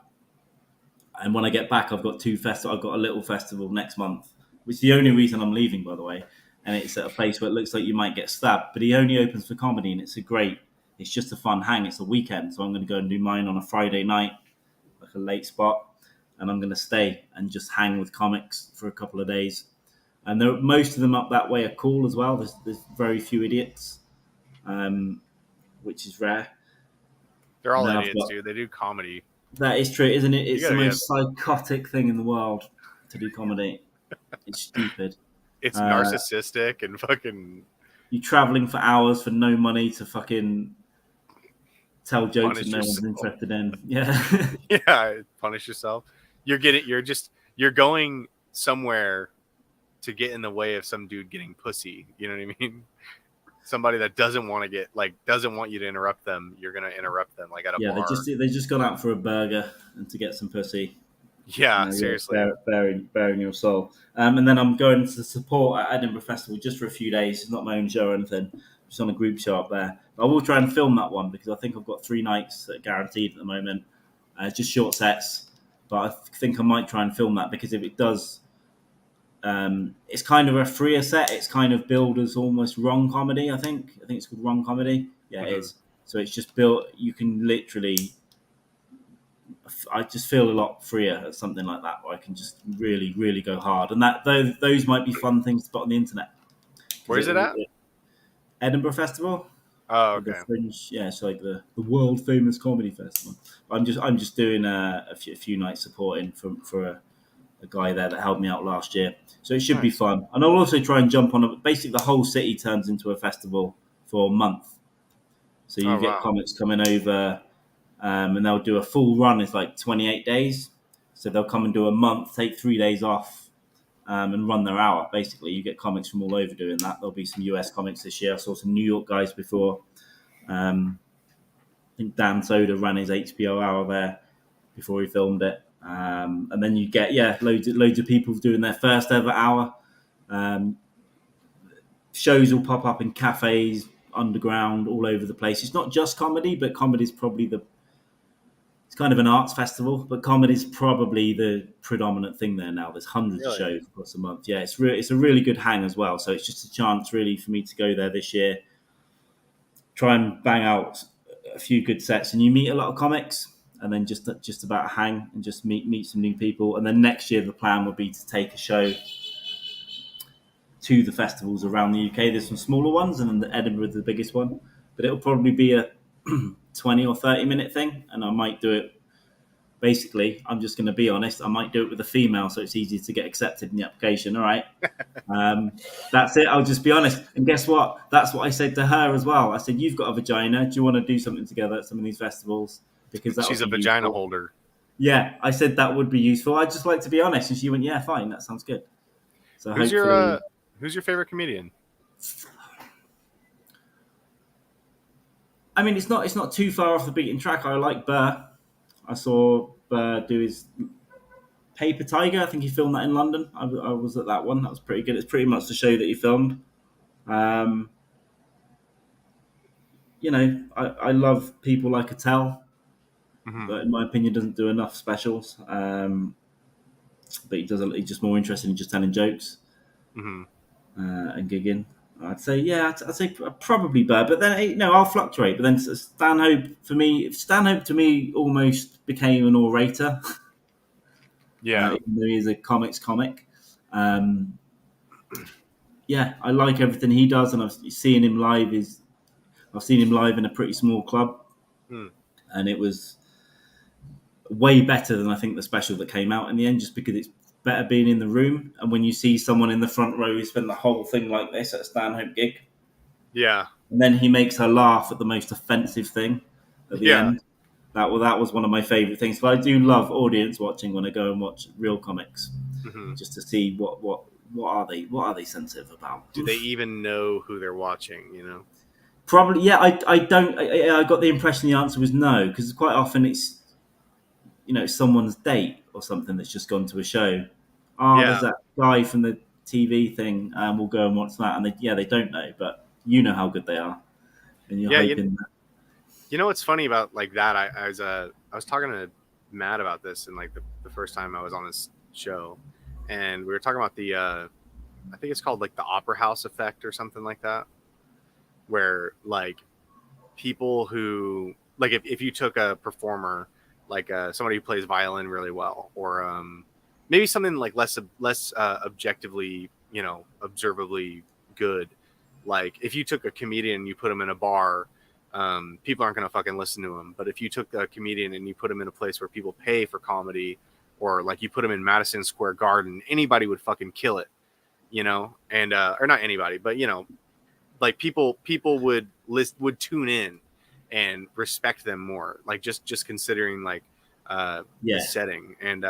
and when I get back, I've got I've got a little festival next month, which is the only reason I'm leaving, by the way. And it's at a place where it looks like you might get stabbed, but he only opens for comedy, and it's a great it's just a fun hang. It's a weekend, so I'm going to go and do mine on a Friday night, like a late spot, and I'm going to stay and just hang with comics for a couple of days. And most of them up that way are cool as well. There's very few idiots, which is rare. They're all idiots, dude. They do comedy. That is true, isn't it? It's the most psychotic thing in the world to do comedy. It's stupid. It's narcissistic and fucking... You're traveling for hours for no money to fucking tell jokes that no one's interested in. Yeah. Yeah, punish yourself. You're going somewhere to get in the way of some dude getting pussy. You know what I mean? Somebody that doesn't want you to interrupt them, you're gonna interrupt them, like at a bar. They just gone out for a burger and to get some pussy. Yeah, seriously. Bearing your soul. And then I'm going to support at Edinburgh Festival just for a few days. It's not my own show or anything. Just on a group show up there. I will try and film that one because I think I've got 3 nights that are guaranteed at the moment. Just short sets. But I think I might try and film that because if it does, it's kind of a freer set. It's kind of billed as almost wrong comedy, I think. I think it's called wrong comedy. Yeah, It is. So it's just built, you can literally... I just feel a lot freer at something like that, where I can just really, really go hard. And those might be fun things to put on the internet. Where is it at? Edinburgh Festival. Oh, okay. The Fringe, yeah, it's like the world famous comedy festival. I'm just doing a few nights supporting for a guy there that helped me out last year. So it should be fun. And I'll also try and jump on basically the whole city turns into a festival for a month. So you get comics coming over. And they'll do a full run. It's like 28 days. So they'll come and do a month, take 3 days off, and run their hour. Basically, you get comics from all over doing that. There'll be some US comics this year. I saw some New York guys before. I think Dan Soda ran his HBO hour there before he filmed it. And then you get, loads of people doing their first ever hour. Shows will pop up in cafes, underground, all over the place. It's not just comedy, but comedy's probably it's kind of an arts festival, but comedy's probably the predominant thing there now. There's hundreds of shows across a month. Yeah, it's a really good hang as well. So it's just a chance really for me to go there this year, try and bang out a few good sets, and you meet a lot of comics, and then just about a hang and just meet some new people. And then next year the plan would be to take a show to the festivals around the UK. There's some smaller ones, and then Edinburgh is the biggest one. But it'll probably be a 20 or 30 minute thing, and I might do it. Basically, I'm just going to be honest. I might do it with a female, so it's easier to get accepted in the application. All right, that's it. I'll just be honest. And guess what? That's what I said to her as well. I said, "You've got a vagina. Do you want to do something together at some of these festivals?" Because she's a vagina holder. Yeah, I said that would be useful. I'd just like to be honest, and she went, "Yeah, fine. That sounds good." So who's your favorite comedian? I mean, it's not too far off the beaten track. I like Burr. I saw Burr do his Paper Tiger. I think he filmed that in London. I was at that one. That was pretty good. It's pretty much the show that he filmed. I love people like Attell, but in my opinion, doesn't do enough specials. But he's just more interested in just telling jokes and gigging. I'd say probably Burr, but then I'll fluctuate. But then Stanhope to me almost became an orator. Yeah, even though he's a comic. I like everything he does, and I've seen him live in a pretty small club, and it was way better than I think the special that came out in the end, just because it's better being in the room. And when you see someone in the front row who spent the whole thing like this at a Stanhope gig, and then he makes her laugh at the most offensive thing at the end. That was one of my favourite things. But I do love audience watching when I go and watch real comics, just to see what are they sensitive about. Do they even know who they're watching? You know, probably. Yeah, I don't. I got the impression the answer was no, because quite often it's someone's date or something that's just gone to a show. There's that guy from the TV thing, and we'll go and watch that. And they don't know, but you know how good they are, and you're hoping that. You know what's funny about like that? I was talking to Matt about this, and like the first time I was on this show, and we were talking about the I think it's called like the Opera House effect or something like that, where like people who, like, if you took a performer, like somebody who plays violin really well, or maybe something like less objectively, observably good. Like if you took a comedian and you put him in a bar, people aren't going to fucking listen to him. But if you took a comedian and you put him in a place where people pay for comedy, or like you put him in Madison Square Garden, anybody would fucking kill it, and or not anybody, but like people would tune in and respect them more, like just considering like the setting. And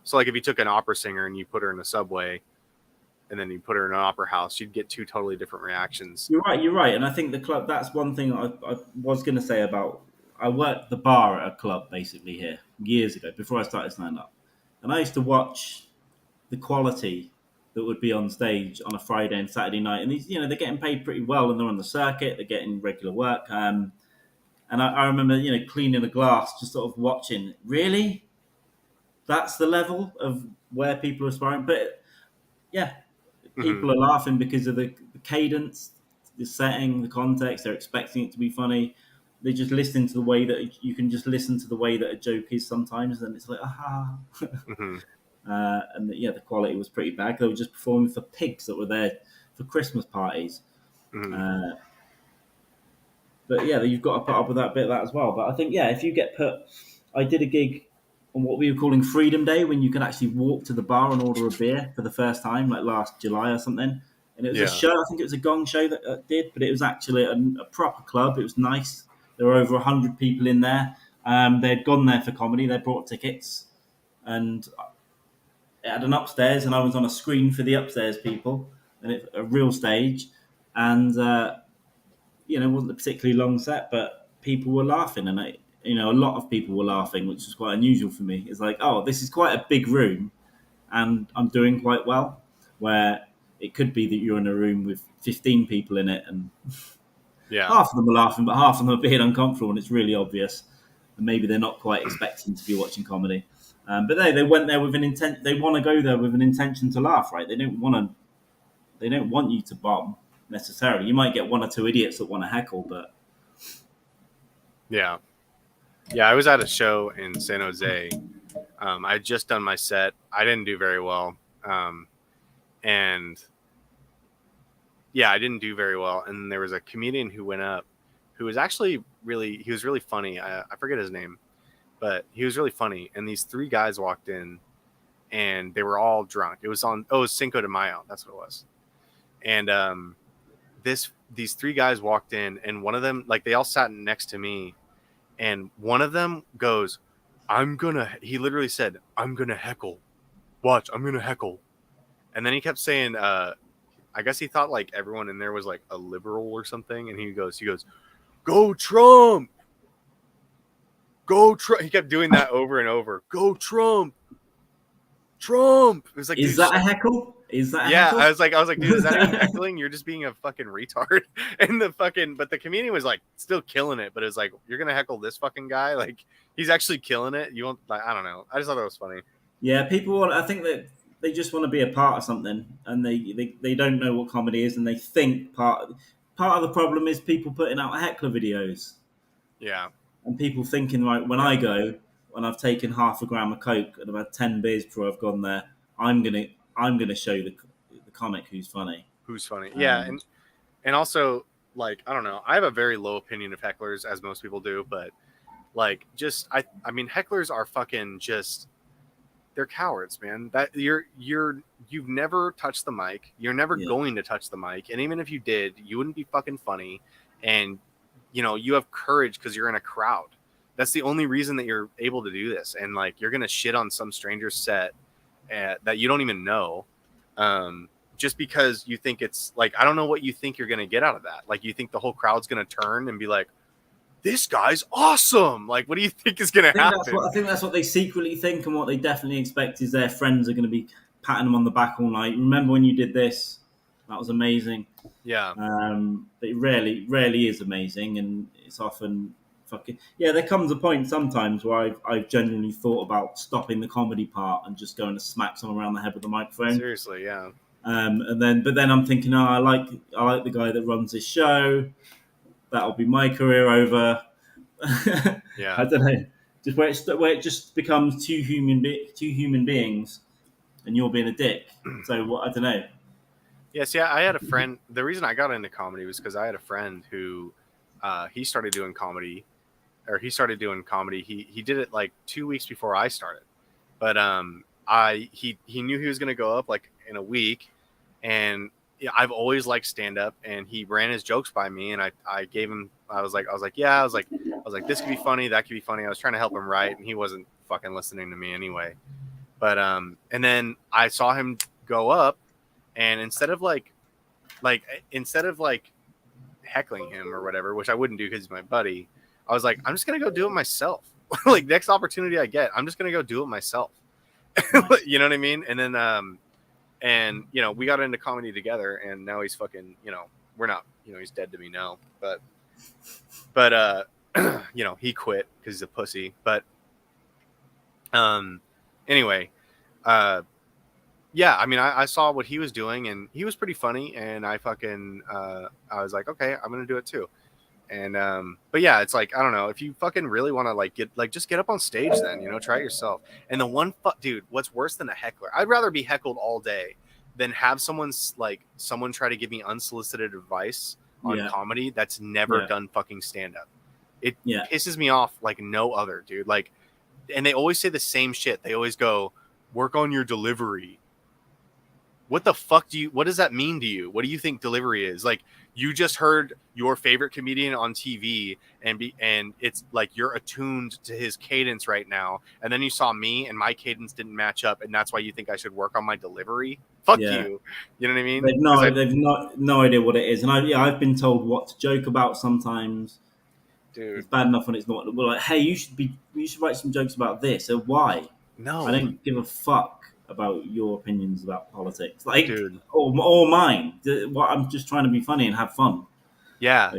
so like if you took an opera singer and you put her in a subway and then you put her in an opera house, you'd get two totally different reactions. You're right. And I think the club, that's one thing I was going to say about, I worked the bar at a club basically here years ago before I started stand-up, and I used to watch the quality that would be on stage on a Friday and Saturday night. And these, they're getting paid pretty well, and they're on the circuit, they're getting regular work. And I remember, cleaning a glass, just sort of watching, really? That's the level of where people are aspiring. But yeah, people are laughing because of the cadence, the setting, the context. They're expecting it to be funny. They just listen to the way that you can just listen to the way that a joke is sometimes, and it's like, aha. And the quality was pretty bad. They were just performing for pigs that were there for Christmas parties. But yeah, you've got to put up with that bit of that as well. But I think, if you get put, I did a gig on what we were calling Freedom Day, when you could actually walk to the bar and order a beer for the first time, like last July or something. And it was a show, I think it was a Gong show that did, but it was actually a proper club. It was nice. There were over 100 people in there. They'd gone there for comedy. They brought tickets, and it had an upstairs, and I was on a screen for the upstairs people, and it's a real stage. And it wasn't a particularly long set, but people were laughing, and a lot of people were laughing, which was quite unusual for me. It's like, oh, this is quite a big room, and I'm doing quite well. Where it could be that you're in a room with 15 people in it, and half of them are laughing, but half of them are being uncomfortable, and it's really obvious. And maybe they're not quite expecting to be watching comedy. But they went there with an intent. They want to go there with an intention to laugh, right? They don't want you to bomb necessarily. You might get one or two idiots that want to heckle, but I was at a show in San Jose. I had just done my set. I didn't do very well, and I didn't do very well. And there was a comedian who went up, who was actually he was really funny. I forget his name, but he was really funny. And these three guys walked in, and they were all drunk. It was Cinco de Mayo. That's what it was. And these three guys walked in, and one of them, like, they all sat next to me, and one of them goes, he literally said, "I'm gonna heckle. Watch, I'm gonna heckle." And then he kept saying, I guess he thought like everyone in there was like a liberal or something. And he goes, "Go Trump! Go Trump!" He kept doing that over and over. "Go Trump! Trump!" It was like, is that a heckle? Is that a yeah, heckle? I was like, dude, is that even heckling? You're just being a fucking retard. And but the comedian was like still killing it, but it was like, you're gonna heckle this fucking guy? Like, he's actually killing it. You won't, like, I don't know. I just thought that was funny. Yeah, I think that they just want to be a part of something, and they don't know what comedy is, and they think part of the problem is people putting out heckler videos. Yeah. And people thinking, right, when I've taken half a gram of Coke and I've had 10 beers before I've gone there, I'm gonna show the comic who's funny. Yeah, and also, like, I don't know, I have a very low opinion of hecklers, as most people do, but like, just I mean, hecklers are fucking just, they're cowards, man. That you've never touched the mic. You're never going to touch the mic, and even if you did, you wouldn't be fucking funny. And you have courage because you're in a crowd. That's the only reason that you're able to do this. And like, you're gonna shit on some stranger's set that you don't even know, just because you think it's like, I don't know what you think you're gonna get out of that. Like, you think the whole crowd's gonna turn and be like, "This guy's awesome." Like, what do you think is gonna happen? I think that's what they secretly think, and what they definitely expect is their friends are going to be patting them on the back all night. Remember when you did this? That was amazing. Yeah. But it rarely is amazing, and it's often fucking. Yeah, there comes a point sometimes where I've genuinely thought about stopping the comedy part and just going to smack someone around the head with the microphone. Seriously, yeah. But then I'm thinking, I like the guy that runs this show. that'll be my career over. Yeah. I don't know. Just where it just becomes two human beings, and you're being a dick. So what? I don't know. Yes, yeah. I had a friend. The reason I got into comedy was because I had a friend who he started doing comedy, or he started doing comedy. He did it like 2 weeks before I started, but he knew he was going to go up like in a week, and I've always liked stand up, and he ran his jokes by me, and I gave him. I was like, this could be funny, that could be funny. I was trying to help him write, and he wasn't fucking listening to me anyway. But and then I saw him go up, and instead of heckling him or whatever, which I wouldn't do because he's my buddy, I was like, I'm just gonna go do it myself. Like next opportunity I get, I'm just gonna go do it myself. You know what I mean? And then and you know, we got into comedy together, and now he's fucking, you know, we're not, you know, he's dead to me now, but you know, he quit because he's a pussy. But anyway, yeah, I mean, I saw what he was doing, and he was pretty funny, and I was like, okay, I'm gonna do it too. And but yeah, it's like, I don't know, if you fucking really want to like just get up on stage, then, you know, try it yourself. And the one dude, what's worse than a heckler? I'd rather be heckled all day than have someone try to give me unsolicited advice on comedy that's never done fucking stand up. It pisses me off like no other, dude. Like, and they always say the same shit. They always go, work on your delivery. What the fuck what does that mean to you? What do you think delivery is? Like, you just heard your favorite comedian on TV, and it's like you're attuned to his cadence right now, and then you saw me and my cadence didn't match up, and that's why you think I should work on my delivery? Fuck you. You know what I mean? They've no idea what it is. And I've been told what to joke about sometimes. Dude, it's bad enough when it's not. We're like, hey, you should write some jokes about this. So why? No, I don't give a fuck about your opinions about politics, like, dude, or mine. I'm just trying to be funny and have fun. Yeah,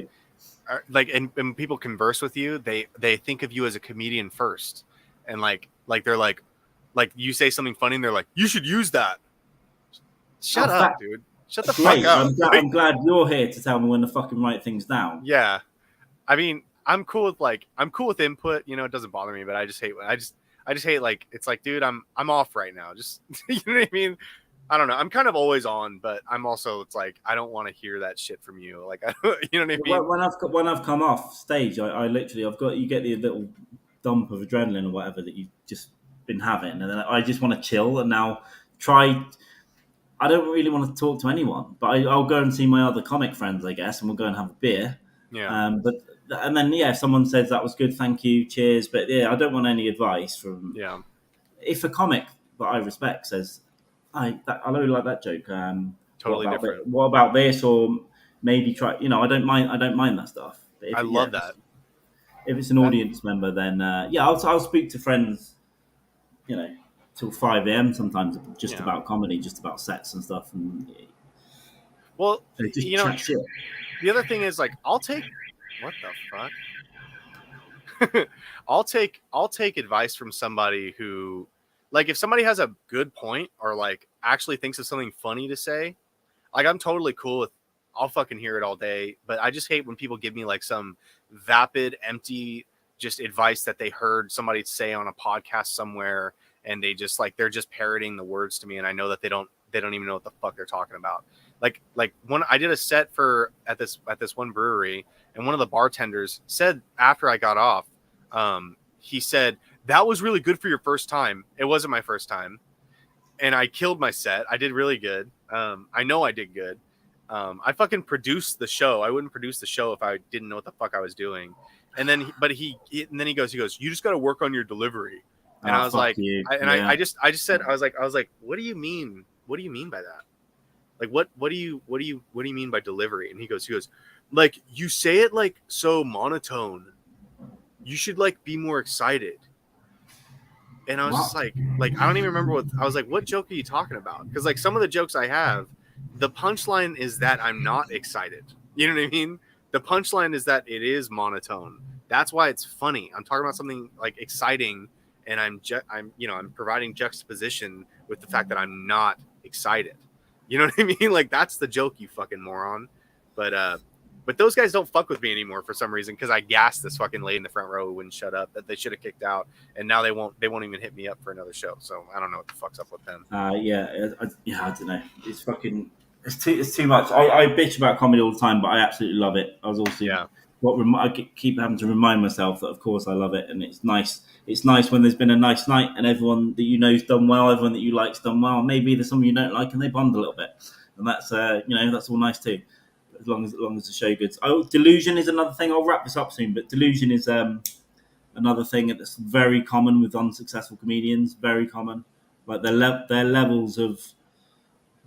like and people converse with you, they think of you as a comedian first, and like they're like you say something funny, and they're like, you should use that. Shut up, dude. Shut the fuck up. I'm glad you're here to tell me when to fucking write things down. Yeah, I mean, I'm cool with input. You know, it doesn't bother me, but I just hate like, it's like, dude, I'm off right now. Just, you know what I mean? I don't know. I'm kind of always on, but I'm also, it's like, I don't want to hear that shit from you. Like, you know what I mean? When I've come off stage, I literally, you get the little dump of adrenaline or whatever that you've just been having, and then I just want to chill. And now I don't really want to talk to anyone, but I'll go and see my other comic friends, I guess, and we'll go and have a beer. Yeah. And then, if someone says that was good, thank you, cheers. But yeah, I don't want any advice from. Yeah. If a comic that I respect says, I really like that joke. Totally different. What about this? Or maybe try. You know, I don't mind that stuff. I love that. If it's an audience member, then I'll speak to friends. You know, till 5 a.m. sometimes, just about comedy, just about sets and stuff. And well, you know, the other thing is, like, I'll take. What the fuck? I'll take advice from somebody who, like, if somebody has a good point or like actually thinks of something funny to say, like, I'm totally cool with, I'll fucking hear it all day. But I just hate when people give me like some vapid, empty, just advice that they heard somebody say on a podcast somewhere, and they just they're just parroting the words to me, and I know that they don't even know what the fuck they're talking about. Like I did a set at this one brewery, and one of the bartenders said after I got off, he said, that was really good for your first time. It wasn't my first time, and I killed my set. I did really good. I know I did good. I fucking produced the show. I wouldn't produce the show if I didn't know what the fuck I was doing. And then he goes, you just got to work on your delivery. And I was like, I just said, I was like, what do you mean? What do you mean by that? Like, what do you mean by delivery? And he goes, like, you say it like so monotone. You should like be more excited. And I was just like, I don't even remember I was like, what joke are you talking about? Because like some of the jokes I have, the punchline is that I'm not excited. You know what I mean? The punchline is that it is monotone. That's why it's funny. I'm talking about something like exciting, and I'm providing juxtaposition with the fact that I'm not excited. You know what I mean? Like, that's the joke, you fucking moron. But But those guys don't fuck with me anymore for some reason because I gassed this fucking lady in the front row who wouldn't shut up that they should have kicked out, and now they won't even hit me up for another show. So I don't know what the fuck's up with them. I don't know. It's too much. I bitch about comedy all the time, but I absolutely love it. I was also I keep having to remind myself that of course I love it, and it's nice. It's nice when there's been a nice night and everyone that you know's done well, everyone that you like's done well. Maybe there's someone you don't like and they bond a little bit, and that's that's all nice too. As long as the show good. Oh, delusion is another thing. I'll wrap this up soon, but delusion is another thing that's very common with unsuccessful comedians. Very common, like their levels of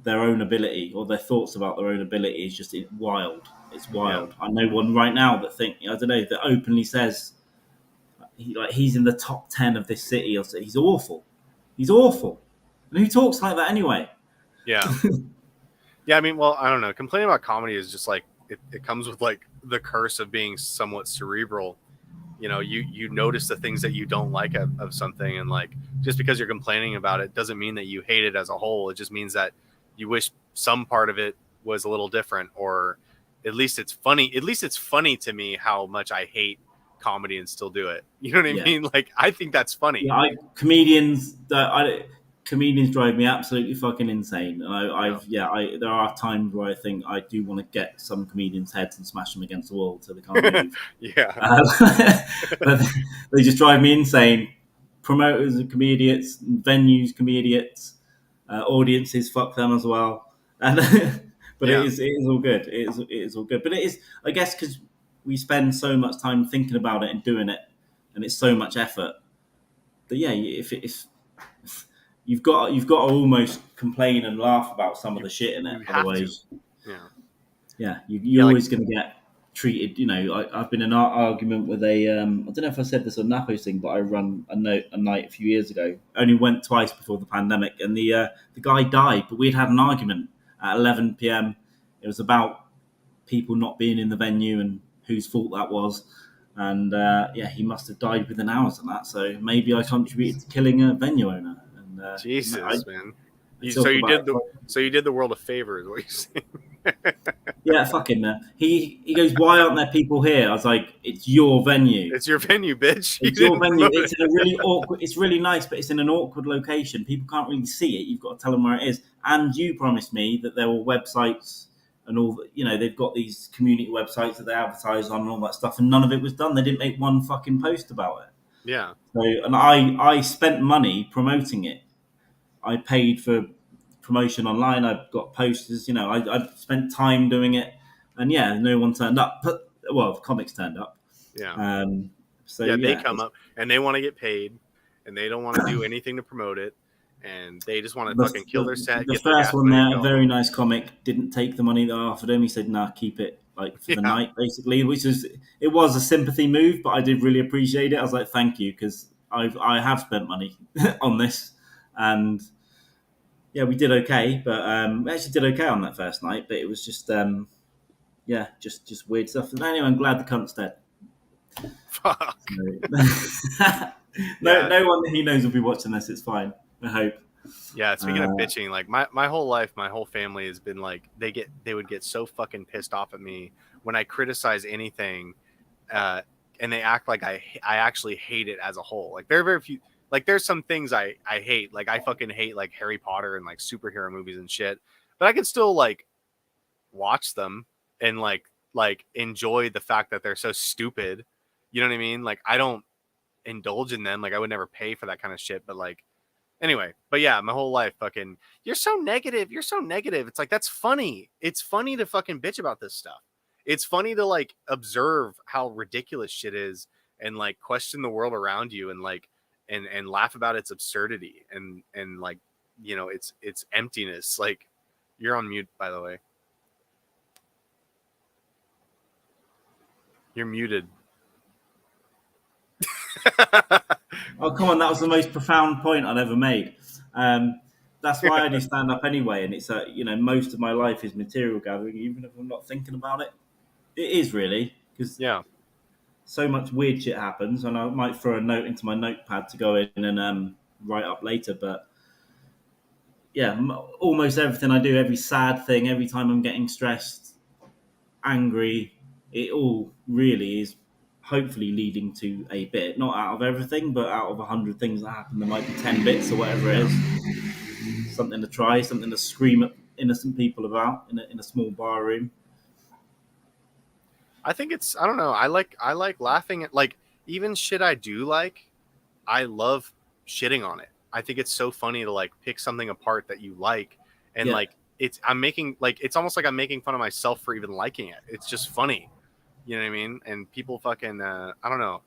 their own ability or their thoughts about their own ability is just wild. It's wild. Yeah. I know one right now that openly says he's in the top 10 of this city. Or he's awful. He's awful. And who talks like that anyway? Yeah. Yeah, I mean, well, I don't know. Complaining about comedy is just like it comes with like the curse of being somewhat cerebral. You know, you notice the things that you don't like of something, and like just because you're complaining about it doesn't mean that you hate it as a whole. It just means that you wish some part of it was a little different, or at least it's funny. At least it's funny to me how much I hate comedy and still do it. You know what I mean? Like, I think that's funny. Yeah, comedians drive me absolutely fucking insane. And there are times where I think I do want to get some comedians' heads and smash them against the wall so they can't move. But they just drive me insane. Promoters are comedians, venues comedians, audiences fuck them as well. And but it is all good. It is all good. But it is, I guess, because we spend so much time thinking about it and doing it, and it's so much effort. But yeah, if you've got to almost complain and laugh about some of the shit in it. Otherwise, you're always going to get treated. You know, I've been in an argument with a. I don't know if I said this on Napo's thing, but I run a night a few years ago. Only went twice before the pandemic, and the guy died. But we'd had an argument at 11 p.m. It was about people not being in the venue and whose fault that was. And he must have died within hours of that. So maybe I contributed to killing a venue owner. And, Jesus, man! So you did the world a favor, is what you're saying? Yeah, fucking. He goes, "Why aren't there people here?" I was like, "It's your venue. It's your venue, bitch. It's your venue. It's in a really awkward. It's really nice, but it's in an awkward location. People can't really see it. You've got to tell them where it is. And you promised me that there were websites." And all, they've got these community websites that they advertise on and all that stuff, and none of it was done. They didn't make one fucking post about it. Yeah. So, and I spent money promoting it. I paid for promotion online. I got posters. I spent time doing it, and no one turned up. But the comics turned up. Yeah. They come up and they want to get paid, and they don't want to do anything to promote it. And they just want to fucking kill their set. The first one there, a very nice comic, didn't take the money that I offered him. He said, "Nah, keep it for the night," basically. It was a sympathy move, but I did really appreciate it. I was like, "Thank you," because I have spent money on this, and we did okay. But we actually did okay on that first night. But it was just just weird stuff. And anyway, I'm glad the cunt's dead. Fuck. No one that he knows will be watching this. It's fine. I hope. Yeah, speaking of bitching, like my whole life, my whole family has been like they would get so fucking pissed off at me when I criticize anything, and they act like I actually hate it as a whole. Like there are very few. Like there's some things I hate. Like I fucking hate like Harry Potter and like superhero movies and shit. But I can still like watch them and like enjoy the fact that they're so stupid. You know what I mean? Like I don't indulge in them. Like I would never pay for that kind of shit. But like. Anyway, but yeah, my whole life fucking, you're so negative. You're so negative. It's like, that's funny. It's funny to fucking bitch about this stuff. It's funny to like observe how ridiculous shit is and like question the world around you and like, and laugh about its absurdity and like, it's emptiness. Like you're on mute, by the way. You're muted. Oh, come on. That was the most profound point I'd ever made. That's why I do stand up anyway. And it's, most of my life is material gathering, even if I'm not thinking about it. It is really, because so much weird shit happens. And I might throw a note into my notepad to go in and write up later. But almost everything I do, every sad thing, every time I'm getting stressed, angry, it all really is hopefully leading to a bit, not out of everything, but out of 100 things that happen, there might be 10 bits or whatever it is. Something to try, something to scream at innocent people about in a small bar room. I think it's, I don't know. I like laughing at, like, even shit I do like, I love shitting on it. I think it's so funny to like pick something apart that you like, and like I'm making, like, it's almost like I'm making fun of myself for even liking it. It's just funny. You know what I mean? And people fucking I don't know.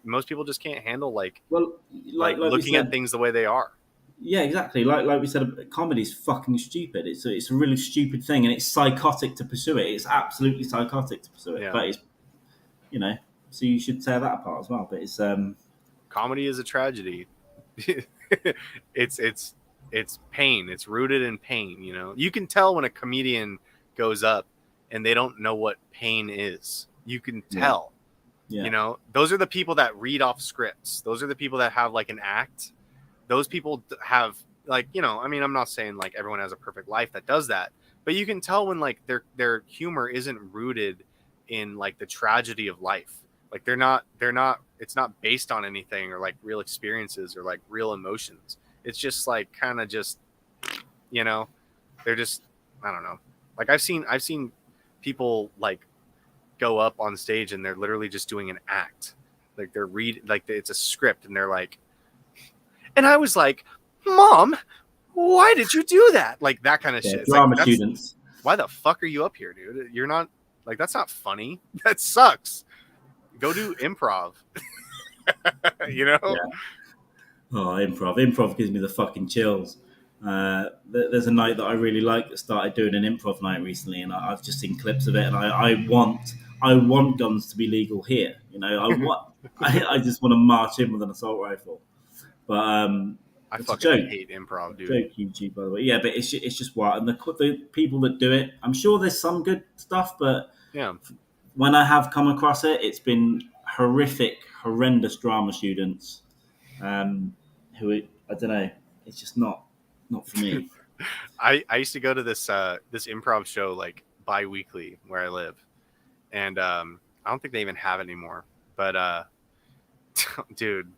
Most people just can't handle like looking at things the way they are. Yeah, exactly. Like we said, comedy's fucking stupid. It's a really stupid thing, and it's psychotic to pursue it. It's absolutely psychotic to pursue it. Yeah. But it's, so you should tear that apart as well. But it's comedy is a tragedy. it's pain. It's rooted in pain. You can tell when a comedian goes up and they don't know what pain is. You can tell. Yeah. Those are the people that read off scripts. Those are the people that have like an act. Those people have like, I mean, I'm not saying like everyone has a perfect life that does that, but you can tell when like their humor isn't rooted in like the tragedy of life. Like they're not, it's not based on anything or like real experiences or like real emotions. It's just like kind of just, they're just, I don't know. Like I've seen people like go up on stage and they're literally just doing an act. Like it's a script and they're like, and I was like, Mom, why did you do that? Like that kind of shit. Drama students. Why the fuck are you up here, dude? You're not, like, that's not funny. That sucks. Go do improv. Yeah. Oh, improv gives me the fucking chills. There's a night that I really like that started doing an improv night recently, and I've just seen clips of it, and I want guns to be legal here. I just want to march in with an assault rifle. But I fucking hate improv, dude. Joke YouTube, by the way. Yeah, but it's just what, and the people that do it, I'm sure there's some good stuff, but yeah, when I have come across it, it's been horrendous drama students who I don't know. It's just not for me. I used to go to this improv show like bi-weekly where I live, and I don't think they even have it anymore. But dude,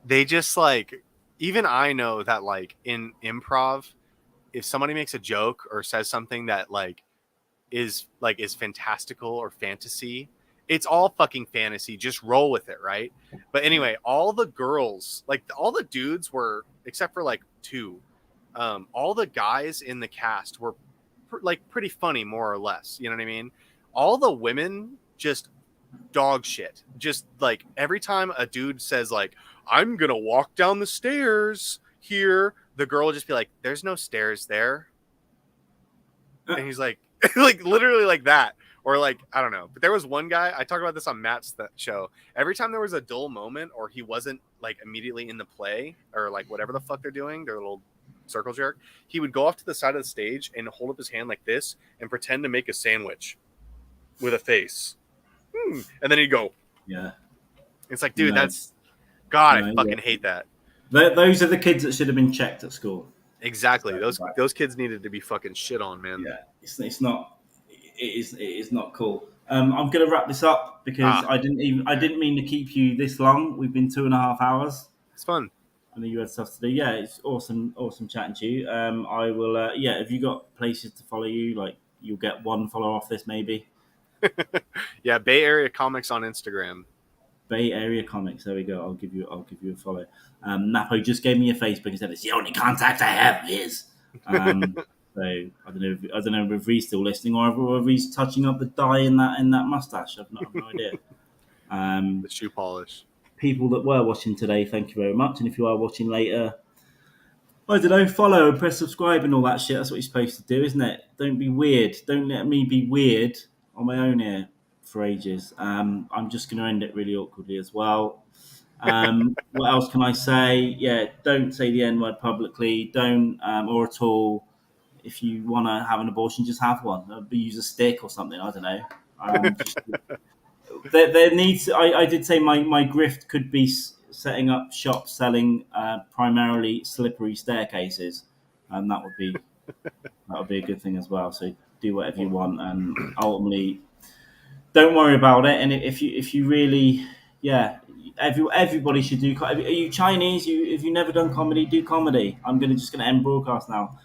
they just like, even I know that like in improv, if somebody makes a joke or says something that like is fantastical or fantasy, it's all fucking fantasy. Just roll with it, right? But anyway, all the girls, like all the dudes were, except for like two, all the guys in the cast were like pretty funny, more or less. You know what I mean? All the women just dog shit. Just like every time a dude says like, I'm gonna walk down the stairs here, the girl will just be like, there's no stairs there. And he's like, like literally like that. Or like, I don't know. But there was one guy, I talked about this on Matt's show. Every time there was a dull moment or he wasn't like immediately in the play or like whatever the fuck they're doing, their little circle jerk, he would go off to the side of the stage and hold up his hand like this and pretend to make a sandwich with a face. And then he'd go. Yeah. It's like, dude, that's... God, I fucking hate that. Those are the kids that should have been checked at school. Exactly. Those kids needed to be fucking shit on, man. Yeah. It's not... It is not cool. I'm going to wrap this up because I didn't mean to keep you this long. We've been 2.5 hours. It's fun. I know you had stuff to do. Yeah, it's awesome chatting to you. I will. Have you got places to follow you? Like you'll get one follow off this maybe. Yeah, Bay Area Comics on Instagram. Bay Area Comics. There we go. I'll give you a follow. Napo just gave me a Facebook and said it's the only contact I have of his. So I don't know if he's still listening or if he's touching up the dye in that mustache. I've no idea. The shoe polish. People that were watching today, thank you very much. And if you are watching later, I don't know, follow and press subscribe and all that shit. That's what you're supposed to do, isn't it? Don't be weird. Don't let me be weird on my own here for ages. I'm just going to end it really awkwardly as well. What else can I say? Yeah, don't say the N-word publicly. Don't, or at all. If you want to have an abortion, just have one. Use a stick or something. I don't know. There needs. I did say my grift could be setting up shops selling primarily slippery staircases, and that would be a good thing as well. So do whatever you want, and ultimately, don't worry about it. And if you really, yeah, everybody should do. Are you Chinese? If you've never done comedy, do comedy. I'm just gonna end broadcast now.